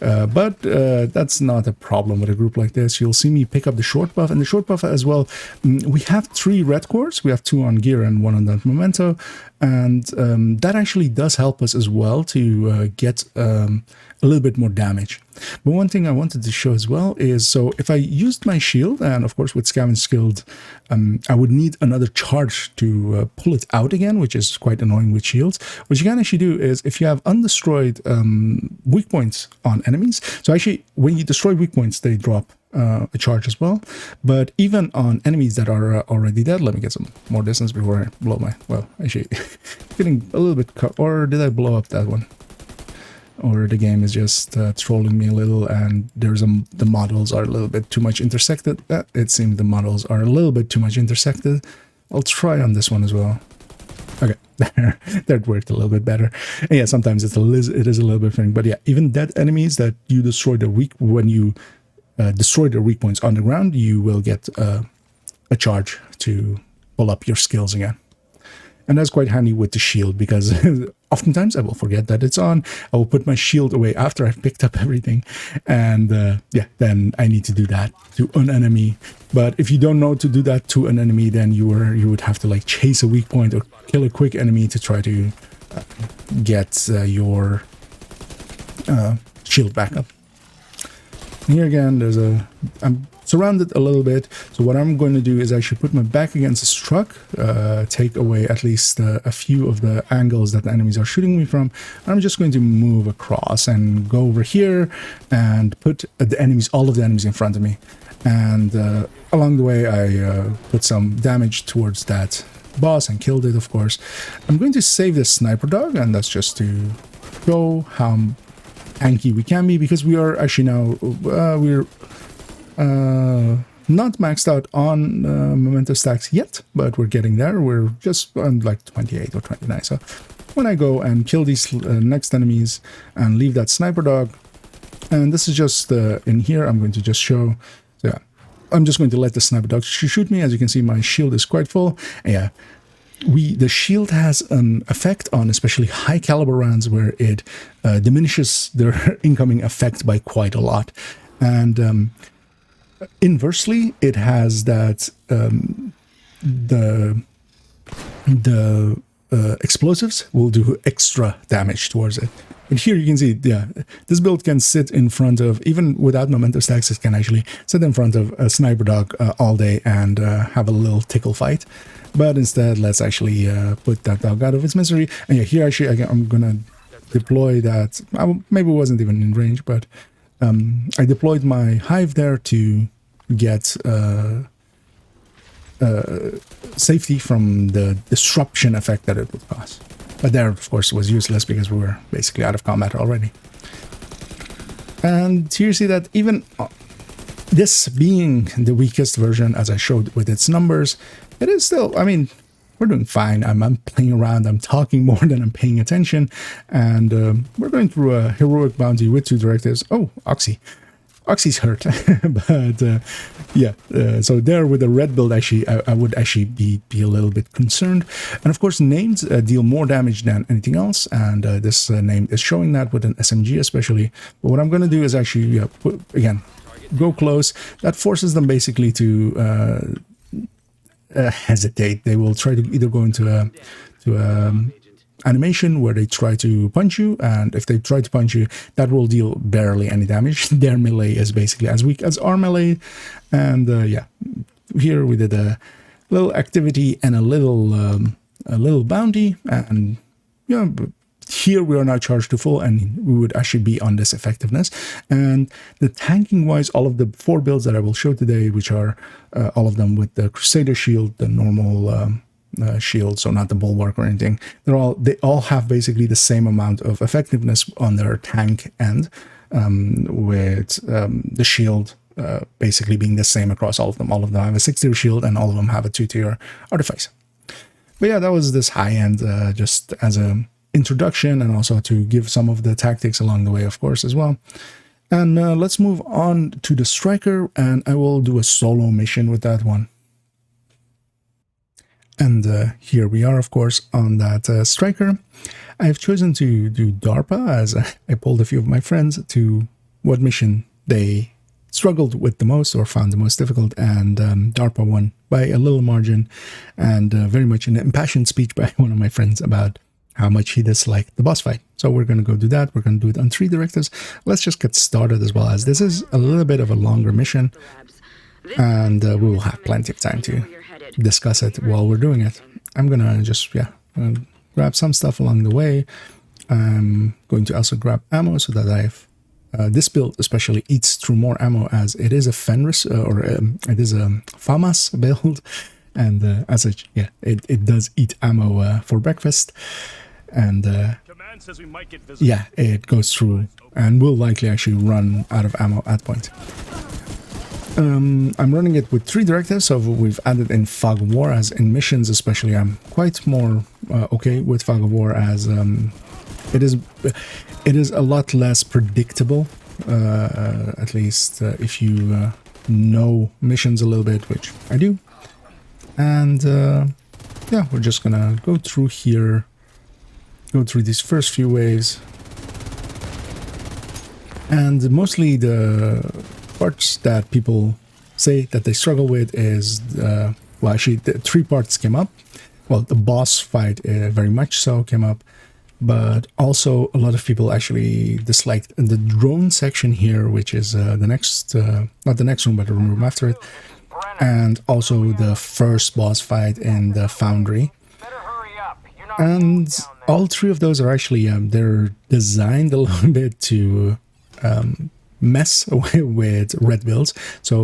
But that's not a problem with a group like this. You'll see me pick up the short buff, and the short buff as well. We have 3 red cores. We have 2 on gear and 1 on that memento, and that actually does help us as well to get a little bit more damage. But one thing I wanted to show as well is, so if I used my shield, and of course with scavenge skilled, I would need another charge to pull it out again, which is quite annoying with shields. What you can actually do is, if you have undestroyed weak points on enemies, so actually when you destroy weak points, they drop a charge as well. But even on enemies that are already dead, let me get some more distance before I blow my, well, actually getting a little bit cut, or did I blow up that one? Or the game is just trolling me a little, and there's the models are a little bit too much intersected. It seems the models are a little bit too much intersected. I'll try on this one as well. Okay, that worked a little bit better. And sometimes it is a little bit funny, but even dead enemies that you destroy when you destroy their weak points on the ground, you will get a charge to pull up your skills again. And that's quite handy with the shield, because oftentimes I will forget that it's on. I will put my shield away after I've picked up everything, and yeah, then I need to do that to an enemy. But if you don't know to do that to an enemy, then you would have to like chase a weak point or kill a quick enemy to try to get your shield back up. Here again, there's I'm surrounded a little bit, so what I'm going to do is actually put my back against this truck, take away at least a few of the angles that the enemies are shooting me from. I'm just going to move across and go over here and put the enemies, all of the enemies in front of me. And along the way, I put some damage towards that boss and killed it, of course. I'm going to save this sniper dog, and that's just to show how tanky we can be, because we are actually now we're not maxed out on memento stacks yet, but we're getting there. We're just on like 28 or 29. So when I go and kill these next enemies and leave that sniper dog, and this is just in here, I'm going to just show. So yeah, I'm just going to let the sniper dog shoot me. As you can see, my shield is quite full. And yeah, the shield has an effect on especially high caliber rounds where it diminishes their incoming effect by quite a lot, and inversely it has that the explosives will do extra damage towards it. But here you can see, yeah, this build can sit in front of, even without memento stacks, it can actually sit in front of a sniper dog all day and have a little tickle fight. But instead, let's actually put that dog out of its misery. And yeah, here actually I'm gonna deploy that. Maybe it wasn't even in range, but I deployed my hive there to get safety from the disruption effect that it would cause. But there, of course, was useless because we were basically out of combat already. And here you see that even this being the weakest version, as I showed with its numbers, it is still, I mean, we're doing fine. I'm playing around, I'm talking more than I'm paying attention, and we're going through a heroic bounty with 2 directives. Oh, Oxy. Oxy's hurt, but yeah, so there with the red build, actually, I would actually be a little bit concerned. And of course, names deal more damage than anything else, and this name is showing that with an SMG especially. But what I'm going to do is actually, again, go close. That forces them basically to hesitate. They will try to either go into animation where they try to punch you, and if they try to punch you, that will deal barely any damage. Their melee is basically as weak as our melee, and yeah, here we did a little activity and a little bounty, and yeah, here we are now charged to full, and we would actually be on this effectiveness. And the tanking wise, all of the 4 builds that I will show today, which are all of them with the Crusader shield, the normal shield, so not the bulwark or anything, they all have basically the same amount of effectiveness on their tank end, with the shield basically being the same across all of them. All of them have a 6-tier shield, and all of them have a 2-tier artifice. But yeah, that was this high end, just as a introduction, and also to give some of the tactics along the way, of course, as well. And let's move on to the striker, and I will do a solo mission with that one. And here we are, of course, on that striker. I've chosen to do DARPA, as I pulled a few of my friends to what mission they struggled with the most or found the most difficult, and DARPA won by a little margin, and very much an impassioned speech by one of my friends about how much he disliked the boss fight. So we're going to go do that. We're going to do it on 3 directives. Let's just get started, as well, as this is a little bit of a longer mission, and we will have plenty of time to discuss it while we're doing it. I'm gonna just grab some stuff along the way. I'm going to also grab ammo so that I've this build especially eats through more ammo, as it is a Fenris it is a FAMAS build, and as such, yeah, it does eat ammo for breakfast, and yeah, it goes through and will likely actually run out of ammo at point. I'm running it with 3 directives, so we've added in Fog of War, as in missions especially I'm quite more okay with Fog of War, as it is a lot less predictable, at least if you know missions a little bit, which I do. And yeah, we're just gonna go through here. go through these first few waves. And mostly the parts that people say that they struggle with is, well, actually, the 3 parts came up. Well, the boss fight very much so came up, but also a lot of people actually disliked the drone section here, which is the next, not the next room, but the room after it, and also the first boss fight in the foundry. And all 3 of those are actually, they're designed a little bit to mess with red builds. So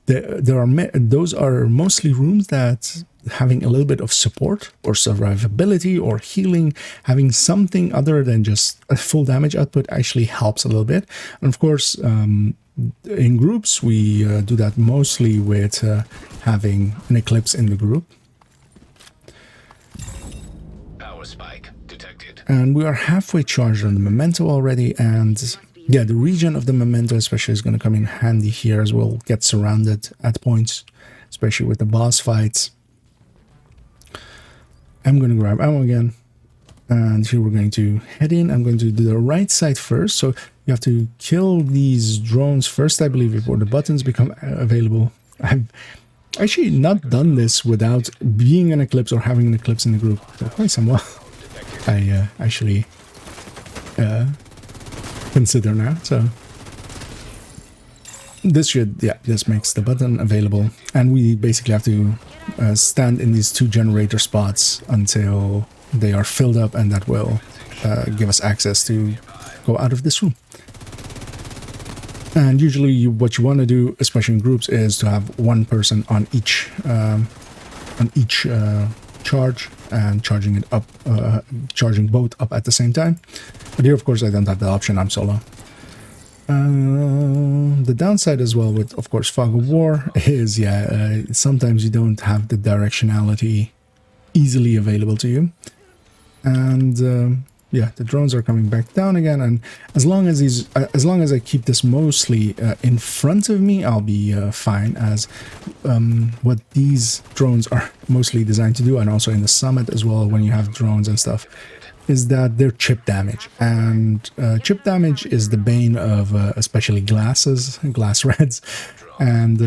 those are mostly rooms that having a little bit of support or survivability or healing, having something other than just a full damage output actually helps a little bit. And of course, in groups, we do that mostly with having an eclipse in the group. Power spike detected. And we are halfway charged on the memento already, and yeah, the region of the memento especially is going to come in handy here as well. Get surrounded at points, especially with the boss fights. I'm going to grab ammo again, and here we're going to head in. I'm going to do the right side first, so you have to kill these drones first, I believe, before the buttons become available. I've actually not done this without being an eclipse or having an eclipse in the group for quite some while. I actually consider now, so this should, yeah, this makes the button available, and we basically have to stand in these 2 generator spots until they are filled up, and that will give us access to go out of this room. And usually what you want to do, especially in groups, is to have 1 person on each charge, and charging it up, charging both up at the same time. But here, of course, I don't have the option. I'm solo. The downside as well with, of course, Fog of War is, yeah, sometimes you don't have the directionality easily available to you. And yeah, the drones are coming back down again. And as long as I keep this mostly in front of me, I'll be fine. As what these drones are mostly designed to do, and also in the summit as well, when you have drones and stuff, is that they're chip damage, and chip damage is the bane of especially glass reds, and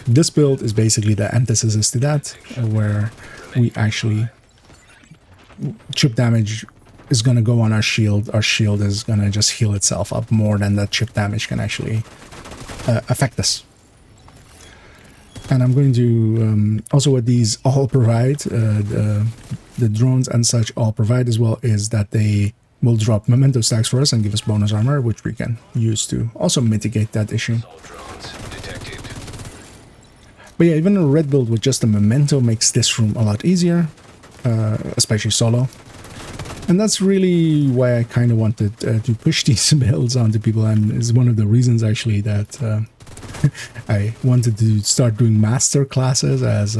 this build is basically the antithesis to that, where we actually chip damage is going to go on our shield is going to just heal itself up more than that chip damage can actually affect us. And I'm going to also, what these all provide, the drones and such all provide as well, is that they will drop memento stacks for us and give us bonus armor, which we can use to also mitigate that issue. But yeah, even a red build with just a memento makes this room a lot easier, especially solo. And that's really why I kind of wanted to push these builds onto people, and is one of the reasons actually that I wanted to start doing master classes, as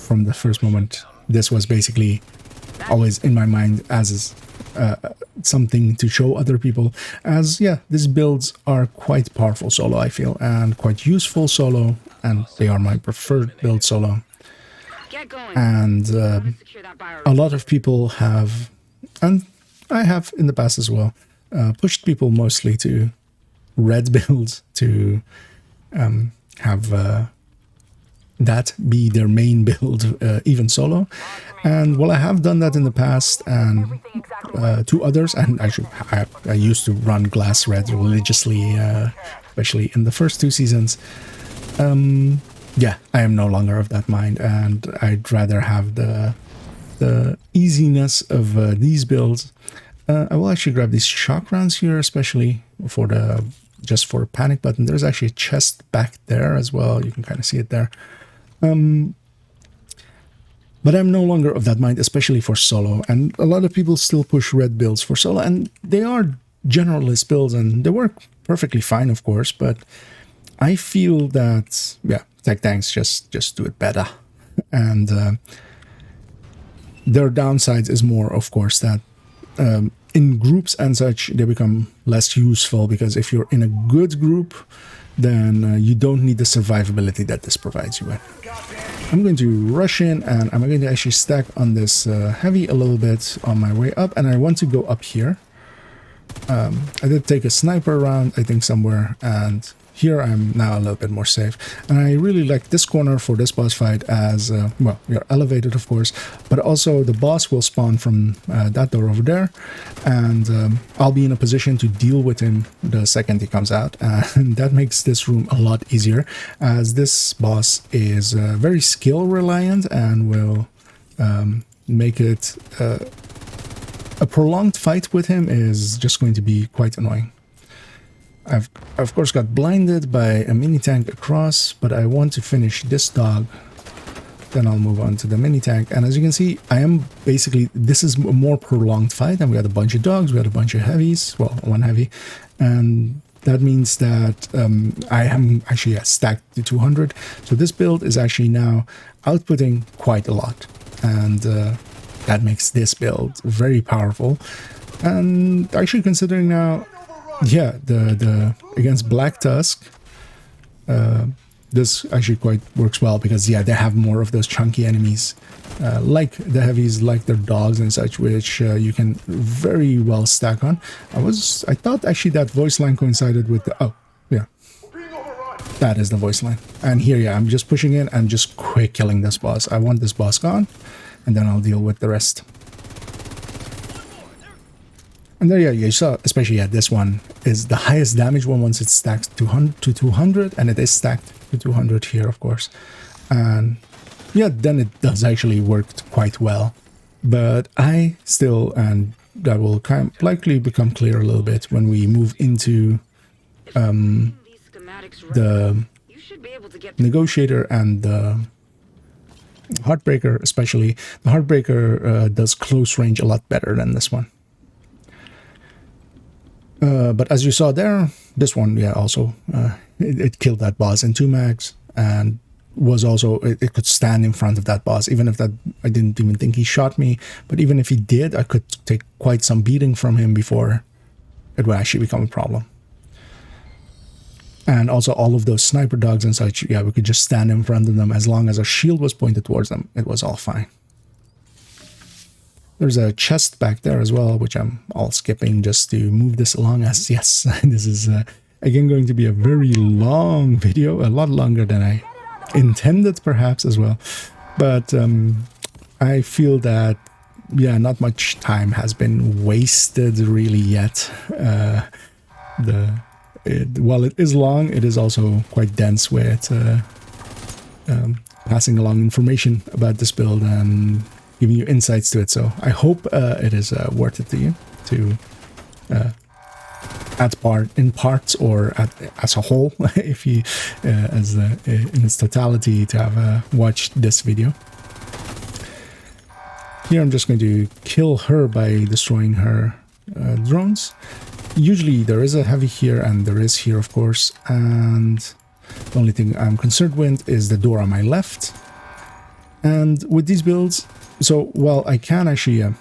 from the first moment this was basically always in my mind as something to show other people, as yeah, these builds are quite powerful solo, I feel, and quite useful solo, and they are my preferred build solo. And a lot of people have, and I have in the past as well, pushed people mostly to red builds, to have that be their main build, even solo. And well, I have done that in the past, and to others, and actually I used to run glass red religiously, especially in the first 2 seasons. Yeah, I am no longer of that mind, and I'd rather have the easiness of these builds. I will actually grab these shock rounds here, especially for the just for a panic button. There's actually a chest back there as well. You can kind of see it there. But I'm no longer of that mind, especially for solo. And a lot of people still push red builds for solo, and they are generalist builds, and they work perfectly fine, of course. But I feel that, yeah, tech tanks just do it better. And their downsides is more, of course, that in groups and such, they become less useful, because if you're in a good group, then you don't need the survivability that this provides you with. I'm going to rush in and I'm going to actually stack on this heavy a little bit on my way up, and I want to go up here. I did take a sniper round, I think, somewhere, and here I'm now a little bit more safe. And I really like this corner for this boss fight as, well, we are elevated, of course, but also the boss will spawn from that door over there, and I'll be in a position to deal with him the second he comes out, and that makes this room a lot easier, as this boss is very skill reliant and will make it... a prolonged fight with him is just going to be quite annoying. I've of course got blinded by a mini tank across, but I want to finish this dog. Then I'll move on to the mini tank. And as you can see, I am basically, this is a more prolonged fight, and we had a bunch of dogs, we had a bunch of heavies, well, one heavy, and that means that I am actually stacked to 200. So this build is actually now outputting quite a lot, and that makes this build very powerful. And actually considering now, yeah, the against Black Tusk, this actually quite works well, because yeah, they have more of those chunky enemies, like the heavies, like their dogs and such, which you can very well stack on. I thought actually that voice line coincided with the, oh yeah, that is the voice line. And here, yeah, I'm just pushing in and just quick killing this boss. I want this boss gone, and then I'll deal with the rest. And there, yeah, you saw, especially, yeah, this one is the highest damage one once it's stacked to 200, and it is stacked to 200 here, of course. And yeah, then it does actually work quite well. But I still, and that will kind of likely become clear a little bit when we move into the Negotiator and the Heartbreaker, especially. The Heartbreaker does close range a lot better than this one. But as you saw there, this one, yeah, also, it killed that boss in 2 mags, and was also, it could stand in front of that boss, even if that, I didn't even think he shot me, but even if he did, I could take quite some beating from him before it would actually become a problem. And also all of those sniper dogs and such, yeah, we could just stand in front of them. As long as our shield was pointed towards them, it was all fine. There's a chest back there as well, which I'm all skipping just to move this along, as yes, this is again going to be a very long video, a lot longer than I intended perhaps as well. But I feel that, yeah, not much time has been wasted really yet. While it is long, it is also quite dense with passing along information about this build and giving you insights to it. So I hope it is worth it to you to in parts or as a whole, if you in its totality, to have watched this video. Here I'm just going to kill her by destroying her drones. Usually there is a heavy here, and there is here, of course, and the only thing I'm concerned with is the door on my left. And with these builds, so while I can actually, I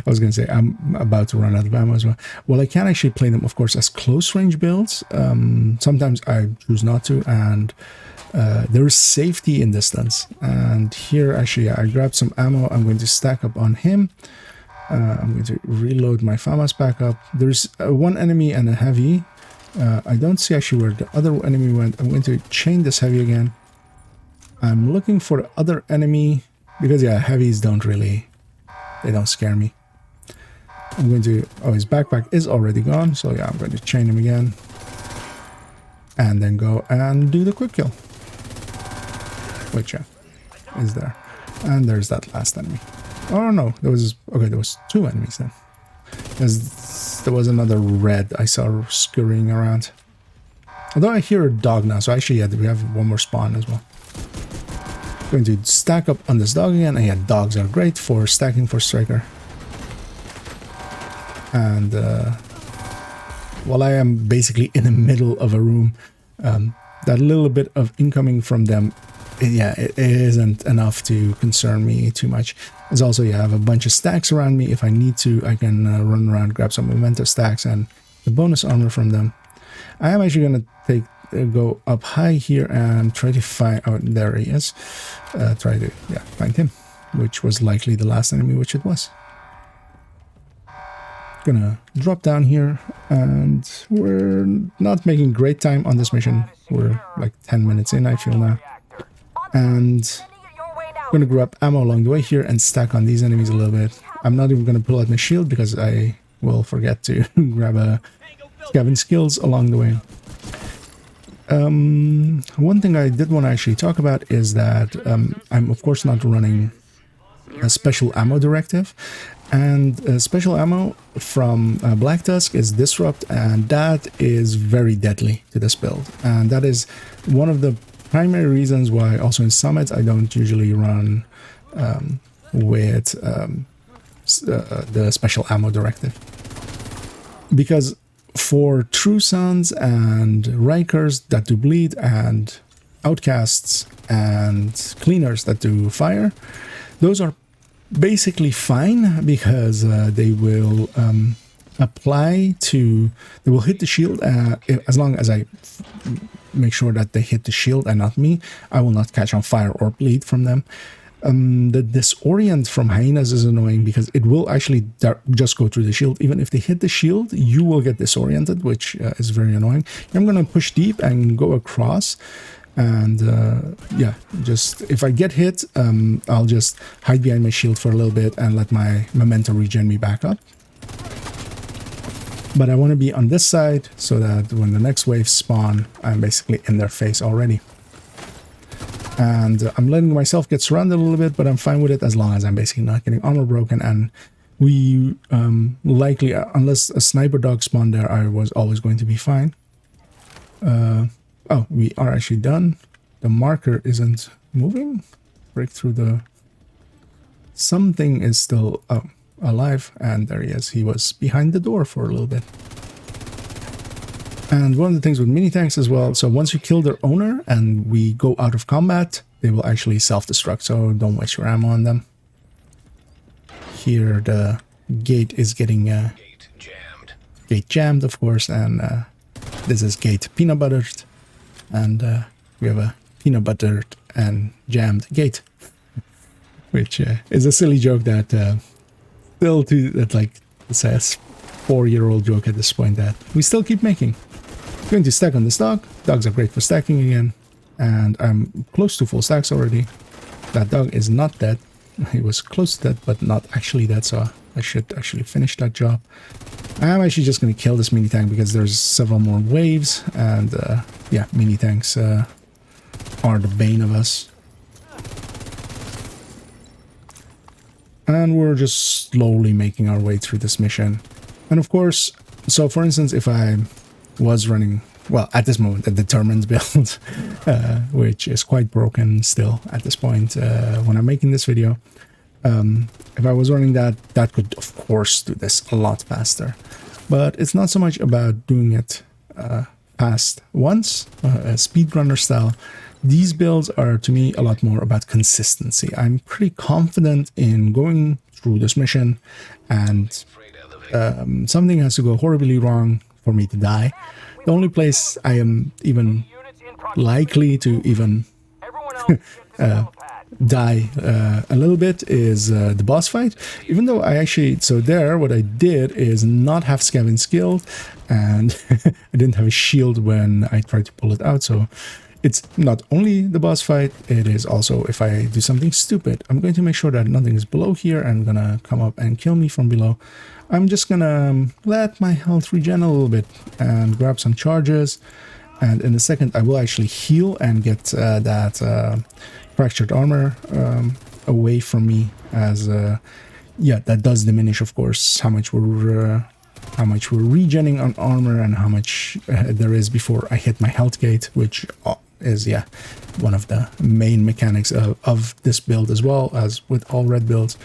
was going to say I'm about to run out of ammo as well. Well, I can actually play them, of course, as close range builds. Sometimes I choose not to, and there is safety in distance. And here, actually, I grabbed some ammo. I'm going to stack up on him. I'm going to reload my FAMAS back up. There's one enemy and a heavy. I don't see actually where the other enemy went. I'm going to chain this heavy again. I'm looking for the other enemy, because yeah, heavies don't really, they don't scare me. I'm going to, oh, his backpack is already gone, so yeah, I'm going to chain him again. And then go and do the quick kill. Which is there. And there's that last enemy. Oh no, there was, okay, there was 2 enemies then. There was another red I saw scurrying around. Although I hear a dog now, so actually, yeah, we have one more spawn as well. Going to stack up on this dog again, and yeah, dogs are great for stacking for Striker. And while I am basically in the middle of a room, that little bit of incoming from them, yeah, it isn't enough to concern me too much. There's also, yeah, I have a bunch of stacks around me. If I need to, I can run around, grab some memento stacks and the bonus armor from them. I am actually going to take go up high here and try to find... Oh, there he is. Try to, yeah, find him, which was likely the last enemy, which it was. Gonna drop down here, and we're not making great time on this mission. We're like 10 minutes in, I feel now. And I'm gonna grab ammo along the way here and stack on these enemies a little bit. I'm not even gonna pull out my shield because I will forget to grab a Scaven skills along the way. One thing I did want to actually talk about is that I'm of course not running a special ammo directive, and special ammo from Black Tusk is Disrupt, and that is very deadly to this build, and that is one of the primary reasons why also in Summits I don't usually run with the special ammo directive, because for True Sons and Rikers that do bleed, and Outcasts and Cleaners that do fire, those are basically fine because they will they will hit the shield as long as I make sure that they hit the shield and not me. I will not catch on fire or bleed from them. The disorient from hyenas is annoying because it will actually just go through the shield. Even if they hit the shield, you will get disoriented, which is very annoying. I'm going to push deep and go across. And yeah, just if I get hit, I'll just hide behind my shield for a little bit and let my memento regen me back up. But I want to be on this side so that when the next waves spawn, I'm basically in their face already. And I'm letting myself get surrounded a little bit, but I'm fine with it as long as I'm basically not getting armor broken. And we likely, unless a sniper dog spawned there, I was always going to be fine. Oh, we are actually done. The marker isn't moving. Break through the... Something is still alive, and there he is. He was behind the door for a little bit. And one of the things with mini tanks as well, so once you kill their owner and we go out of combat, they will actually self-destruct, so don't waste your ammo on them. Here the gate is getting gate jammed, of course, and this is gate peanut buttered, and we have a peanut buttered and jammed gate, which is a silly joke that still that like it's a 4-year-old joke at this point that we still keep making. Going to stack on this dog. Dogs are great for stacking again, and I'm close to full stacks already. That dog is not dead. He was close to dead, but not actually dead, so I should actually finish that job. I'm actually just going to kill this mini tank because there's several more waves, and yeah, mini tanks are the bane of us. And we're just slowly making our way through this mission. And of course, so for instance, if I was running, well, at this moment, a determined build, which is quite broken still at this point when I'm making this video. If I was running that, that could, of course, do this a lot faster. But it's not so much about doing it fast once, speedrunner style. These builds are, to me, a lot more about consistency. I'm pretty confident in going through this mission, and something has to go horribly wrong for me to die. The only place I am even likely to even die a little bit is the boss fight, even though I actually, so there what I did is not have Scaven skilled, and I didn't have a shield when I tried to pull it out, so it's not only the boss fight, it is also if I do something stupid. I'm going to make sure that nothing is below here and gonna come up and kill me from below. I'm just gonna let my health regen a little bit and grab some charges, and in a second I will actually heal and get that fractured armor away from me, as yeah, that does diminish, of course, how much we're regenning on armor and how much there is before I hit my health gate, which is, yeah, one of the main mechanics of this build, as well as with all red builds.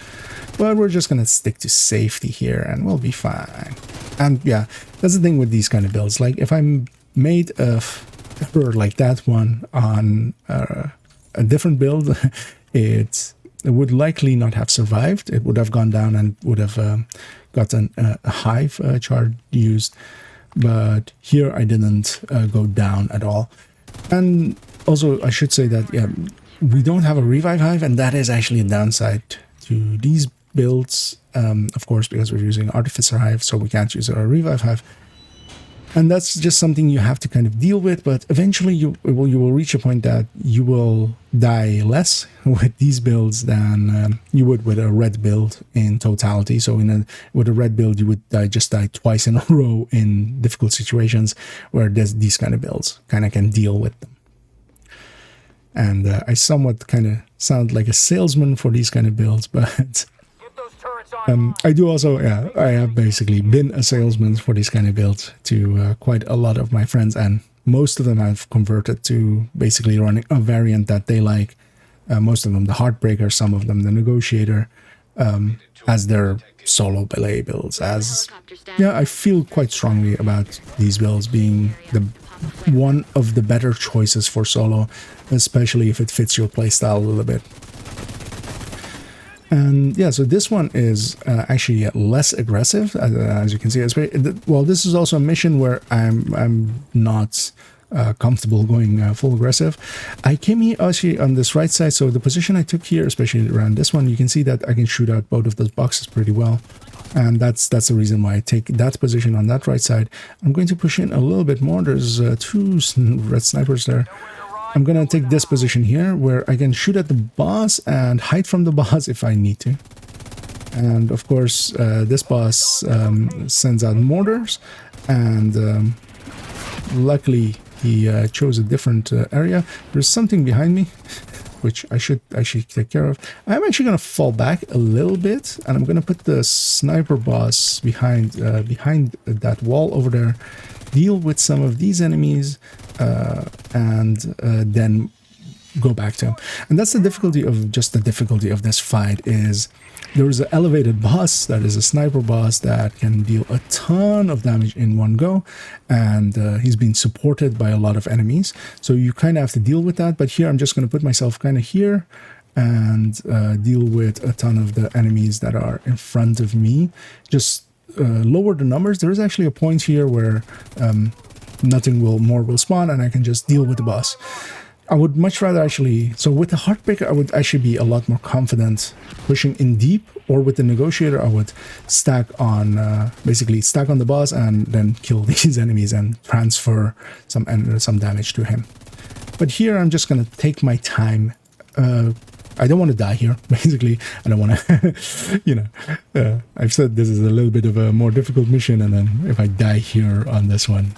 But we're just gonna stick to safety here and we'll be fine. And yeah, that's the thing with these kind of builds. Like if I'm made of error like that one on a different build, it would likely not have survived. It would have gone down and would have gotten a hive charge used. but here I didn't go down at all. And also I should say that we don't have a revive hive, and that is actually a downside to these builds, of course, because we're using artificer hive, so we can't use a revive hive. And that's just something you have to kind of deal with, but eventually you will reach a point that you will die less with these builds than you would with a red build in totality. So with a red build, you would just die twice in a row in difficult situations, where these kind of builds kind of can deal with them. And I somewhat kind of sound like a salesman for these kind of builds, but I do also, I have basically been a salesman for these kind of builds to quite a lot of my friends, and most of them have converted to basically running a variant that they like. Most of them the Heartbreaker, some of them the Negotiator, as their solo belay builds. I feel quite strongly about these builds being one of the better choices for solo, especially if it fits your playstyle a little bit. And yeah, so this one is actually less aggressive, as you can see. Well, this is also a mission where I'm not comfortable going full aggressive. I came here actually on this right side, so the position I took here, especially around this one, you can see that I can shoot out both of those boxes pretty well. And that's the reason why I take that position on that right side. I'm going to push in a little bit more. There's two red snipers there. I'm gonna take this position here where I can shoot at the boss and hide from the boss if I need to. And of course, this boss sends out mortars, and luckily he chose a different area. There's something behind me, which I should actually take care of. I'm actually gonna fall back a little bit, and I'm gonna put the sniper boss behind that wall over there, deal with some of these enemies, and then go back to him. And that's the difficulty of this fight, is there is an elevated boss that is a sniper boss that can deal a ton of damage in one go, and he's being supported by a lot of enemies, so you kind of have to deal with that. But here I'm just going to put myself kind of here and deal with a ton of the enemies that are in front of me. Just lower the numbers. There is actually a point here where nothing more will spawn, and I can just deal with the boss. I would much rather actually, so with the Heartbreaker, I would actually be a lot more confident pushing in deep, or with the Negotiator, I would stack on, basically stack on the boss and then kill these enemies and transfer some damage to him. But here I'm just going to take my time. I don't want to die here, basically. I don't want to, I've said this is a little bit of a more difficult mission, and then if I die here on this one,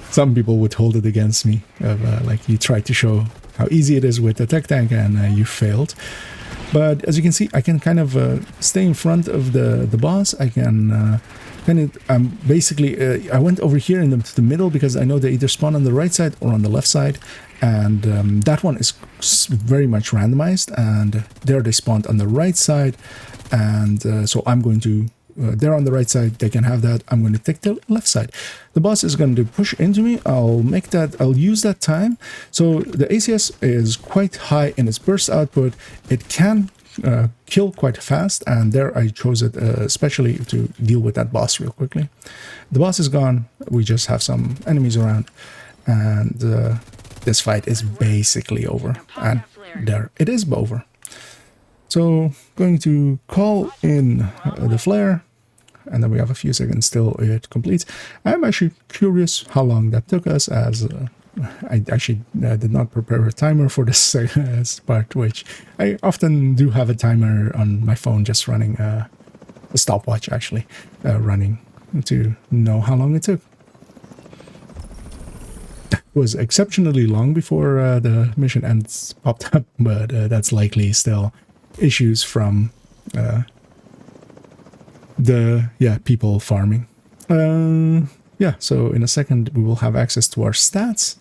some people would hold it against me, like you tried to show how easy it is with the tech tank and you failed. But as you can see, I can kind of stay in front of the boss. I can basically, I went over here to the middle because I know they either spawn on the right side or on the left side, and that one is very much randomized, and there they spawned on the right side, and so I'm going to they're on the right side, they can have that. I'm going to take the left side. The boss is going to push into me. I'll use that time. So the ACS is quite high in its burst output. It can kill quite fast, and there I chose it especially to deal with that boss real quickly. The boss is gone. We just have some enemies around, and this fight is basically over. And there it is over. So going to call in the flare, and then we have a few seconds till it completes. I'm actually curious how long that took us, as I actually did not prepare a timer for this part, which I often do have a timer on my phone, just running a stopwatch, actually, running to know how long it took. It was exceptionally long before the mission ends popped up, but that's likely still issues from people farming. So in a second we will have access to our stats,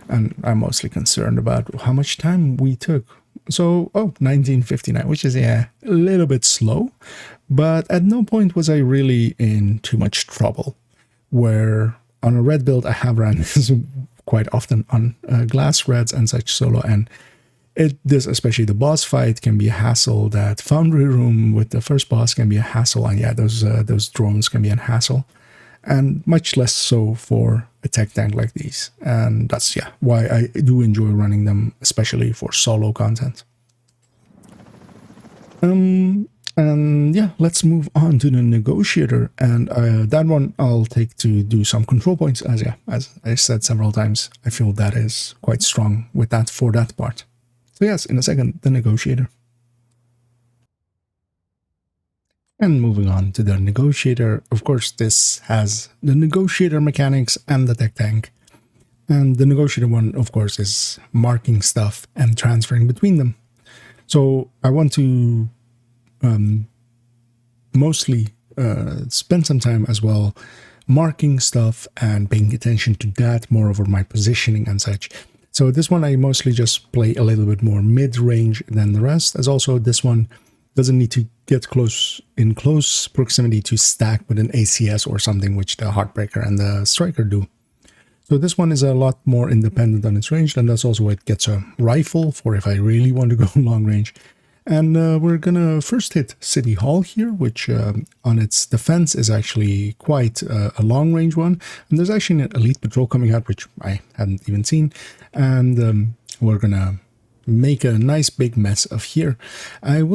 and I'm mostly concerned about how much time we took. So 1959, which is a little bit slow, but at no point was I really in too much trouble, where on a red build I have ran this quite often on glass reds and such solo, and this, especially the boss fight, can be a hassle. That foundry room with the first boss can be a hassle, and yeah, those drones can be a hassle. and much less so for a tech tank like these. And that's why I do enjoy running them, especially for solo content. And yeah, let's move on to the Negotiator, and that one I'll take to do some control points, as I said several times, I feel that is quite strong with that for that part. So yes, in a second, the Negotiator. And moving on to the Negotiator, of course, this has the Negotiator mechanics and the tech tank. And the Negotiator one, of course, is marking stuff and transferring between them. So I want to mostly spend some time as well marking stuff and paying attention to that more over my positioning and such. So this one I mostly just play a little bit more mid-range than the rest, as also this one doesn't need to get in close proximity to stack with an ACS or something, which the Heartbreaker and the Striker do. So this one is a lot more independent on its range, and that's also why it gets a rifle for if I really want to go long range. And we're gonna first hit City Hall here, which on its defense is actually quite a long range one. And there's actually an elite patrol coming out, which I hadn't even seen. And we're gonna make a nice big mess of here. I'm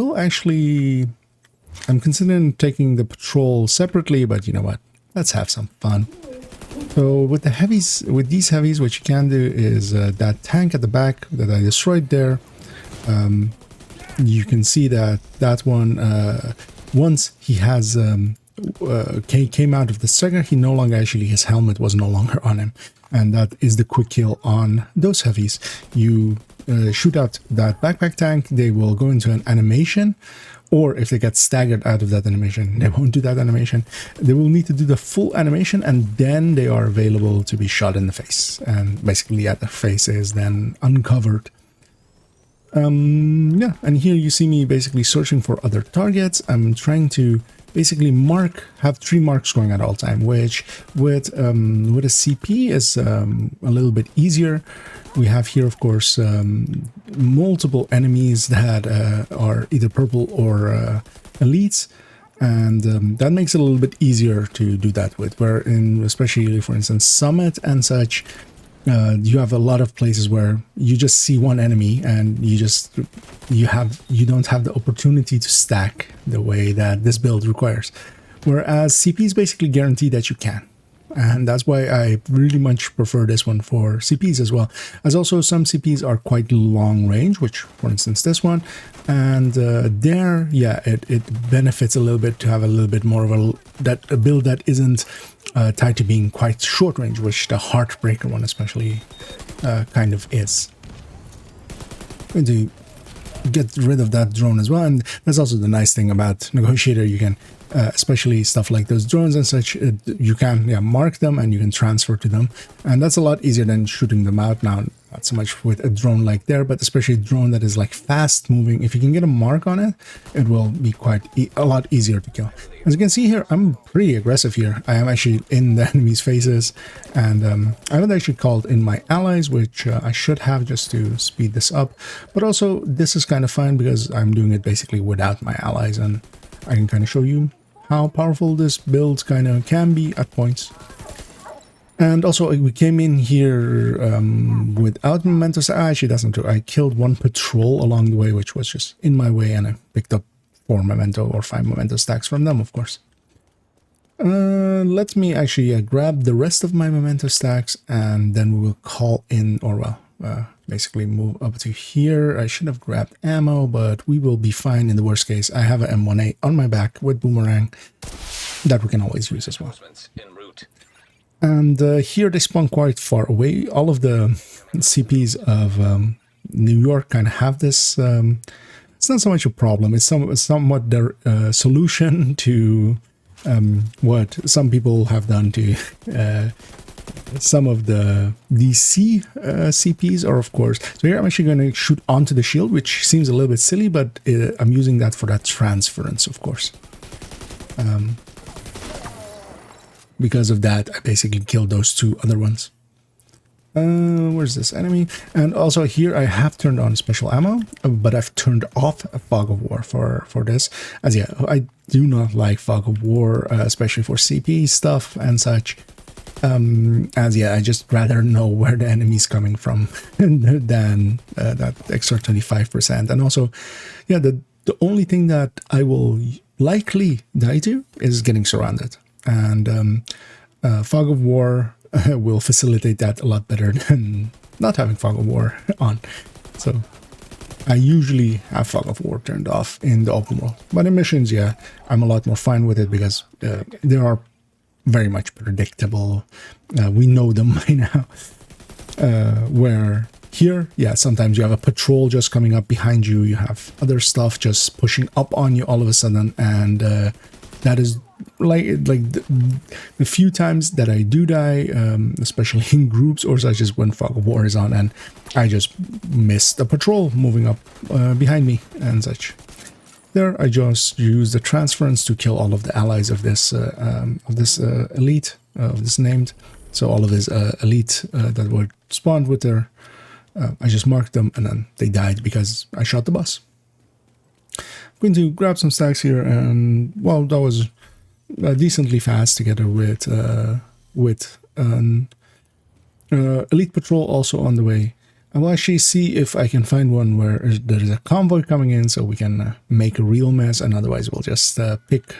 considering taking the patrol separately, but you know what? Let's have some fun. So with the heavies, with these heavies, what you can do is that tank at the back that I destroyed there. You can see that one, once he has came out of the striker, he no longer his helmet was no longer on him, and that is the quick kill on those heavies. You shoot out that backpack tank, they will go into an animation, or if they get staggered out of that animation, they won't do that animation. They will need to do the full animation, and then they are available to be shot in the face, and basically the face is then uncovered. And here you see me basically searching for other targets. I'm trying to basically have 3 marks going at all time, which with a CP is a little bit easier. We have here, of course, multiple enemies that are either purple or elites, and that makes it a little bit easier to do that with. Where especially for instance Summit and such, you have a lot of places where you just see one enemy and you don't have the opportunity to stack the way that this build requires. Whereas CPs basically guarantee that you can. And that's why I really much prefer this one for CPs as well. As also some CPs are quite long range, which for instance this one. And it benefits a little bit to have a little bit more of a build that isn't tied to being quite short range, which the Heartbreaker one especially kind of is. I'm going to get rid of that drone as well, and that's also the nice thing about Negotiator. You can especially stuff like those drones and such, you can mark them and you can transfer to them, and that's a lot easier than shooting them out. Now, not so much with a drone like there, but especially a drone that is like fast moving. If you can get a mark on it, it will be a lot easier to kill. As you can see here, I'm pretty aggressive here. I am actually in the enemy's faces, and I haven't actually called in my allies, which I should have just to speed this up. But also, this is kind of fine because I'm doing it basically without my allies, and I can kind of show you how powerful this build kind of can be at points. And also, we came in here without mementos. Actually, that's not true. I killed one patrol along the way, which was just in my way, and I picked up 4 memento or 5 memento stacks from them, of course. Let me actually grab the rest of my memento stacks, and then we will call in, or basically move up to here. I should have grabbed ammo, but we will be fine in the worst case. I have an M1A on my back with boomerang that we can always use as well. And here they spawn quite far away. All of the CPs of New York kind of have this. It's not so much a problem. It's somewhat their solution to what some people have done to some of the DC CPs, or of course. So here I'm actually going to shoot onto the shield, which seems a little bit silly, but I'm using that for that transference, of course. Because of that, I basically killed those 2 other ones. Where's this enemy? And also here I have turned on special ammo, but I've turned off a fog of war for this, as yeah, I do not like fog of war, especially for CP stuff and such. As yeah, I just rather know where the enemy's coming from than that extra 25%. And also, yeah, the only thing that I will likely die to is getting surrounded, and fog of war will facilitate that a lot better than not having fog of war on. So I usually have fog of war turned off in the open world, but in missions, yeah, I'm a lot more fine with it because they are very much predictable. We know them by now. Where here, yeah, sometimes you have a patrol just coming up behind you, you have other stuff just pushing up on you all of a sudden, and that is like the few times that I do die, especially in groups or such as when fog of war is on and I just missed a patrol moving up behind me and such. There I just use the transference to kill all of the allies of this elite, of this named. So all of his elite that were spawned with their, I just marked them and then they died because I shot the boss. I'm going to grab some stacks here, and well, that was decently fast together with an elite patrol also on the way. I will actually see if I can find one where there is a convoy coming in, so we can make a real mess, and otherwise we'll just pick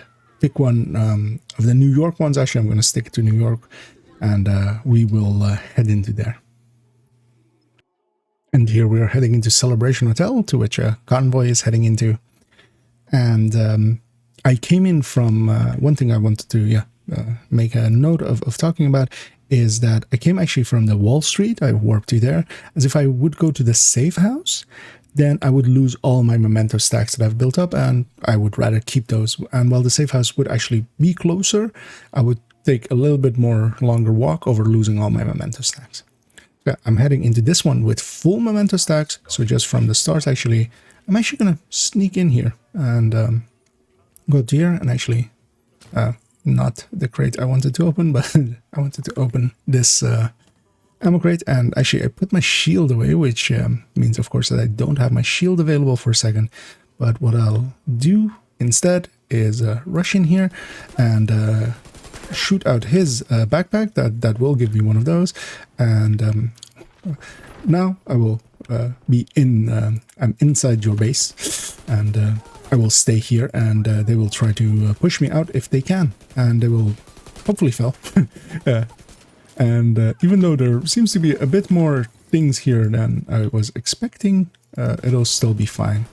one of the New York ones. Actually, I'm going to stick to New York, and we will head into there. And here we are heading into Celebration Hotel, to which a convoy is heading into. And I came in from one thing I wanted to make a note of talking about is that I came actually from the Wall Street. I warped to there, as if I would go to the safe house, then I would lose all my memento stacks that I've built up, and I would rather keep those. And while the safe house would actually be closer, I would take a little bit more longer walk over losing all my memento stacks. Yeah, I'm heading into this one with full memento stacks, so just from the start actually, I'm actually going to sneak in here and go to here and actually, not the crate I wanted to open, but I wanted to open this ammo crate, and actually I put my shield away, which means of course that I don't have my shield available for a second. But what I'll do instead is rush in here and shoot out his backpack. That will give me one of those, and now I will be in, I'm inside your base, and I will stay here, and they will try to push me out if they can, and they will hopefully fail. And even though there seems to be a bit more things here than I was expecting, it'll still be fine.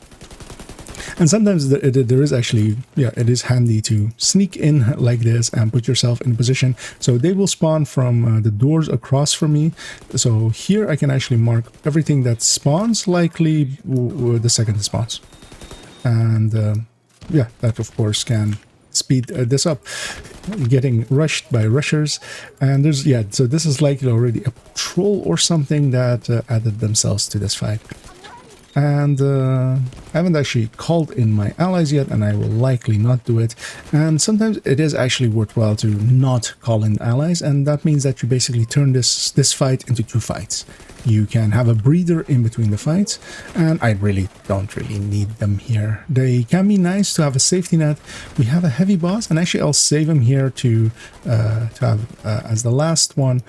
And sometimes there is actually, yeah, it is handy to sneak in like this and put yourself in position. So they will spawn from the doors across from me. So here I can actually mark everything that spawns likely the second it spawns. And yeah, that of course can speed this up. Getting rushed by rushers, and there's, yeah, so this is likely already a patrol or something that added themselves to this fight. And I haven't actually called in my allies yet, and I will likely not do it. And sometimes it is actually worthwhile to not call in allies, and that means that you basically turn this fight into two fights. You can have a breather in between the fights, and I really don't need them here. They can be nice to have a safety net. We have a heavy boss, and actually I'll save him here to have as the last one,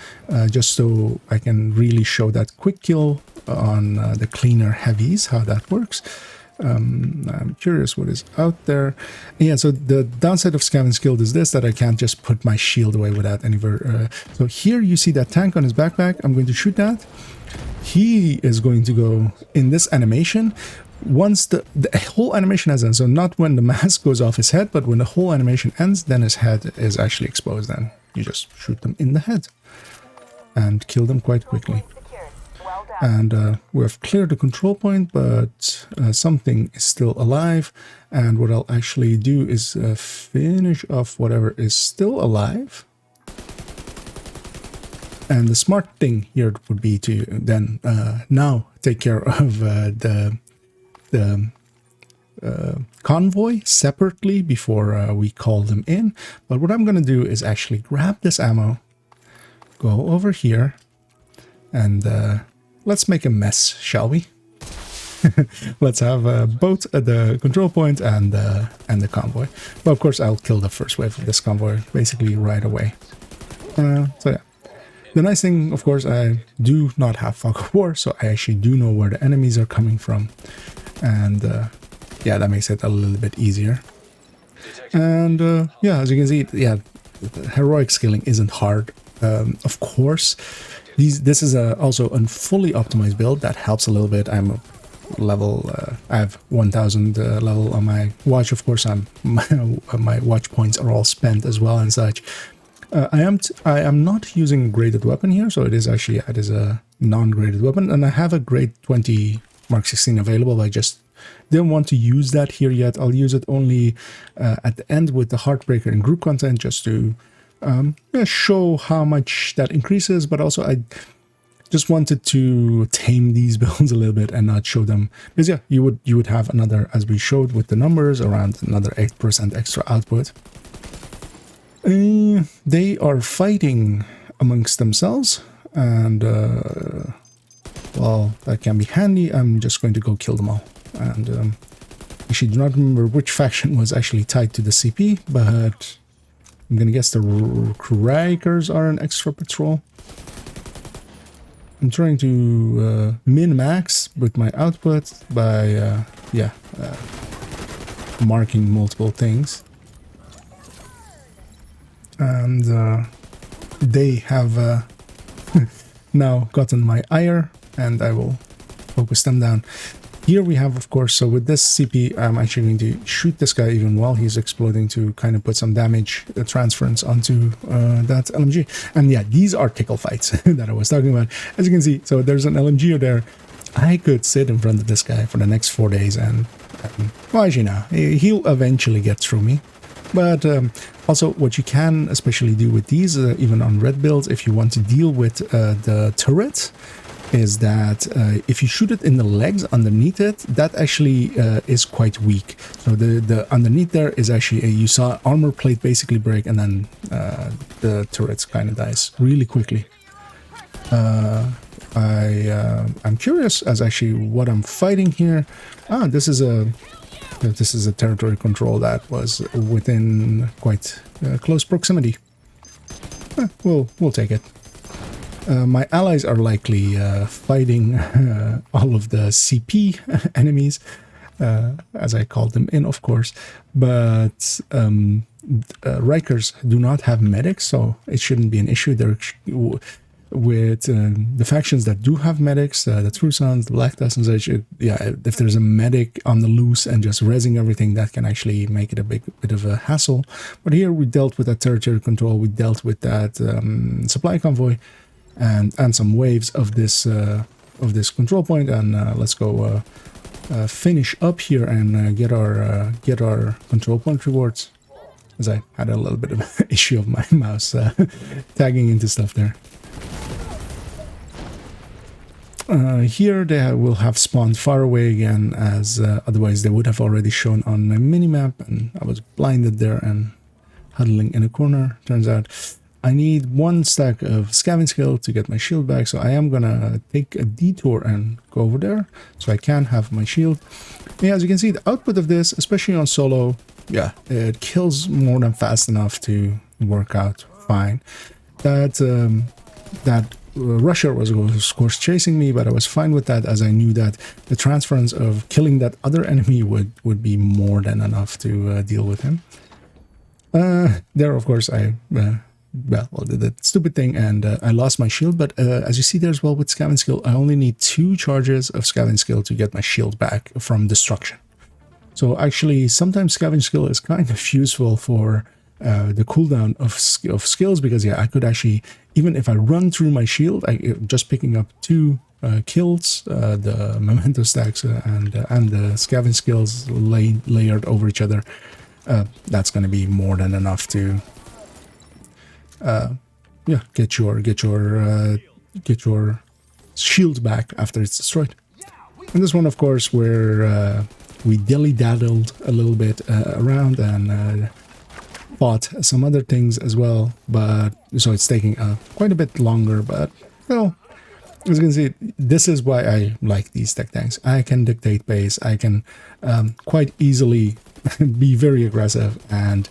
just so I can really show that quick kill on the cleaner heavies, how that works. I'm curious what is out there. Yeah, so the downside of Scaven's Guild is this, that I can't just put my shield away without any... so here you see that tank on his backpack. I'm going to shoot that. He is going to go in this animation once the whole animation has ended. So not when the mask goes off his head, but when the whole animation ends, then his head is actually exposed. Then you just shoot them in the head and kill them quite quickly. And we have cleared the control point, but something is still alive. And what I'll actually do is finish off whatever is still alive. And the smart thing here would be to then now take care of the convoy separately before we call them in. But what I'm going to do is actually grab this ammo, go over here, And let's make a mess, shall we? Let's have both the control point and the convoy. But of course, I'll kill the first wave of this convoy basically right away. So yeah. The nice thing, of course, I do not have fog of war, so I actually do know where the enemies are coming from. And yeah, that makes it a little bit easier. And yeah, as you can see, yeah, heroic skilling isn't hard. Of course, this is also a fully optimized build that helps a little bit. I'm a level, I have 1000 level on my watch. Of course, my watch points are all spent as well and such. I am not using a graded weapon here, so it is a non-graded weapon, and I have a grade 20 Mark 16 available. I just didn't want to use that here yet. I'll use it only at the end with the Heartbreaker and group content, just to show how much that increases, but also I just wanted to tame these builds a little bit and not show them, because yeah, you would have another, as we showed with the numbers, around another 8% extra output. They are fighting amongst themselves, and well, that can be handy. I'm just going to go kill them all. And actually do not remember which faction was actually tied to the CP, but I'm gonna guess the Rikers are an extra patrol. I'm trying to min-max with my output by marking multiple things. And they have now gotten my ire, and I will focus them down. Here we have, of course, so with this CP, I'm actually going to shoot this guy even while he's exploding to kind of put some damage transference onto that LMG. And yeah, these are tickle fights that I was talking about. As you can see, so there's an LMG there. I could sit in front of this guy for the next 4 days and well, actually no, he'll eventually get through me. But also what you can especially do with these, even on red builds, if you want to deal with the turret, is that if you shoot it in the legs underneath it, that actually is quite weak. So the underneath there is actually you saw armor plate basically break, and then the turret kind of dies really quickly. I'm curious as actually what I'm fighting here. This is a territory control that was within quite close proximity. We'll take it. My allies are likely fighting all of the CP enemies, as I called them in, of course, but Rikers do not have medics, so it shouldn't be an issue. They're with the factions that do have medics, the True Sons, the Black Dust and such, yeah, if there's a medic on the loose and just rezzing everything, that can actually make it a bit of a hassle. But here we dealt with that territory control, we dealt with that supply convoy, and some waves of this control point, and let's go finish up here and get our control point rewards. As I had a little bit of an issue of my mouse tagging into stuff there. Here they will have spawned far away again, as otherwise they would have already shown on my minimap, and I was blinded there and huddling in a corner. Turns out I need 1 stack of scavenge skill to get my shield back, so I am gonna take a detour and go over there so I can have my shield. Yeah, as you can see, the output of this, especially on solo, yeah, it kills more than fast enough to work out fine. That Russia was of course chasing me, but I was fine with that, as I knew that the transference of killing that other enemy would be more than enough to deal with him. There, of course, I did that stupid thing and I lost my shield, but as you see there as well with scavenge skill, I only need 2 charges of scavenge skill to get my shield back from destruction. So actually, sometimes scavenge skill is kind of useful for the cooldown of skills, because yeah, I could actually, even if I run through my shield, just picking up 2 kills, the memento stacks and the scavenge skills layered over each other, that's going to be more than enough to yeah, get your shield back after it's destroyed. And this one, of course, where we dilly-daddled a little bit around and fought some other things as well, but so it's taking quite a bit longer, but well, as you can see, this is why I like these tech tanks. I can dictate pace. I can quite easily be very aggressive and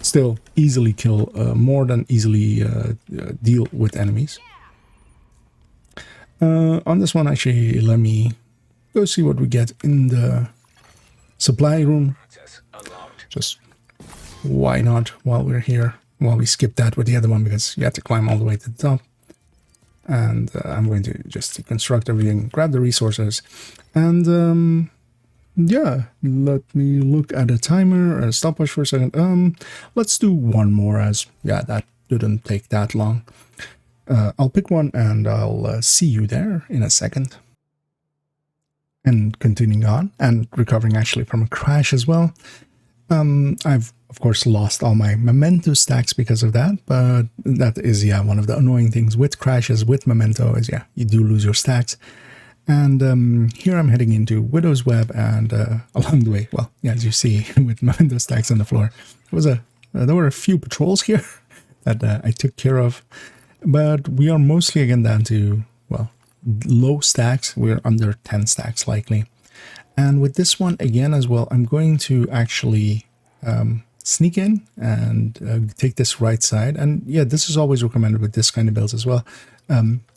still easily kill, more than easily deal with enemies. On this one, actually, let me go see what we get in the supply room. Just why not while we're here? While we skip that with the other one because you have to climb all the way to the top. And I'm going to just deconstruct everything, grab the resources, and yeah, let me look at a timer, a stopwatch for a second. Let's do one more, as yeah, that didn't take that long. I'll pick one and I'll see you there in a second. And continuing on and recovering actually from a crash as well. I've of course lost all my memento stacks because of that, but that is, yeah, one of the annoying things with crashes with memento is, yeah, you do lose your stacks. And here I'm heading into Widow's Web, and along the way, well, yeah, as you see with memento stacks on the floor, there were a few patrols here that I took care of, but we are mostly again down to, well, low stacks. We're under 10 stacks likely. And with this one again as well, I'm going to actually sneak in and take this right side. And yeah, this is always recommended with this kind of builds as well,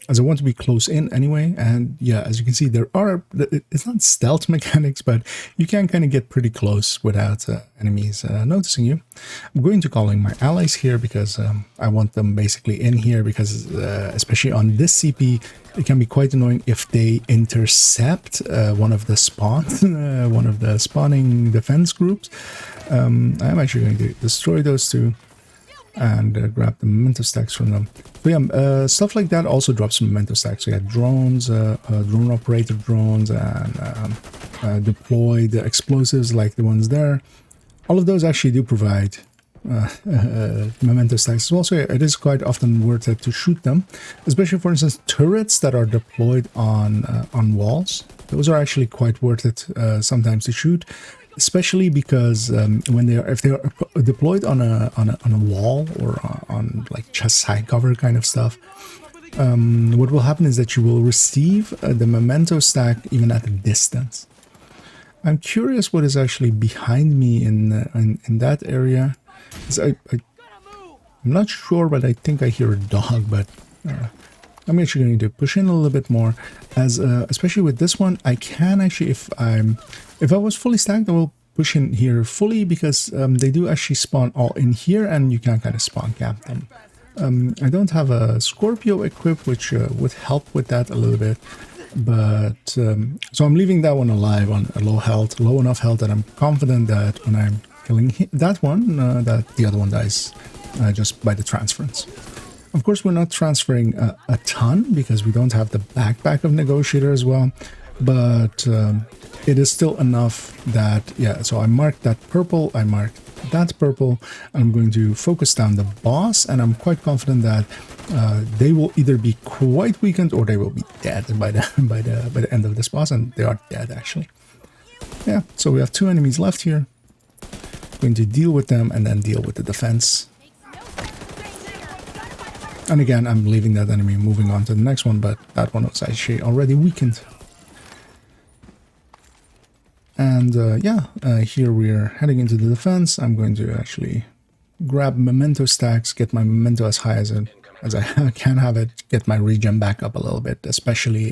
as I want to be close in anyway. And yeah, as you can see, there are, it's not stealth mechanics, but you can kind of get pretty close without enemies noticing you. I'm going to call in my allies here because I want them basically in here because especially on this CP, it can be quite annoying if they intercept one of the spawning defense groups. I'm actually going to destroy those two and grab the memento stacks from them. But yeah, stuff like that also drops some memento stacks. So yeah, drones, drone operator drones, and deployed explosives like the ones there. All of those actually do provide memento stacks as well, so it is quite often worth it to shoot them, especially for instance turrets that are deployed on walls. Those are actually quite worth it sometimes to shoot, especially because if they are deployed on a wall or on like chest side cover kind of stuff, what will happen is that you will receive the memento stack even at a distance. I'm curious what is actually behind me in that area. I'm not sure, but I think I hear a dog, but I'm actually going to push in a little bit more, as especially with this one, I can actually, if I was fully stacked, I will push in here fully because they do actually spawn all in here and you can kind of spawn cap them. I don't have a Scorpio equipped, which would help with that a little bit, but so I'm leaving that one alive on a low enough health that I'm confident that when I'm killing that one, that the other one dies just by the transference. Of course, we're not transferring a ton because we don't have the backpack of Negotiator as well, but it is still enough that, yeah, so I marked that purple, I marked that purple, I'm going to focus down the boss, and I'm quite confident that they will either be quite weakened or they will be dead by the end of this boss, and they are dead actually. Yeah, so we have 2 enemies left here. Going to deal with them and then deal with the defense. And again, I'm leaving that enemy, moving on to the next one, but that one was actually already weakened. And yeah, here we're heading into the defense. I'm going to actually grab memento stacks, get my memento as high as I can have it, get my regen back up a little bit, especially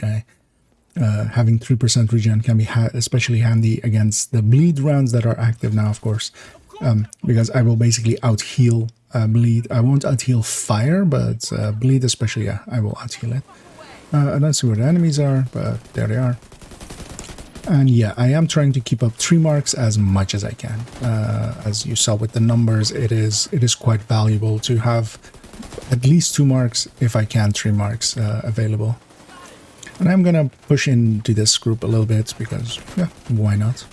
having 3% regen can be especially handy against the bleed rounds that are active now, of course, because I will basically out-heal bleed. I won't out-heal fire, but bleed especially, yeah, I will out-heal it. I don't see where the enemies are, but there they are. And yeah, I am trying to keep up 3 marks as much as I can. As you saw with the numbers, it is quite valuable to have at least 2 marks, if I can 3 marks available. And I'm gonna push into this group a little bit because, yeah, why not?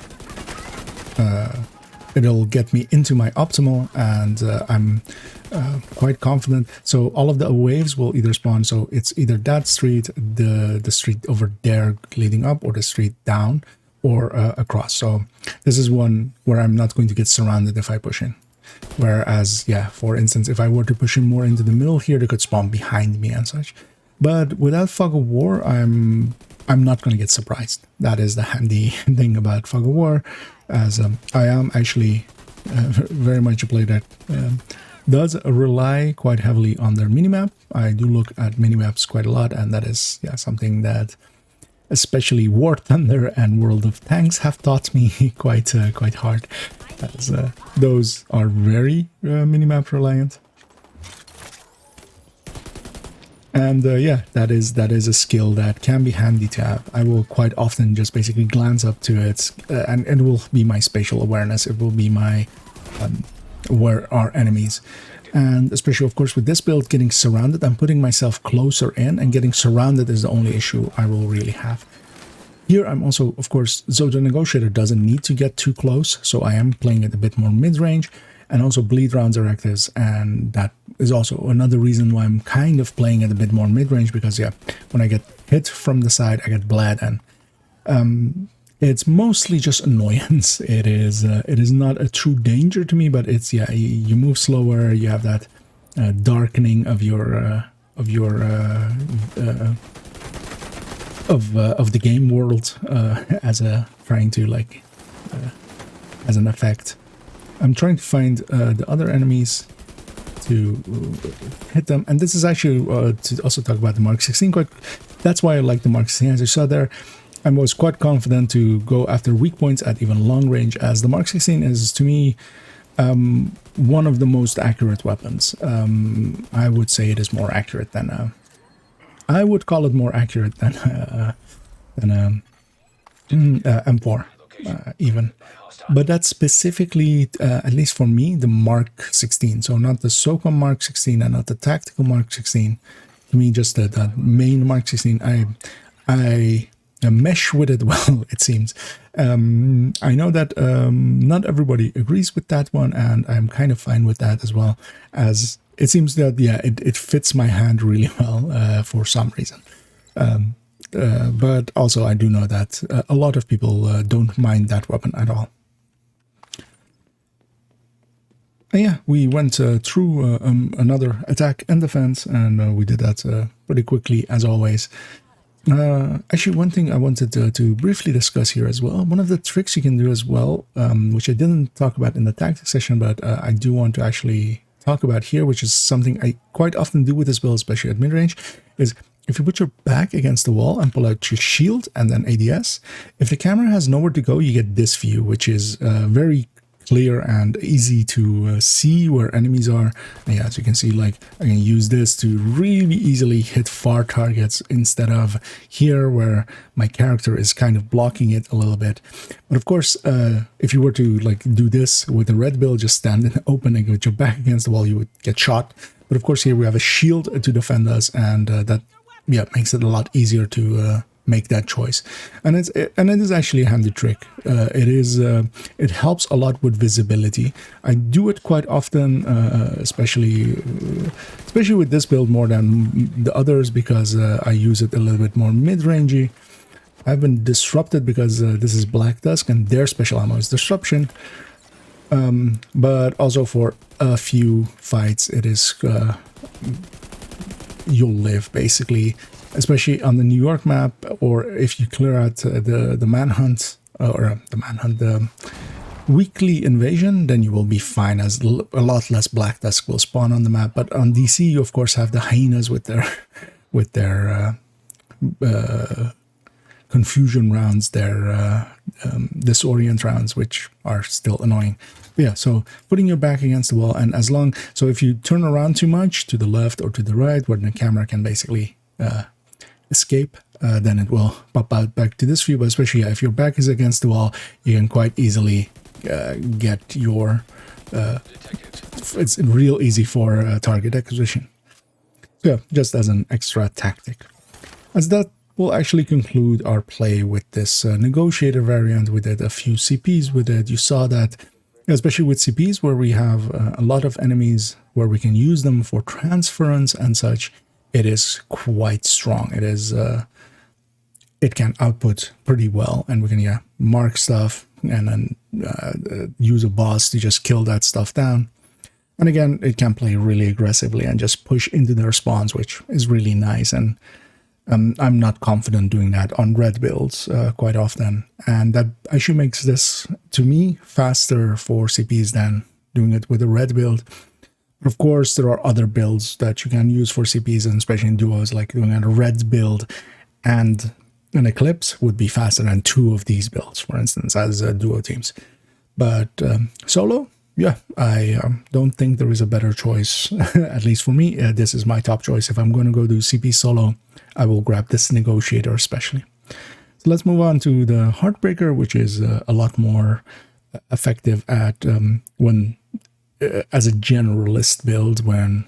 It'll get me into my optimal, and I'm quite confident. So all of the waves will either spawn, so it's either that street, the street over there leading up, or the street down, or across. So this is one where I'm not going to get surrounded if I push in. Whereas, yeah, for instance, if I were to push in more into the middle here, they could spawn behind me and such. But without Fog of War, I'm not going to get surprised. That is the handy thing about Fog of War, as I am actually very much a player that does rely quite heavily on their minimap. I do look at minimaps quite a lot, and that is something that especially War Thunder and World of Tanks have taught me quite hard, as those are very minimap reliant. And yeah, that is a skill that can be handy to have. I will quite often just basically glance up to it, and it will be my spatial awareness. It will be my where are enemies. And especially, of course, with this build, getting surrounded, I'm putting myself closer in, and getting surrounded is the only issue I will really have. Here, I'm also, of course, so the Negotiator doesn't need to get too close, so I am playing it a bit more mid-range, and also bleed rounds are actives, and that is also another reason why I'm kind of playing it a bit more mid-range, because, yeah, when I get hit from the side, I get bled, and it's mostly just annoyance. It is not a true danger to me, but it's, yeah, you move slower, you have that darkening of your of the game world as a trying to like as an effect. I'm trying to find the other enemies to hit them, and this is actually to also talk about the Mark 16. That's why I like the Mark 16. As you saw there, I was quite confident to go after weak points at even long range, as the Mark 16 is, to me, one of the most accurate weapons. I would say it is more accurate than I would call it more accurate than M4 even. But that's specifically, at least for me, the Mark 16. So not the SOCOM Mark 16 and not the tactical Mark 16. To me, just the main Mark 16. I mesh with it well, it seems. I know that not everybody agrees with that one, and I'm kind of fine with that as well, as it seems that, yeah, it fits my hand really well for some reason. But also I do know that a lot of people don't mind that weapon at all. And yeah, we went through another attack and defense, and we did that pretty quickly, as always. Actually, one thing I wanted to briefly discuss here as well, one of the tricks you can do as well, which I didn't talk about in the tactics session, but I do want to actually talk about here, which is something I quite often do with this build, especially at mid-range, is if you put your back against the wall and pull out your shield and then ADS, if the camera has nowhere to go, you get this view, which is very clear and easy to see where enemies are. And yeah, as you can see, like, I can use this to really easily hit far targets instead of here where my character is kind of blocking it a little bit. But of course, if you were to like do this with a red build, just stand in open and with your back against the wall, you would get shot. But of course, here we have a shield to defend us, and that, yeah, makes it a lot easier to make that choice. And it is actually a handy trick. It helps a lot with visibility. I do it quite often, especially with this build more than the others, because I use it a little bit more mid-rangey. I've been disrupted because this is Black Dusk and their special ammo is disruption. But also for a few fights, it is you'll live basically. Especially on the New York map, or if you clear out the manhunt, the weekly invasion, then you will be fine, as a lot less Black Dusk will spawn on the map. But on DC, you of course have the hyenas with their confusion rounds, their disorient rounds, which are still annoying. But yeah, so putting your back against the wall, and so if you turn around too much to the left or to the right, where the camera can basically escape, then it will pop out back to this view. But especially, yeah, if your back is against the wall, you can quite easily get your it's real easy for target acquisition. So yeah, just as an extra tactic. As that will actually conclude our play with this Negotiator variant. We did a few CPs with it. You saw that, especially with CPs where we have a lot of enemies where we can use them for transference and such, it is quite strong. It is it can output pretty well, and we can mark stuff and then use a boss to just kill that stuff down. And again, it can play really aggressively and just push into their spawns, which is really nice. And I'm not confident doing that on red builds quite often. And that actually makes this, to me, faster for CPs than doing it with a red build. Of course, there are other builds that you can use for CPs, and especially in duos, like doing a red build and an Eclipse would be faster than 2 of these builds, for instance, as duo teams. But solo, yeah, I don't think there is a better choice, at least for me. This is my top choice. If I'm going to go do CP solo, I will grab this Negotiator especially. So let's move on to the Heartbreaker, which is a lot more effective at when as a generalist build when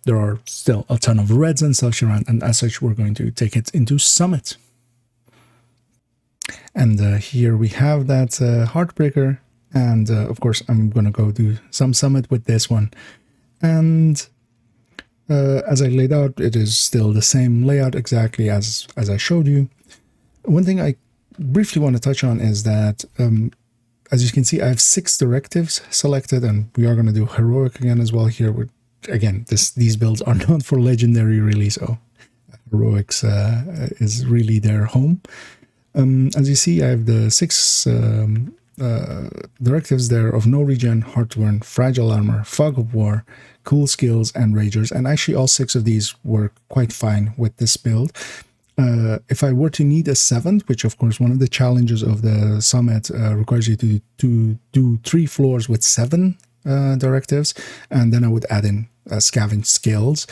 there are still a ton of reds and such around, and as such we're going to take it into Summit. And here we have that Heartbreaker, and of course I'm going to go do some Summit with this one. And as I laid out, it is still the same layout exactly as I showed you. One thing I briefly want to touch on is that as you can see, I have 6 directives selected, and we are going to do Heroic again as well here. Again, these builds are not for Legendary really, so Heroics is really their home. As you see, I have the 6 directives there of No Regen, Heartworn, Fragile Armor, Fog of War, Cool Skills, and Ragers, and actually all 6 of these work quite fine with this build. If I were to need a 7th, which of course one of the challenges of the Summit requires you to do 3 floors with 7 directives, and then I would add in Scavenge Skills.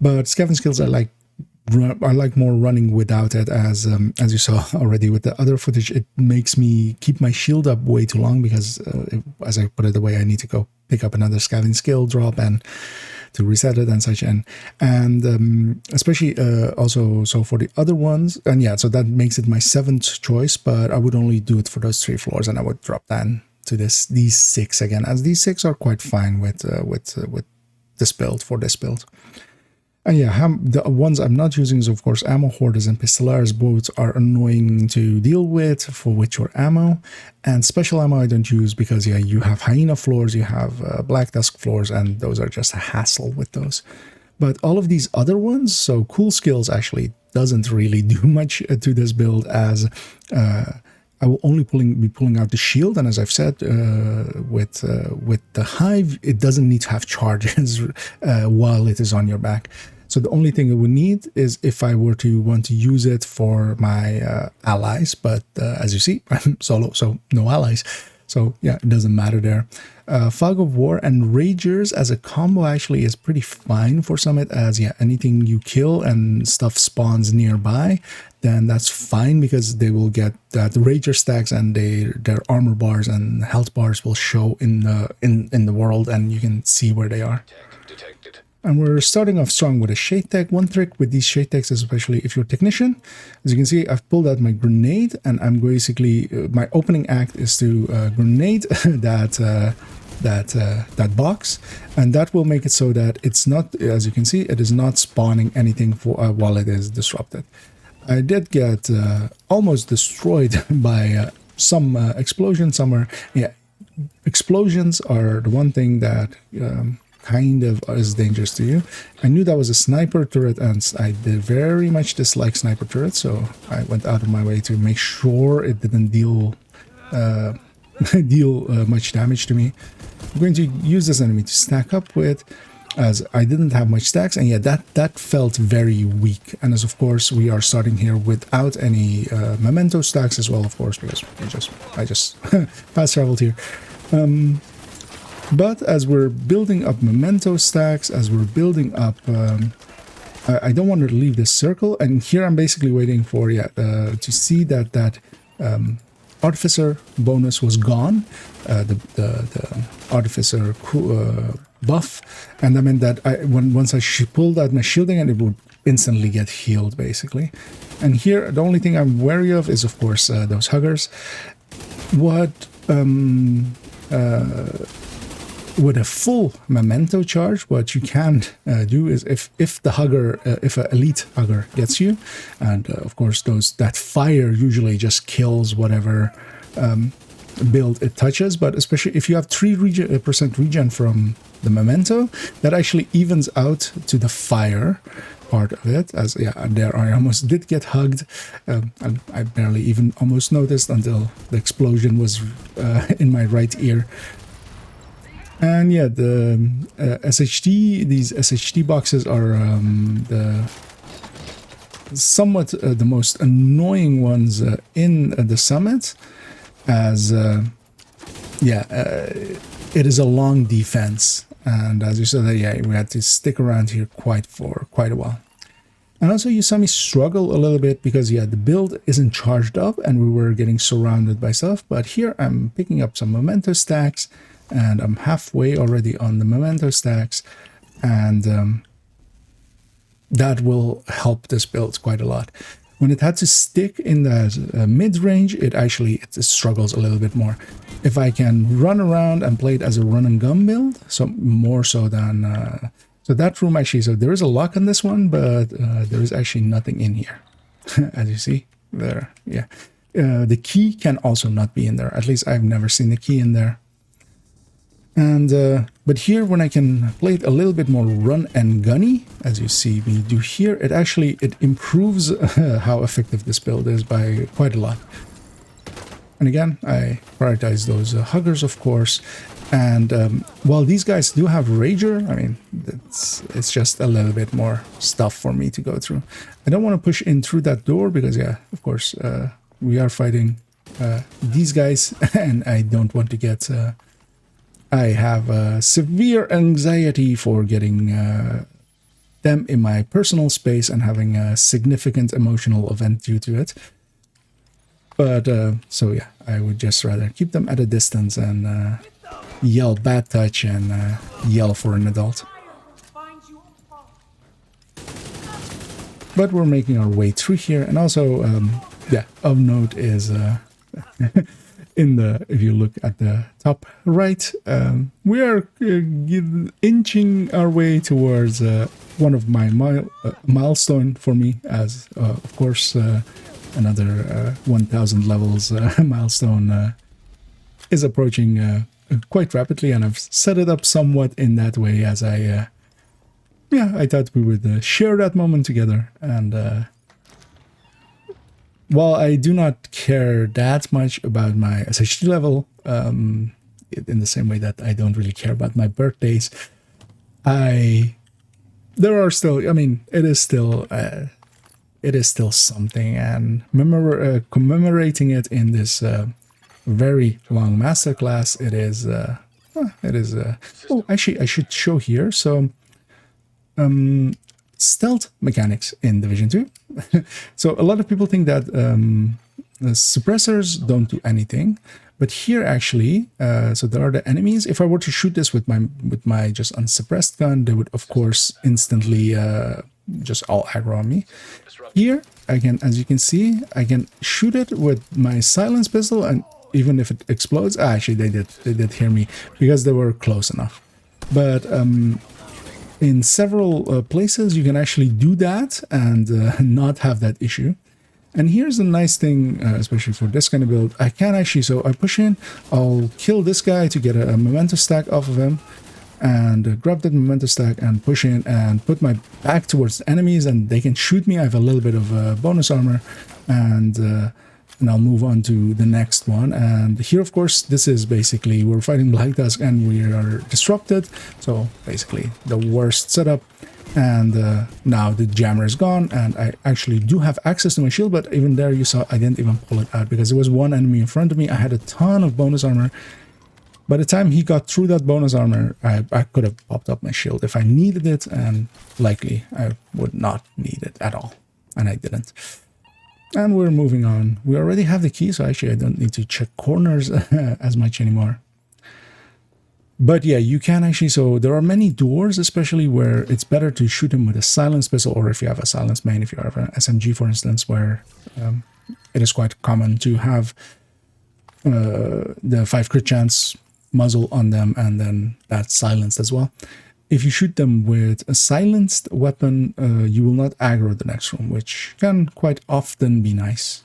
But Scavenge Skills I like more running without it, as you saw already with the other footage. It makes me keep my shield up way too long because as I put it away, I need to go pick up another Scavenge Skill drop and to reset it and such, and especially also so for the other ones, and yeah, so that makes it my 7th choice. But I would only do it for those 3 floors, and I would drop down to these 6 again, as these 6 are quite fine with this build for this build. And yeah, the ones I'm not using is, of course, Ammo Hoarders and Pistolaris. Both are annoying to deal with for with your ammo. And Special Ammo I don't use because, yeah, you have Hyena floors, you have Black Dusk floors, and those are just a hassle with those. But all of these other ones, so Cool Skills actually doesn't really do much to this build, as I will only be pulling out the shield, and as I've said, with the Hive, it doesn't need to have charges while it is on your back. So the only thing it would need is if I were to want to use it for my allies, but as you see, I'm solo, so no allies. So yeah, it doesn't matter there. Fog of War and Ragers as a combo actually is pretty fine for Summit, as yeah, anything you kill and stuff spawns nearby, then that's fine because they will get that Rager stacks, and their armor bars and health bars will show in the world, and you can see where they are. Detected. And we're starting off strong with a Shade Tech. One trick with these Shade Techs, especially if you're a Technician, as you can see, I've pulled out my grenade, and I'm basically, my opening act is to grenade that box, and that will make it so that it's not, as you can see, it is not spawning anything for while it is disrupted. I did get almost destroyed by some explosion somewhere. Yeah, explosions are the one thing that kind of is dangerous to you. I knew that was a sniper turret, and I did very much dislike sniper turrets, so I went out of my way to make sure it didn't deal much damage to me. I'm going to use this enemy to stack up with, as I didn't have much stacks, and yeah, that felt very weak. And as of course we are starting here without any memento stacks as well, of course, because I just fast traveled here. But as we're building up memento stacks, as we're building up, I don't want to leave this circle, and here I'm basically waiting for to see that Artificer bonus was gone, the Artificer buff, and I meant that once I pulled out my shielding, and it would instantly get healed basically. And here the only thing I'm wary of is, of course, those huggers. What with a full memento charge, what you can do is if the hugger, if an elite hugger gets you, and of course that fire usually just kills whatever build it touches, but especially if you have 3% regen from the memento, that actually evens out to the fire part of it. As yeah, there I almost did get hugged, and I barely even almost noticed until the explosion was in my right ear. And yeah, the these SHD boxes are the somewhat the most annoying ones in the summit, as it is a long defense, and as you said, yeah, we had to stick around here for quite a while. And also you saw me struggle a little bit because yeah, the build isn't charged up and we were getting surrounded by stuff, but here I'm picking up some memento stacks and I'm halfway already on the memento stacks, and that will help this build quite a lot. When it had to stick in that mid-range, it struggles a little bit more. If I can run around and play it as a run and gun build, so more so than... so that room actually, so there is a lock on this one, but there is actually nothing in here. As you see, there, yeah. The key can also not be in there. At least I've never seen the key in there. And but here, when I can play it a little bit more run and gunny, as you see me do here, it improves how effective this build is by quite a lot. And again, I prioritize those huggers, of course. And while these guys do have Rager, I mean, it's just a little bit more stuff for me to go through. I don't want to push in through that door because, yeah, of course, we are fighting these guys, and I don't want to get... I have severe anxiety for getting them in my personal space and having a significant emotional event due to it. But, so yeah, I would just rather keep them at a distance and yell bad touch and yell for an adult. But we're making our way through here, and also, yeah, of note is... if you look at the top right, we are inching our way towards one of my milestone for me, as of course another 1000 levels milestone is approaching quite rapidly, and I've set it up somewhat in that way, as I thought we would share that moment together. And while I do not care that much about my SHD level, in the same way that I don't really care about my birthdays, there are still, I mean, it is still something, and commemorating it in this very long masterclass, it is, oh, actually, I should show here, so, stealth mechanics in Division 2. So a lot of people think that the suppressors don't do anything, but here actually, so there are the enemies. If I were to shoot this with my just unsuppressed gun, they would of course instantly just all aggro on me. Here I can, as you can see, I can shoot it with my silence pistol, and even if it explodes, actually they did hear me because they were close enough. But in several places, you can actually do that and not have that issue. And here's the nice thing, especially for this kind of build, I can actually, so I push in, I'll kill this guy to get a memento stack off of him, and grab that memento stack and push in and put my back towards the enemies, and they can shoot me. I have a little bit of bonus armor, and I'll move on to the next one. And here, of course, this is basically, we're fighting Black Dusk and we are disrupted, so basically the worst setup. And now the jammer is gone, and I actually do have access to my shield, but even there you saw I didn't even pull it out because there was one enemy in front of me. I had a ton of bonus armor. By the time he got through that bonus armor, I could have popped up my shield if I needed it, and likely I would not need it at all, and I didn't. And we're moving on. We already have the key, so actually I don't need to check corners as much anymore. But yeah, you can actually, so there are many doors, especially where it's better to shoot them with a silence pistol, or if you have a silence main, if you have an SMG, for instance, where it is quite common to have the 5 crit chance muzzle on them, and then that's silenced as well. If you shoot them with a silenced weapon, you will not aggro the next room, which can quite often be nice.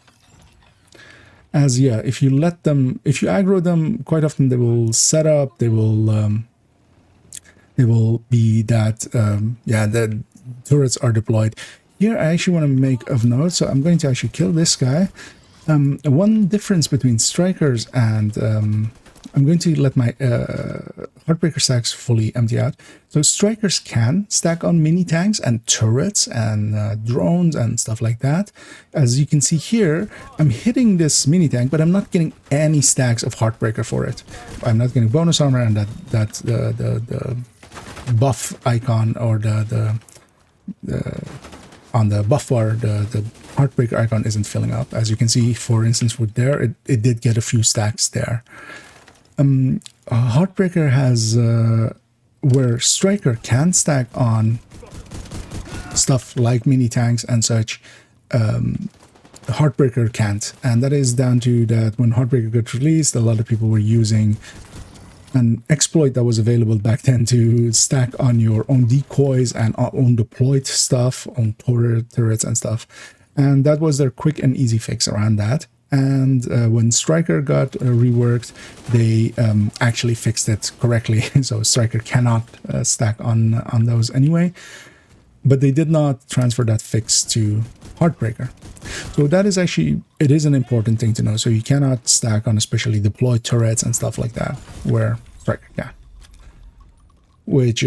As yeah, if you let them, if you aggro them, quite often they will set up, they will be that yeah, the turrets are deployed. Here I actually want to make of note, so I'm going to actually kill this guy. One difference between strikers and I'm going to let my Heartbreaker stacks fully empty out. So strikers can stack on mini tanks and turrets and drones and stuff like that. As you can see here, I'm hitting this mini tank, but I'm not getting any stacks of Heartbreaker for it. I'm not getting bonus armor, and the buff icon or the on the buff bar, the Heartbreaker icon isn't filling up. As you can see, for instance, with there, it did get a few stacks there. Heartbreaker has where Striker can stack on stuff like mini tanks and such. Heartbreaker can't, and that is down to that when Heartbreaker got released, a lot of people were using an exploit that was available back then to stack on your own decoys and own deployed stuff, on turrets and stuff. And that was their quick and easy fix around that. And when Striker got reworked, they actually fixed it correctly. So Striker cannot stack on those anyway. But they did not transfer that fix to Heartbreaker. So that is actually, it is an important thing to know. So you cannot stack on especially deployed turrets and stuff like that, where Striker can. Which,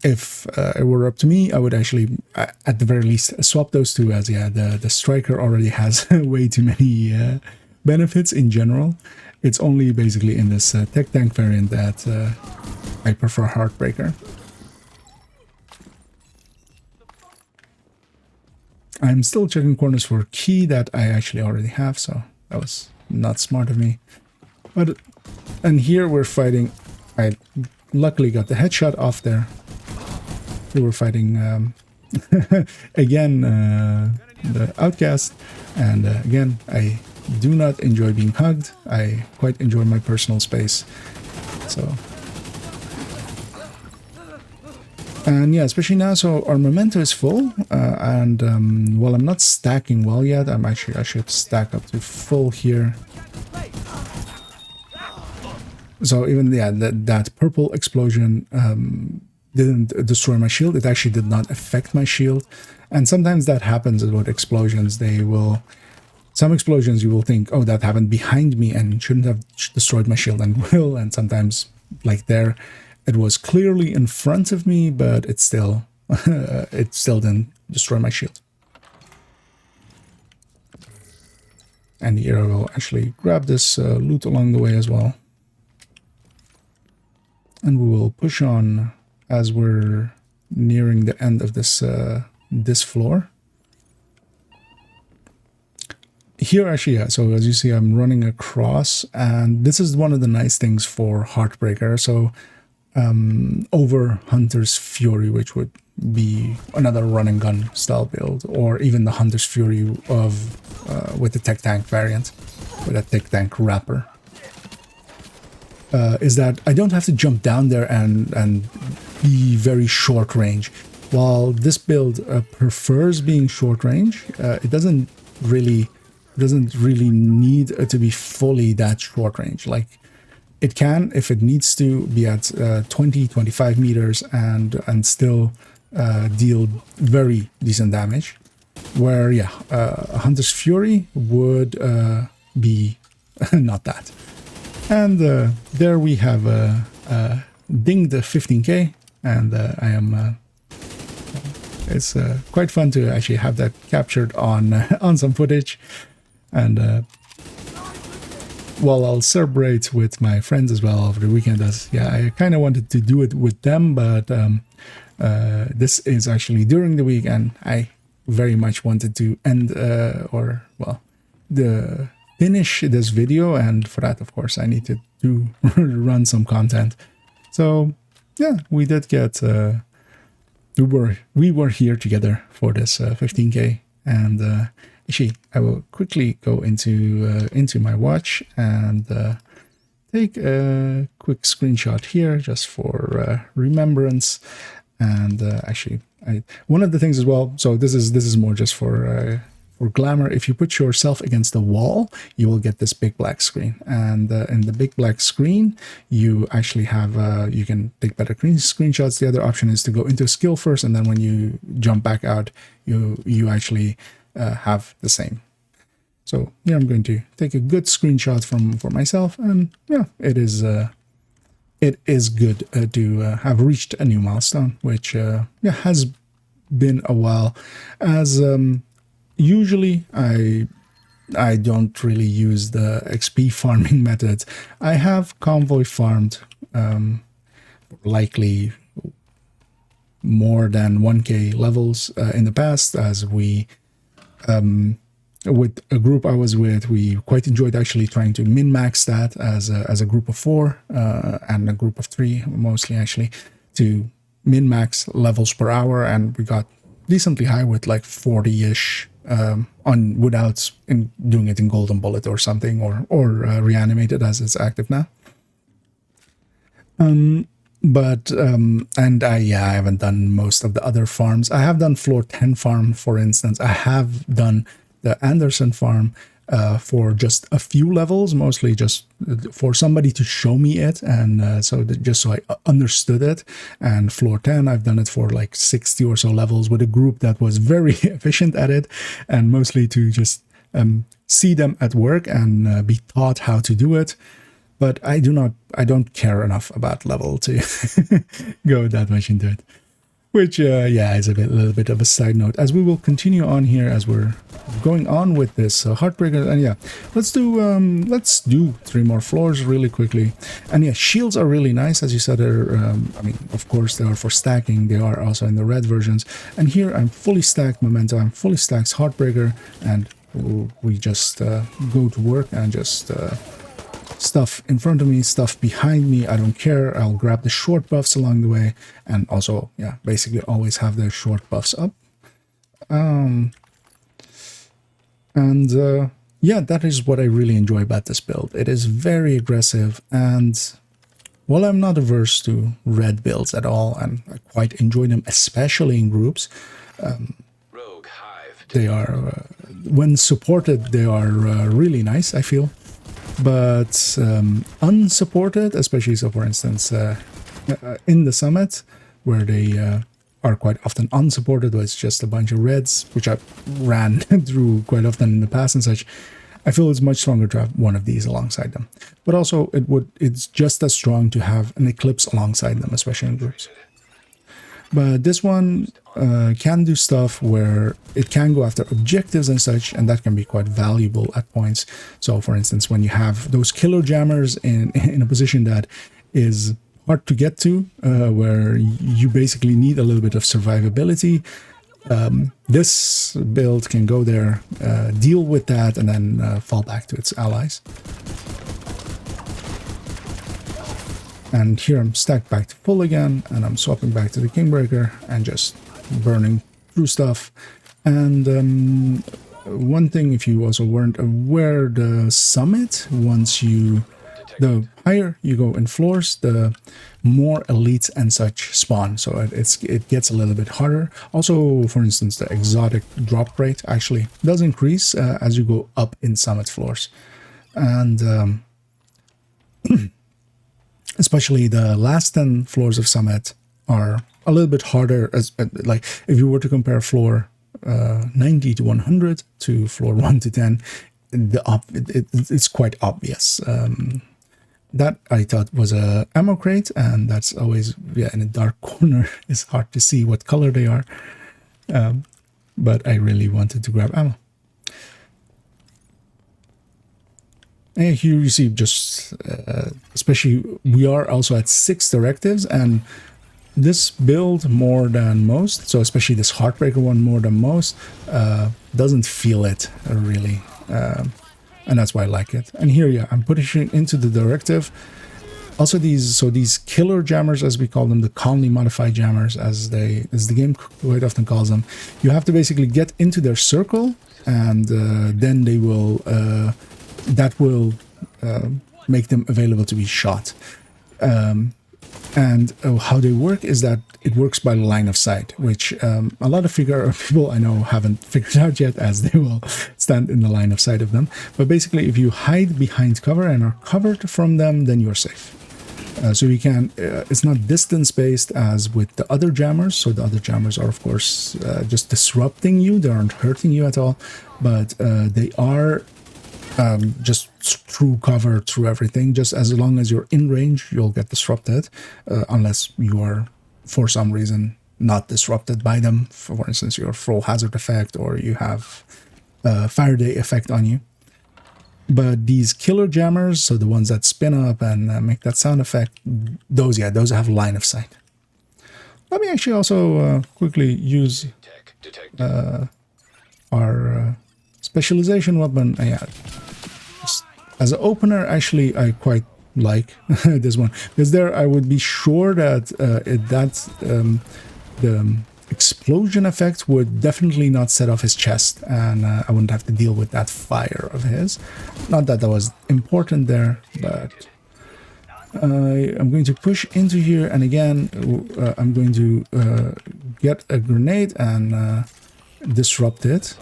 if it were up to me, I would actually, at the very least, swap those two, as yeah, the Striker already has way too many benefits in general. It's only basically in this tech tank variant that I prefer Heartbreaker. I'm still checking corners for key that I actually already have, so that was not smart of me. But, and here we're fighting, I luckily got the headshot off there. We were fighting, again, the Outcast, and again, I do not enjoy being hugged. I quite enjoy my personal space, so... And yeah, especially now, so our memento is full, and while I'm not stacking well yet, I should stack up to full here. So even, yeah, that purple explosion didn't destroy my shield. It actually did not affect my shield. And sometimes that happens with explosions. Some explosions you will think, oh, that happened behind me and shouldn't have destroyed my shield, and will. And sometimes, like there, it was clearly in front of me, but it still didn't destroy my shield. And here I will actually grab this loot along the way as well. And we will push on as we're nearing the end of this this floor. Here actually, yeah, so as you see, I'm running across, and this is one of the nice things for Heartbreaker. So over Hunter's Fury, which would be another run and gun style build, or even the Hunter's Fury of with the tech tank variant, with a tech tank wrapper, is that I don't have to jump down there and be very short range. While this build prefers being short range, it doesn't really need to be fully that short range. Like, it can, if it needs to, be at 20-25 meters and still deal very decent damage. Where, yeah, Hunter's Fury would be not that. And there we have dinged 15k, and I am... it's quite fun to actually have that captured on some footage. And... well, I'll celebrate with my friends as well over the weekend, as yeah, I kind of wanted to do it with them, but this is actually during the week, and I very much wanted to end finish this video, and for that, of course, I need to run some content. So yeah, we did get we were here together for this 15k, and actually, I will quickly go into my watch and take a quick screenshot here just for remembrance. And actually, one of the things as well. So this is more just for for glamour, if you put yourself against the wall, you will get this big black screen. And in the big black screen, you actually have, you can take better screenshots. The other option is to go into skill first, and then when you jump back out, you actually have the same. So here I'm going to take a good screenshot for myself, and yeah, it is good to have reached a new milestone, which yeah, has been a while. As usually I don't really use the XP farming methods. I have convoy farmed likely more than 1k levels in the past, as we with a group I was with, we quite enjoyed actually trying to min-max that as a group of 4 and a group of 3 mostly, actually, to min-max levels per hour, and we got decently high with like 40-ish on without doing it in Golden Bullet or something, or reanimated as it's active now. But and I haven't done most of the other farms. I have done floor 10 farm, for instance. I have done the Anderson farm for just a few levels, mostly just for somebody to show me it, and so I understood it. And floor 10, I've done it for like 60 or so levels with a group that was very efficient at it, and mostly to just see them at work and be taught how to do it. But I don't care enough about level to go that much into it. Which, yeah, is a little bit of a side note, as we will continue on here as we're going on with this Heartbreaker. And yeah, let's do 3 more floors really quickly. And yeah, shields are really nice, as you said. I mean, of course, they are for stacking. They are also in the red versions. And here I'm fully stacked Memento. I'm fully stacked Heartbreaker, and we just go to work and just stuff in front of me, stuff behind me, I don't care. I'll grab the short buffs along the way, and also, yeah, basically always have the short buffs up. Yeah, that is what I really enjoy about this build. It is very aggressive, and while I'm not averse to red builds at all, and I quite enjoy them, especially in groups, Rogue Hive. they are, when supported, they are really nice, I feel. But unsupported, especially, so for instance, in the summit, where they are quite often unsupported, where it's just a bunch of reds, which I ran through quite often in the past and such, I feel it's much stronger to have one of these alongside them. But also, it's just as strong to have an Eclipse alongside them, especially in groups. But this one can do stuff where it can go after objectives and such, and that can be quite valuable at points. So, for instance, when you have those killer jammers in a position that is hard to get to, where you basically need a little bit of survivability, this build can go there, deal with that, and then fall back to its allies. And here I'm stacked back to full again, and I'm swapping back to the Kingbreaker and just burning through stuff. And one thing, if you also weren't aware, the summit, the higher you go in floors, the more elites and such spawn. So it gets a little bit harder. Also, for instance, the exotic drop rate actually does increase as you go up in summit floors. And especially the last 10 floors of Summit are a little bit harder, like if you were to compare floor 90 to 100 to floor 1 to 10, it's quite obvious. That I thought was a ammo crate, and that's always, yeah, in a dark corner. It's hard to see what color they are, but I really wanted to grab ammo. And here you see just, especially, we are also at 6 directives, and this build more than most, so especially this Heartbreaker one more than most, doesn't feel it really, and that's why I like it. And here, yeah, I'm pushing into the directive. Also these killer jammers, as we call them, the calmly modified jammers, as the game quite often calls them, you have to basically get into their circle, and then they will... that will make them available to be shot. And how they work is that it works by line of sight, which a lot of people I know haven't figured out yet, as they will stand in the line of sight of them. But basically, if you hide behind cover and are covered from them, then you're safe. So you can, it's not distance-based as with the other jammers. So the other jammers are, of course, just disrupting you. They aren't hurting you at all, but they are just through cover, through everything. Just as long as you're in range, you'll get disrupted, unless you are, for some reason, not disrupted by them. For instance, your full hazard effect, or you have Faraday effect on you. But these killer jammers, so the ones that spin up and make that sound effect, those have line of sight. Let me actually also quickly use our specialization weapon. Yeah, as an opener, actually, I quite like this one, because there I would be sure that the explosion effect would definitely not set off his chest, and I wouldn't have to deal with that fire of his. Not that that was important there, but I'm going to push into here, and again, I'm going to get a grenade and disrupt it.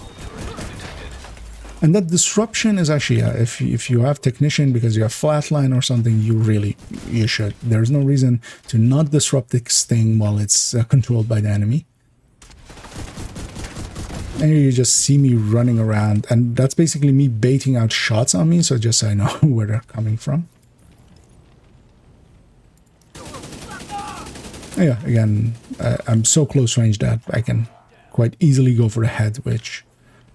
And that disruption is actually, if you have technician because you have flatline or something, you should. There's no reason to not disrupt this thing while it's controlled by the enemy. And you just see me running around, and that's basically me baiting out shots on me, so just so I know where they're coming from. Yeah, again, I'm so close range that I can quite easily go for the head, which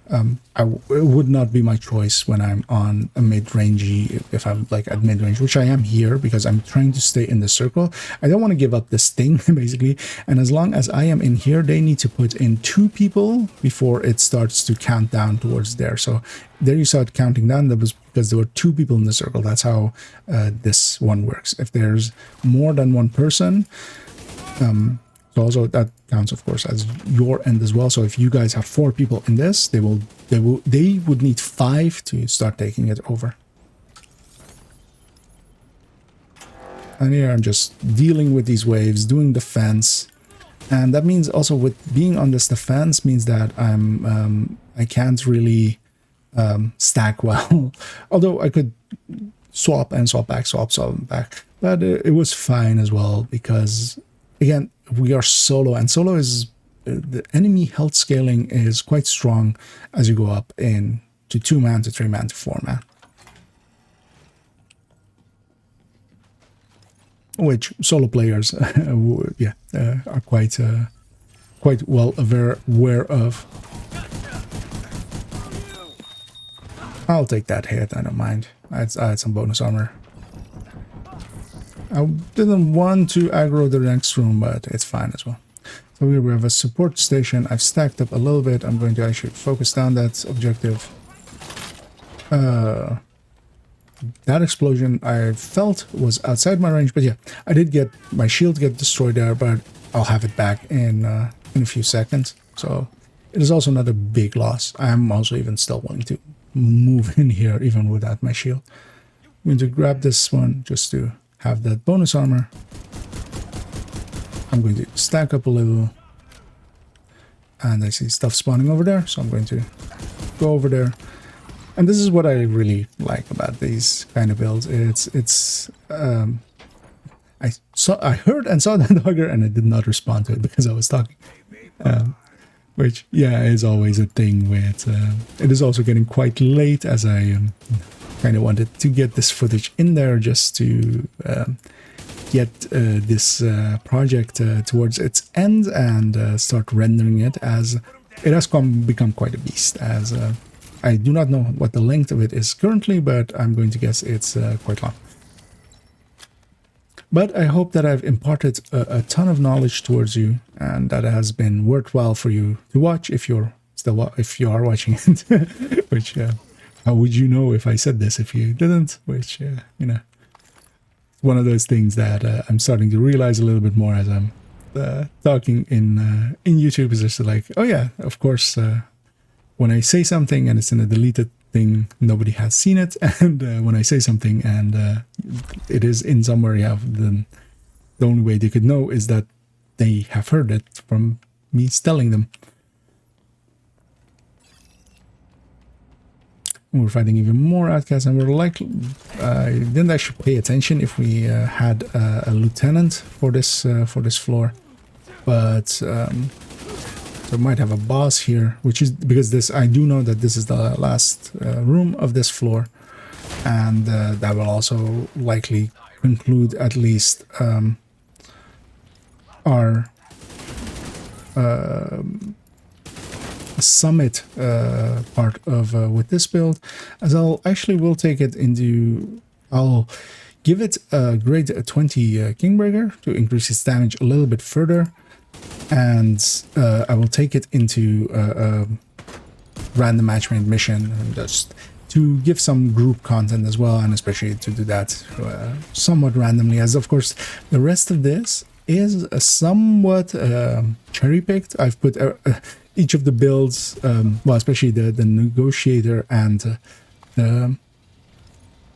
it would not be my choice when I'm on a mid-rangey, if I'm like at mid-range, which I am here because I'm trying to stay in the circle. I don't want to give up this thing, basically. And as long as I am in here, they need to put in 2 people before it starts to count down towards there. So there you saw it counting down. That was because there were 2 people in the circle. That's how this one works. If there's more than 1 person, so also that counts, of course, as your end as well. So if you guys have 4 people in this, they would need 5 to start taking it over. And here I'm just dealing with these waves, doing defense, and that means also with being on this defense means that I can't really stack well. Although I could swap and swap back, swap and back, but it was fine as well because, again, we are solo, and solo is the enemy health scaling is quite strong as you go up in to 2-man to 3-man to 4-man, which solo players are quite well aware of. I'll take that hit, I don't mind. I had some bonus armor. I didn't want to aggro the next room, but it's fine as well. So here we have a support station. I've stacked up a little bit. I'm going to actually focus down that objective. That explosion I felt was outside my range, but yeah, I did get my shield get destroyed there, but I'll have it back in a few seconds. So it is also not a big loss. I am also even still willing to move in here even without my shield. I'm going to grab this one just to have that bonus armor. I'm going to stack up a little, and I see stuff spawning over there, so I'm going to go over there. And this is what I really like about these kind of builds. I heard and saw that dogger, and I did not respond to it because I was talking, which yeah is always a thing with. It is also getting quite late, as I kind of wanted to get this footage in there just to get this project towards its end and start rendering it, as it has become quite a beast. As I do not know what the length of it is currently, but I'm going to guess it's quite long. But I hope that I've imparted a ton of knowledge towards you, and that it has been worthwhile for you to watch if you are watching it. Which how would you know if I said this if you didn't? Which, you know, one of those things that I'm starting to realize a little bit more as I'm talking in YouTube, is just like, oh yeah, of course, when I say something and it's in a deleted thing, nobody has seen it. And when I say something and it is in somewhere, you have the only way they could know is that they have heard it from me telling them. We're fighting even more outcasts, and we're likely. I didn't actually pay attention if we had a lieutenant for this floor, but so we might have a boss here, which is because this. I do know that this is the last room of this floor, and that will also likely conclude at least our summit part of with this build, as I'll take it into, I'll give it a grade 20 Kingbreaker to increase its damage a little bit further, and I will take it into a random matchmade mission just to give some group content as well, and especially to do that somewhat randomly, as of course the rest of this is somewhat cherry-picked. I've put each of the builds, well, especially the Negotiator and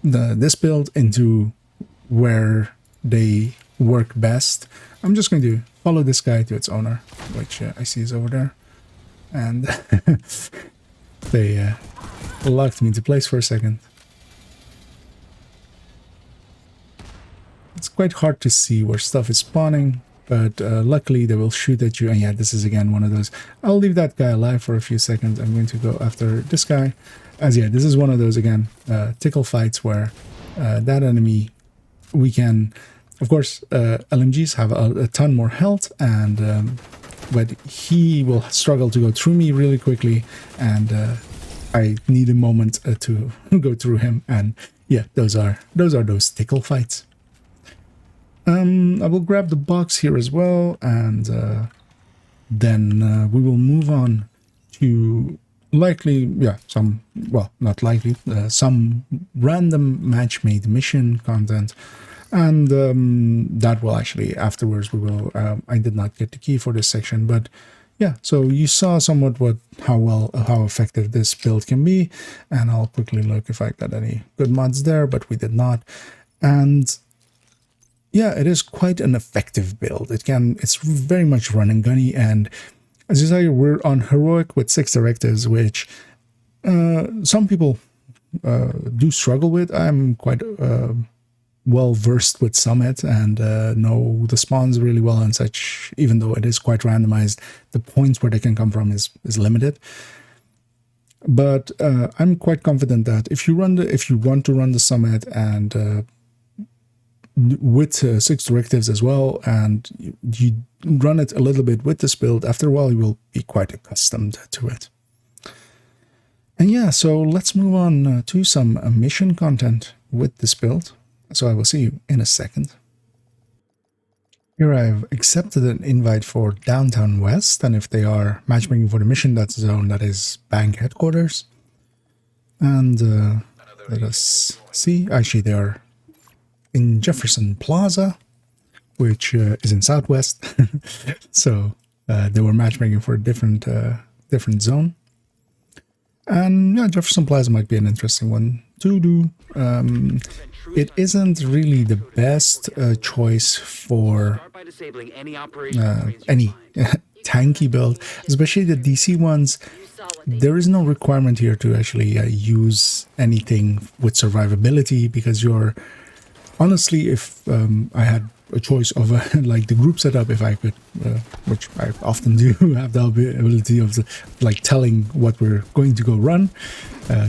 this build, into where they work best. I'm just going to follow this guy to its owner, which I see is over there, and they locked me into place for a second. It's quite hard to see where stuff is spawning, but luckily they will shoot at you. And yeah, this is again one of those. I'll leave that guy alive for a few seconds. I'm going to go after this guy, as yeah, this is one of those again tickle fights where that enemy, we can, of course, LMGs have a ton more health, and but he will struggle to go through me really quickly, and I need a moment to go through him. And yeah, those are those tickle fights. I will grab the box here as well, and then we will move on to likely, yeah, some, well, not likely, some random match-made mission content, and that will actually, afterwards, we will, I did not get the key for this section, but yeah, so you saw somewhat how effective this build can be, and I'll quickly look if I got any good mods there, but we did not. And yeah, it is quite an effective build. It's very much run and gunny, and as you say, we're on heroic with 6 directives, which some people do struggle with. I'm quite well versed with Summit and know the spawns really well and such. Even though it is quite randomized, the points where they can come from is limited. But I'm quite confident that if you want to run the Summit and with 6 directives as well, and you run it a little bit with this build, after a while you will be quite accustomed to it. And yeah, so let's move on to some mission content with this build. So I will see you in a second. Here I've accepted an invite for Downtown West, and if they are matchmaking for the mission, that's the zone that is bank headquarters. And let us see, actually they are in Jefferson Plaza, which is in Southwest. So they were matchmaking for a different zone. And yeah, Jefferson Plaza might be an interesting one to do. It isn't really the best choice for any tanky build, especially the DC ones. There is no requirement here to actually use anything with survivability, because you're honestly, if I had a choice of like the group setup, if I could, which I often do, have the ability of like telling what we're going to go run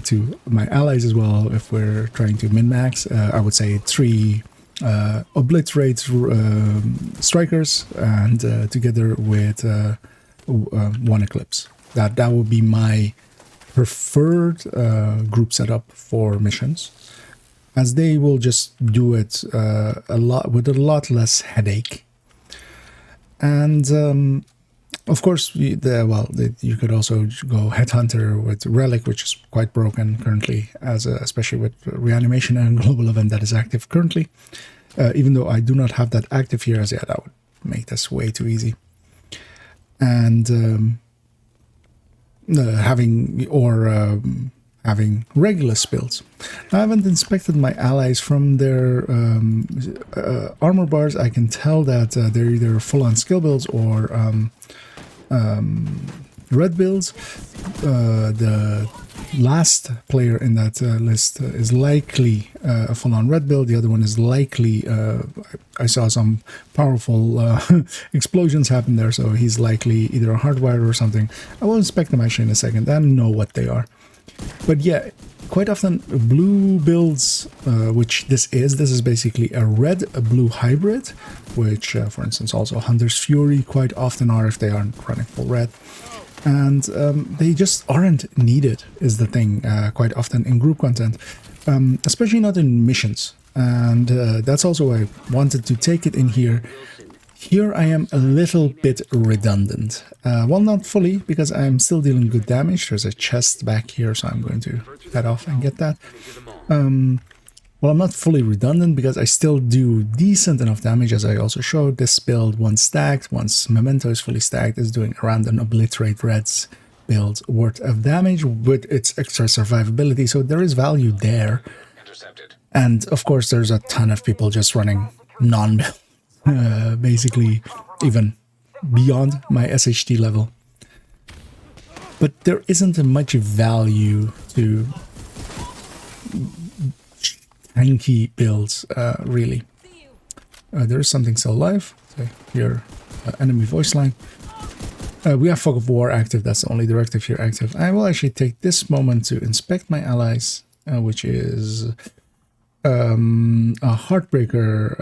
to my allies as well, if we're trying to min-max, I would say 3 obliterate strikers, and together with 1 eclipse. That would be my preferred group setup for missions, as they will just do it with a lot less headache. And of course, you could also go Headhunter with Relic, which is quite broken currently, especially with Reanimation and Global Event that is active currently. Even though I do not have that active here, as yeah, that would make this way too easy. And having, or having Regulus builds. Now, I haven't inspected my allies from their armor bars. I can tell that they're either full-on skill builds or red builds. The last player in that list is likely a full-on red build. The other one is likely, I saw some powerful explosions happen there, so he's likely either a hardwire or something. I will inspect them actually in a second and know what they are. But yeah, quite often blue builds, which this is basically a red-blue hybrid, which for instance also Hunter's Fury quite often are if they aren't running full red. And they just aren't needed is the thing quite often in group content, especially not in missions. And that's also why I wanted to take it in here. Here I am a little bit redundant. Well, not fully, because I'm still dealing good damage. There's a chest back here, so I'm going to head off and get that. Well, I'm not fully redundant because I still do decent enough damage, as I also showed. This build, once stacked, once Memento is fully stacked, is doing around an Obliterate Reds build worth of damage with its extra survivability, so there is value there. And of course, there's a ton of people just running non-build. Basically even beyond my SHT level, but there isn't much value to tanky builds really. There is something still alive. So here, enemy voice line. We have Fog of War active. That's the only directive here active. I will actually take this moment to inspect my allies, which is a Heartbreaker,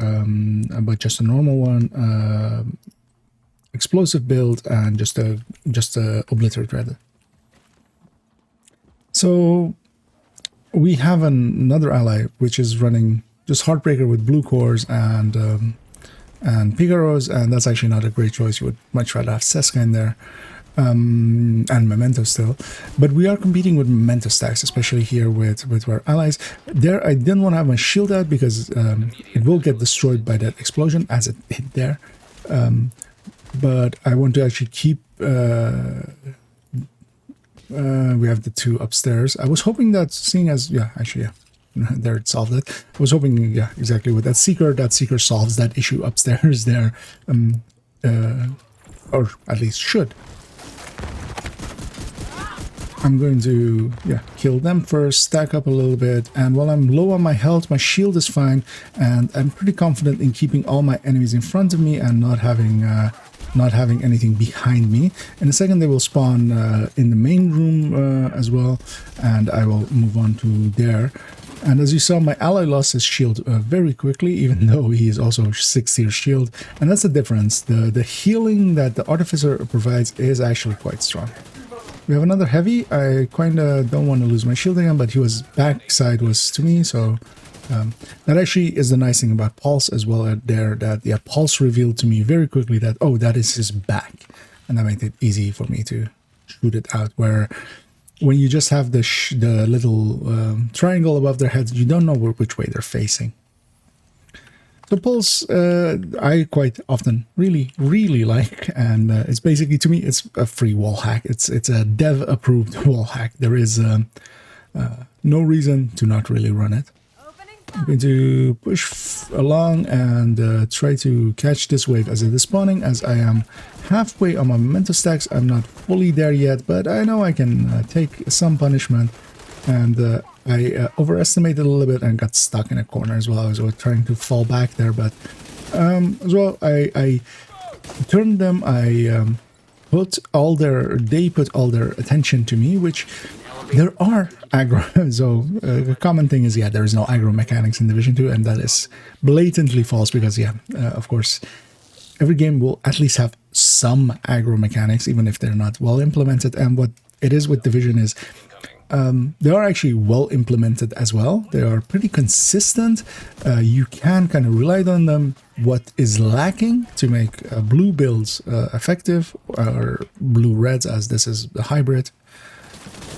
but just a normal one, explosive build, and just a Obliterate Red. So we have another ally which is running just Heartbreaker with blue cores and Picaros, and that's actually not a great choice. You would much rather have Seska in there. And Memento still, but we are competing with Memento stacks, especially here with our allies. There, I didn't want to have my shield out because it will get destroyed by that explosion as it hit there. But I want to actually keep. We have the two upstairs. I was hoping that, seeing as there it solved it. I was hoping, yeah, exactly with that seeker solves that issue upstairs there, or at least should. I'm going to, kill them first, stack up a little bit, and while I'm low on my health, my shield is fine, and I'm pretty confident in keeping all my enemies in front of me and not having anything behind me. In a second, they will spawn in the main room as well, and I will move on to there. And as you saw, my ally lost his shield very quickly, even though he is also 6-tier shield, and that's the difference. The healing that the Artificer provides is actually quite strong. We have another heavy. I kind of don't want to lose my shield again, but he was backside was to me, so that actually is the nice thing about Pulse as well there, that Pulse revealed to me very quickly that, oh, that is his back, and that made it easy for me to shoot it out, where when you just have the little triangle above their heads, you don't know which way they're facing. So Pulse, I quite often really like, and it's basically, to me, it's a free wall hack. It's a dev-approved wall hack. There is no reason to not really run it. I'm going to push along and try to catch this wave as it is spawning, as I am halfway on my Memento stacks. I'm not fully there yet, but I know I can take some punishment, and I overestimated a little bit and got stuck in a corner as well. I was trying to fall back there, but as well, I turned them. I they put all their attention to me, which there are aggro. So the common thing is, there is no aggro mechanics in Division 2, and that is blatantly false because, of course, every game will at least have some aggro mechanics, even if they're not well implemented. And what it is with Division is, they are actually well implemented as well. They are pretty consistent. You can kind of rely on them. What is lacking to make blue builds effective, or blue reds, as this is the hybrid,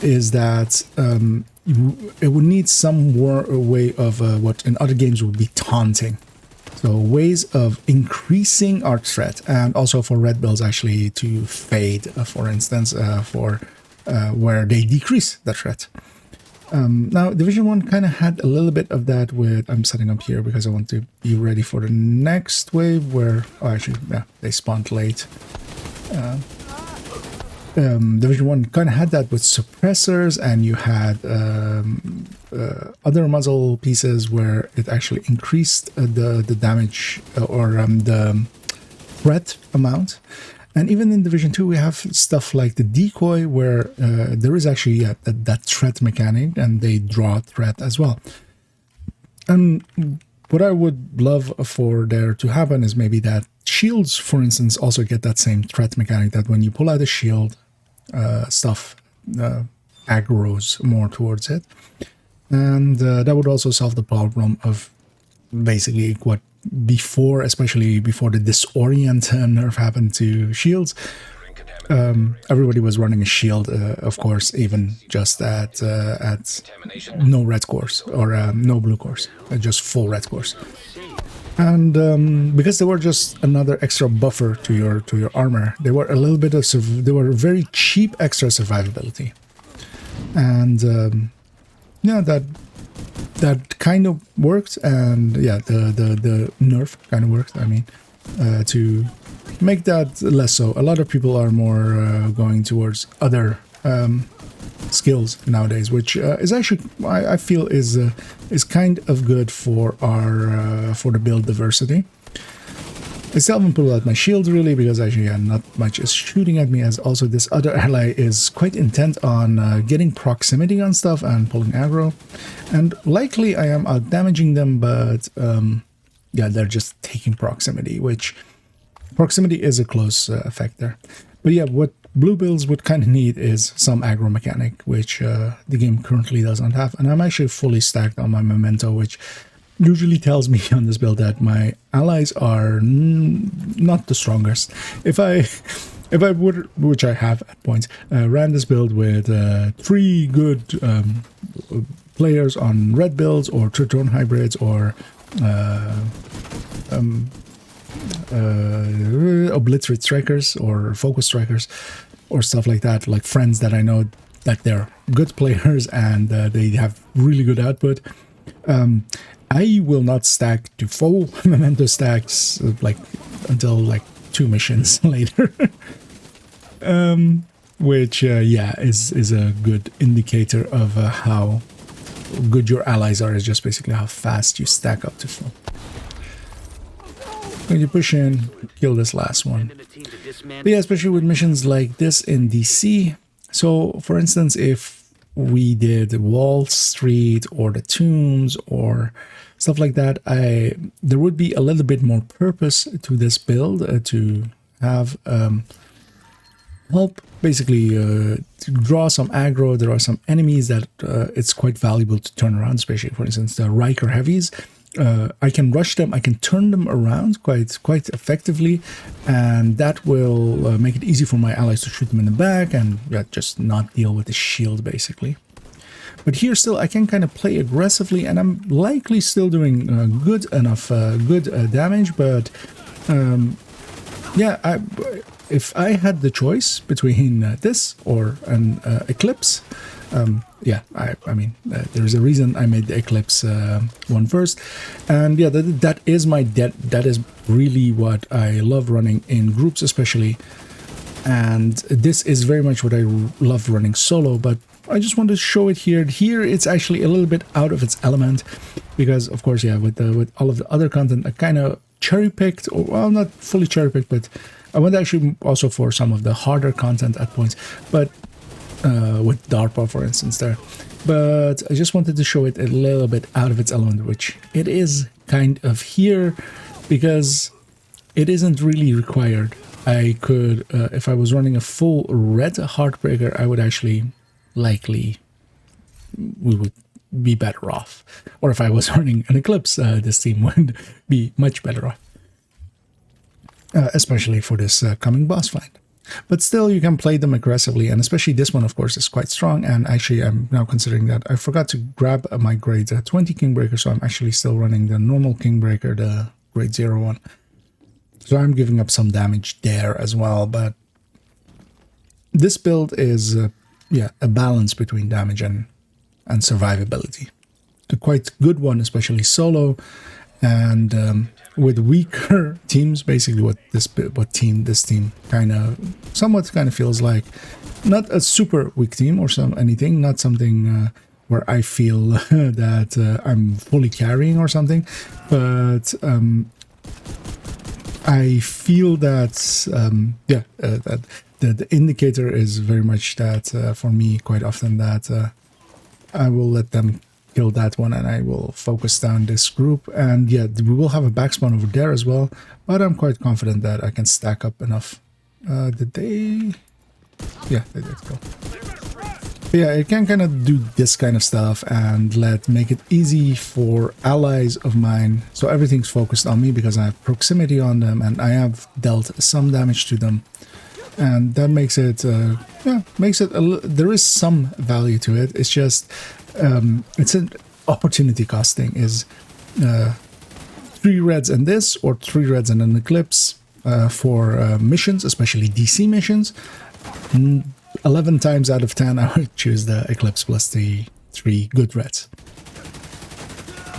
is that it would need some more way of what in other games would be taunting. So ways of increasing our threat, and also for red builds actually to fade, for instance, where they decrease the threat. Now, Division 1 kind of had a little bit of that with, I'm setting up here because I want to be ready for the next wave where, oh, actually, yeah, they spawned late. Division 1 kind of had that with suppressors, and you had other muzzle pieces where it actually increased the damage or the threat amount. And even in Division 2, we have stuff like the decoy, where there is actually that threat mechanic, and they draw threat as well. And what I would love for there to happen is maybe that shields, for instance, also get that same threat mechanic, that when you pull out a shield, stuff aggroes more towards it. And that would also solve the problem of basically what before, especially before the disorient nerf happened to shields, everybody was running a shield, of course, even just at no red cores or no blue cores, just full red cores. And because they were just another extra buffer to your armor, they were a little bit of they were very cheap extra survivability, and yeah, that kind of worked. And yeah, the nerf kind of worked, I mean, to make that less so. A lot of people are more going towards other skills nowadays, which is actually, I feel, is kind of good for our for the build diversity. I still haven't pulled out my shield really, because actually not much is shooting at me, as also this other ally is quite intent on getting proximity on stuff and pulling aggro. And likely I am out damaging them, but yeah, they're just taking proximity, which proximity is a close effect there. But yeah, what blue builds would kind of need is some aggro mechanic, which the game currently doesn't have. And I'm actually fully stacked on my memento, which usually tells me on this build that my allies are not the strongest. If I would, which I have at points, ran this build with 3 good players on red builds or two-tone hybrids or obliterate strikers or focus strikers or stuff like that, like friends that I know that they're good players and they have really good output, I will not stack to full memento stacks like until like 2 missions later. Which yeah, is a good indicator of how good your allies are, is just basically how fast you stack up to full. When you push in, kill this last one. But yeah, especially with missions like this in DC. So for instance, if we did Wall Street or the Tombs or stuff like that, there would be a little bit more purpose to this build, to have help basically to draw some aggro. There are some enemies that it's quite valuable to turn around, especially for instance the Riker heavies. I can rush them, I can turn them around quite effectively, and that will make it easy for my allies to shoot them in the back and just not deal with the shield basically. But here still I can kind of play aggressively, and I'm likely still doing good enough damage. But yeah, if I had the choice between this or an Eclipse, yeah, I mean, there's a reason I made the Eclipse one first. And yeah, that is that is really what I love running in groups especially. And this is very much what I love running solo, but I just want to show it here. Here it's actually a little bit out of its element, because of course, yeah, with all of the other content, I kind of cherry-picked, or well, not fully cherry-picked, but I went actually also for some of the harder content at points, but with DARPA, for instance, there. But I just wanted to show it a little bit out of its element, which it is kind of here, because it isn't really required. I could, if I was running a full red Heartbreaker, I would actually likely, we would be better off. Or if I was running an Eclipse, this team would be much better off. Especially for this coming boss fight. But still, you can play them aggressively, and especially this one, of course, is quite strong. And actually, I'm now considering that I forgot to grab my grade 20 Kingbreaker, so I'm actually still running the normal Kingbreaker, the grade 0 one. So I'm giving up some damage there as well. But this build is, yeah, a balance between damage and and survivability. A quite good one, especially solo, and with weaker teams. Basically, what this team somewhat kind of feels like. Not a super weak team or anything. Not something where I feel that I'm fully carrying or something, but I feel that that the indicator is very much that for me quite often that I will let them kill that one and I will focus down this group. And yeah, we will have a backspawn over there as well, but I'm quite confident that I can stack up enough. Did they? Yeah, they did go. Yeah, it can kind of do this kind of stuff and make it easy for allies of mine. So everything's focused on me because I have proximity on them and I have dealt some damage to them. And that makes it, there is some value to it. It's just, it's an opportunity cost thing. Is 3 reds and this, or 3 reds and an eclipse for missions, especially DC missions. 11 times out of 10 I would choose the eclipse plus the 3 good reds.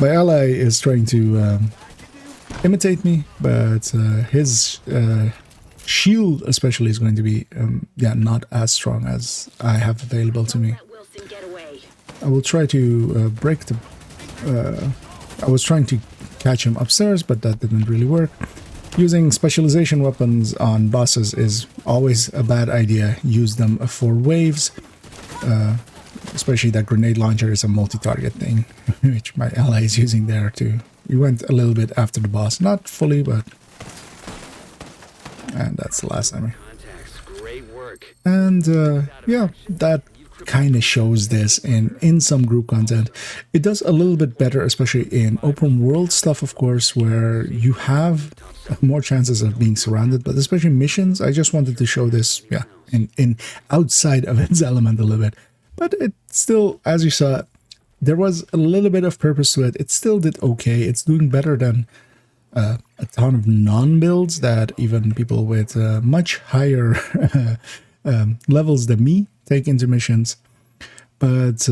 My ally is trying to imitate me, but his shield especially is going to be not as strong as I have available to me. I will try to break the... I was trying to catch him upstairs, but that didn't really work. Using specialization weapons on bosses is always a bad idea. Use them for waves, especially that grenade launcher is a multi-target thing, which my ally is using there too. We went a little bit after the boss, not fully, but... And that's the last time. And yeah, that kind of shows this in some group content. It does a little bit better, especially in open world stuff, of course, where you have more chances of being surrounded, but especially missions. I just wanted to show this, yeah, in outside of its element a little bit. But it still, as you saw, there was a little bit of purpose to it. It still did okay. It's doing better than a ton of non-builds that even people with much higher levels than me take into missions. But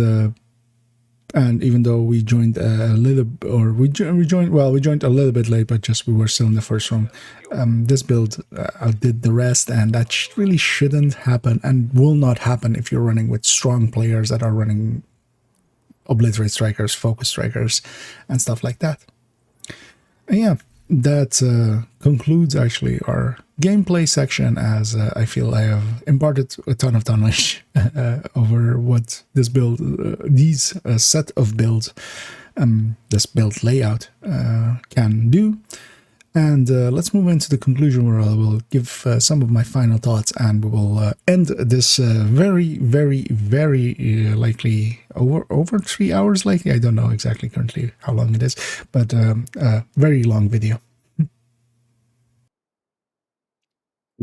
and even though we joined a little, or we joined a little bit late, but just we were still in the first room. This build outdid the rest, and that really shouldn't happen and will not happen if you're running with strong players that are running obliterate strikers, focus strikers, and stuff like that. And yeah, that concludes actually our gameplay section, as I feel I have imparted a ton of knowledge over what this build, these set of builds, this build layout can do. And let's move into the conclusion, where I will give some of my final thoughts, and we will end this very likely over 3 hours likely. I don't know exactly currently how long it is, but very long video.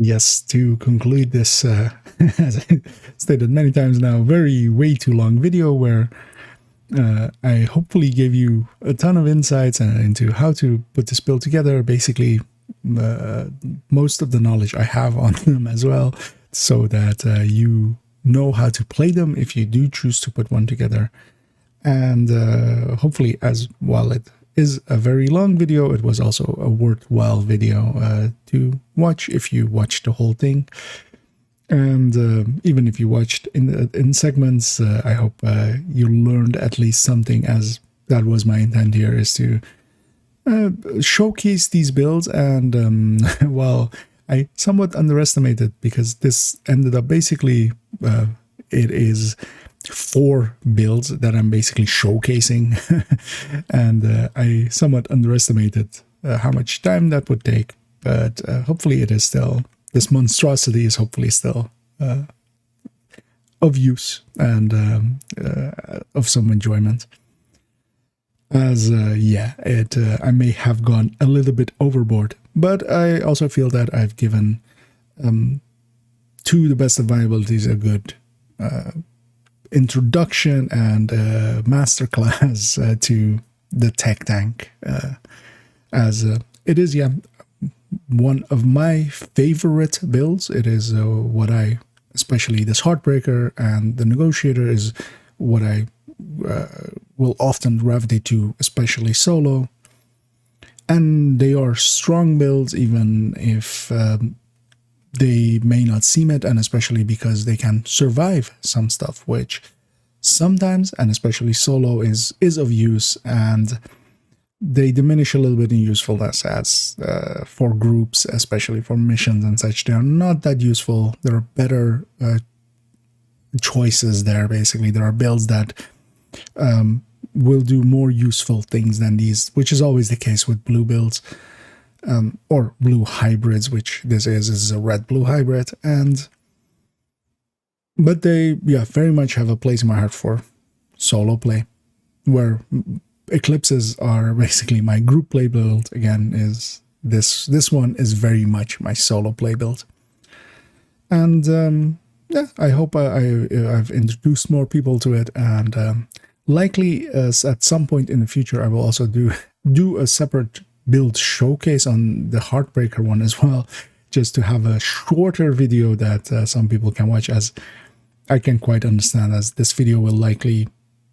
Yes, to conclude this, as I stated many times now, way too long video, where I hopefully gave you a ton of insights into how to put this build together. Basically, most of the knowledge I have on them as well, so that you know how to play them if you do choose to put one together. And hopefully, as while it is a very long video, it was also a worthwhile video to watch if you watched the whole thing. And even if you watched in segments, I hope you learned at least something, as that was my intent here, is to showcase these builds. And while I somewhat underestimated, because this ended up basically, it is 4 builds that I'm basically showcasing, and I somewhat underestimated how much time that would take, but hopefully it is still, this monstrosity is hopefully still of use and of some enjoyment. As yeah, I may have gone a little bit overboard, but I also feel that I've given to the best of my abilities a good introduction and masterclass to the tech tank, as it is, yeah, one of my favorite builds. It is what I, especially this Heartbreaker and the Negotiator, is what I will often gravitate to, especially solo. And they are strong builds, even if they may not seem it, and especially because they can survive some stuff, which sometimes, and especially solo, is of use, and they diminish a little bit in usefulness as for groups, especially for missions and such. They are not that useful. There are better choices there, basically. There are builds that will do more useful things than these, which is always the case with blue builds, or blue hybrids, which this is a red-blue hybrid. But they, very much have a place in my heart for solo play, where Eclipses are basically my group play build. Again, is this one is very much my solo play build. And I hope I've introduced more people to it, and likely at some point in the future I will also do a separate build showcase on the Heartbreaker one as well, just to have a shorter video that some people can watch, as I can quite understand, as this video will likely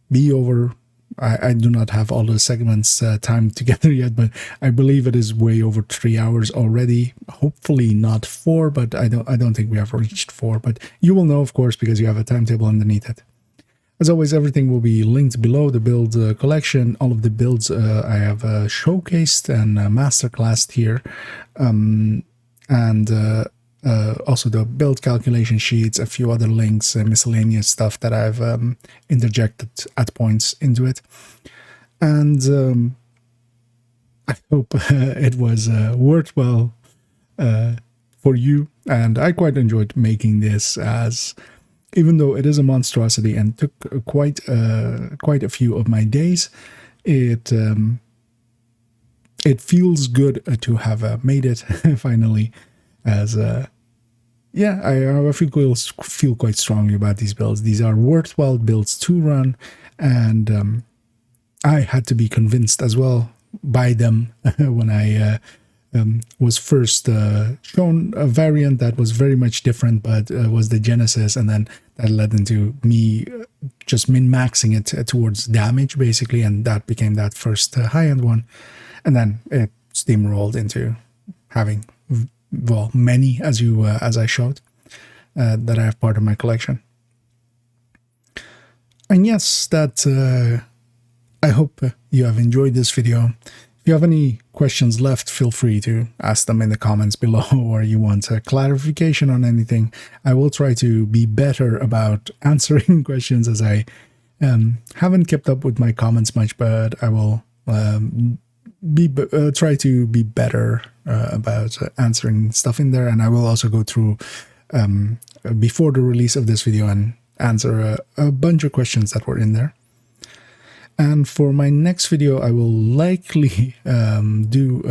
be over. I do not have all the segments timed together yet, but I believe it is way over 3 hours already. Hopefully not 4, but I don't think we have reached 4. But you will know, of course, because you have a timetable underneath it. As always, everything will be linked below: the build collection, all of the builds I have showcased and masterclassed here, and also the build calculation sheets, a few other links, miscellaneous stuff that I've interjected at points into it. And I hope it was worthwhile for you, and I quite enjoyed making this, as even though it is a monstrosity and took quite a few of my days, it feels good to have made it finally, as I feel quite strongly about these builds. These are worthwhile builds to run, and I had to be convinced as well by them when I was first shown a variant that was very much different, but was the Genesis, and then that led into me just min-maxing it towards damage, basically, and that became that first high-end one. And then it steamrolled into having, well, many, as I showed, that I have part of my collection. And yes, that I hope you have enjoyed this video. If you have any questions left, feel free to ask them in the comments below, or you want a clarification on anything. I will try to be better about answering questions, as I haven't kept up with my comments much, but I will try to be better about answering stuff in there. And I will also go through before the release of this video and answer a bunch of questions that were in there. And for my next video, I will likely do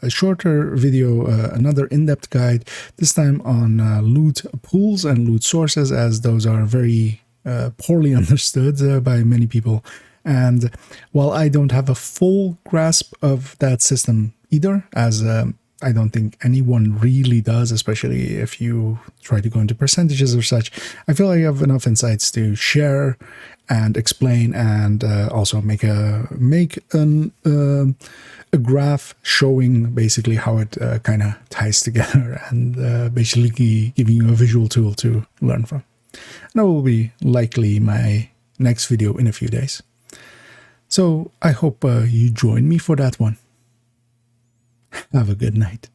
a shorter video, another in-depth guide, this time on loot pools and loot sources, as those are very poorly understood by many people. And while I don't have a full grasp of that system either, as I don't think anyone really does, especially if you try to go into percentages or such, I feel like I have enough insights to share and explain, and also make a graph showing basically how it kind of ties together, and basically giving you a visual tool to learn from. And that will be likely my next video in a few days. So I hope you join me for that one. Have a good night.